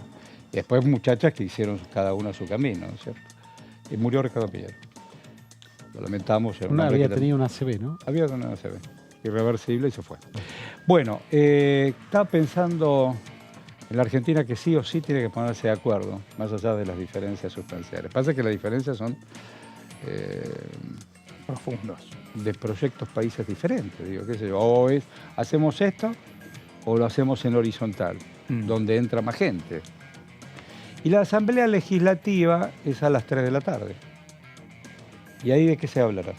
Y después muchachas que hicieron cada una su camino, ¿no es cierto? Y murió Ricardo Piñero. Lo lamentamos. Era un hombre había que tenido una ACV, ¿no? Había tenido una ACV. Irreversible y se fue. Bueno, estaba pensando en la Argentina que sí o sí tiene que ponerse de acuerdo, más allá de las diferencias sustanciales. Pasa que las diferencias son profundas. De proyectos países diferentes. Digo, qué sé yo, o hacemos esto o lo hacemos en horizontal, donde entra más gente. Y la Asamblea Legislativa es a las 3 de la tarde. ¿Y ahí de qué se hablará?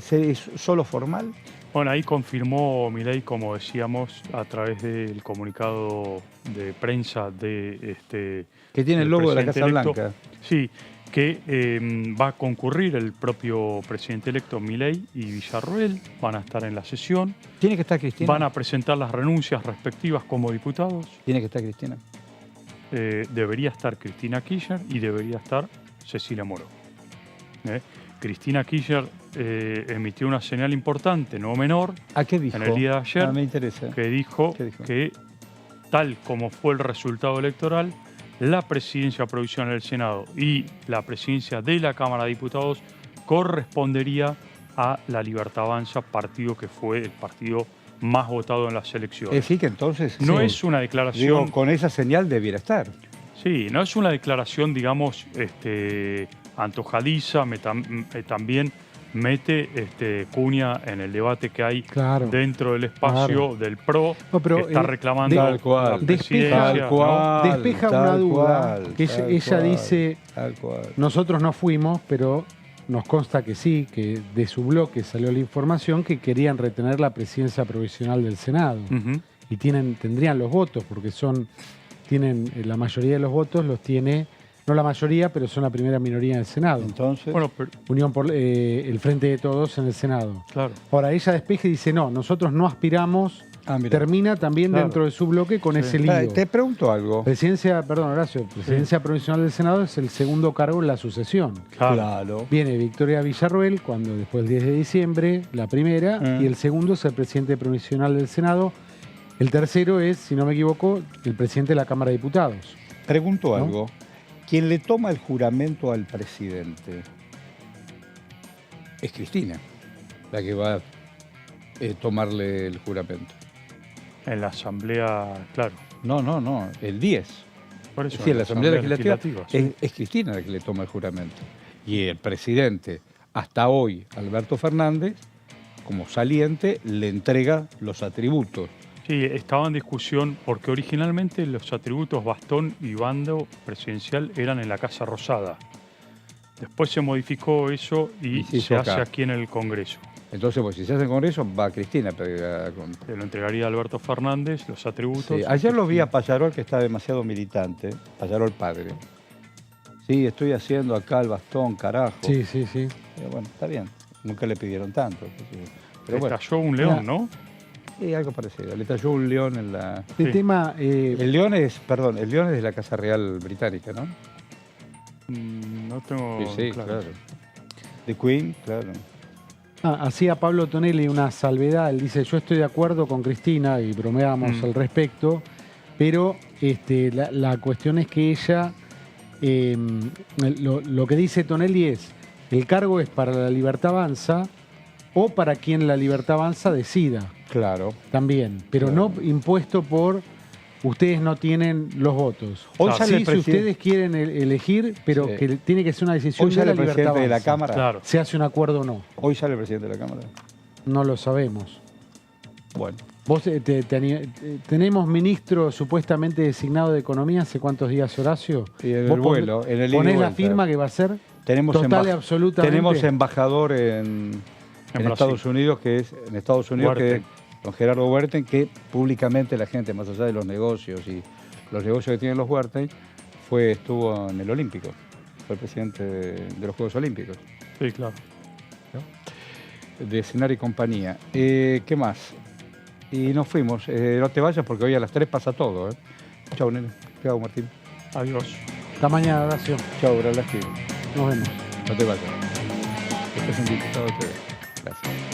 ¿Es solo formal? Bueno, ahí confirmó Milei, como decíamos, a través del comunicado de prensa de que tiene el logo de la Casa Blanca. Sí, que va a concurrir el propio presidente electo Milei y Villarroel, van a estar en la sesión. ¿Tiene que estar Cristina? Van a presentar las renuncias respectivas como diputados. ¿Tiene que estar Cristina? Debería estar Cristina Kirchner y debería estar Cecilia Moró. Cristina Kirchner emitió una señal importante, no menor, ¿a qué dijo? En el día de ayer, me interesa. que dijo que tal como fue el resultado electoral, la presidencia provisional del Senado y la presidencia de la Cámara de Diputados correspondería a la Libertad Avanza, partido que fue el partido más votado en las elecciones. Es decir, que entonces... No sí, es una declaración... Digo, con esa señal debiera estar. Sí, no es una declaración, digamos, antojadiza, también mete cuña en el debate que hay dentro del espacio del PRO, que está reclamando la presidencia. Despeja una duda, que ella dice, nosotros no fuimos, pero nos consta que sí, que de su bloque salió la información que querían retener la presidencia provisional del Senado. Y tendrían los votos, porque tienen la mayoría de los votos, los tiene... No la mayoría, pero son la primera minoría en el Senado. Entonces, bueno, pero... Unión por el Frente de Todos en el Senado. Claro. Ahora, ella despeja y dice, no, nosotros no aspiramos, termina también dentro de su bloque con ese lío. Te pregunto algo. Presidencia provisional del Senado es el segundo cargo en la sucesión. Claro. Viene Victoria Villarroel, cuando después del 10 de diciembre, la primera, y el segundo es el presidente provisional del Senado. El tercero es, si no me equivoco, el presidente de la Cámara de Diputados. Pregunto algo. Quien le toma el juramento al presidente es Cristina, la que va a tomarle el juramento. En la Asamblea, claro. No, el 10. Por eso, sí, en la Asamblea Legislativa sí. es Cristina la que le toma el juramento. Y el presidente, hasta hoy, Alberto Fernández, como saliente, le entrega los atributos. Sí, estaba en discusión porque originalmente los atributos bastón y bando presidencial eran en la Casa Rosada. Después se modificó eso y se hace aquí en el Congreso. Entonces, pues si se hace en el Congreso, va Cristina. Se lo entregaría a Alberto Fernández, los atributos. Sí, ayer lo vi a Pallarol, que está demasiado militante. Pallarol padre. Sí, estoy haciendo acá el bastón, carajo. Sí. Bueno, está bien. Nunca le pidieron tanto. Pero bueno, estalló un león, ¿no? Sí, algo parecido. Le talló un león en la... tema... El león es de la Casa Real Británica, ¿no? No tengo... Sí, claro. The Queen, claro. Hacía Pablo Tonelli una salvedad. Él dice, yo estoy de acuerdo con Cristina y bromeábamos al respecto, pero la cuestión es que ella... lo que dice Tonelli es, el cargo es para la Libertad Avanza o para quien la Libertad Avanza decida. Claro. También, pero no impuesto por ustedes no tienen los votos. Hoy sale si ustedes quieren elegir, pero que tiene que ser una decisión de la Libertad Avanza. De la Cámara. Claro. Se hace un acuerdo o no. Hoy sale el presidente de la Cámara. No lo sabemos. Bueno. Vos tenemos ministro supuestamente designado de Economía, ¿hace cuántos días, Horacio? Y en el vuelo, en el ¿Ponés la firma que va a ser? Total y absolutamente. Tenemos embajador en Estados Unidos, que es don Gerardo Huerten, que públicamente la gente, más allá de los negocios y los negocios que tienen los Huerten, estuvo en el Olímpico. Fue el presidente de los Juegos Olímpicos. Sí, claro. De Escenario y compañía. ¿Qué más? Y nos fuimos. No te vayas porque hoy a las 3 pasa todo. Chau, nene. ¿Qué hago, Martín? Adiós. Hasta mañana, Horacio. Chau, Horacio. Nos vemos. No te vayas. Este es un Diputado TV. Gracias.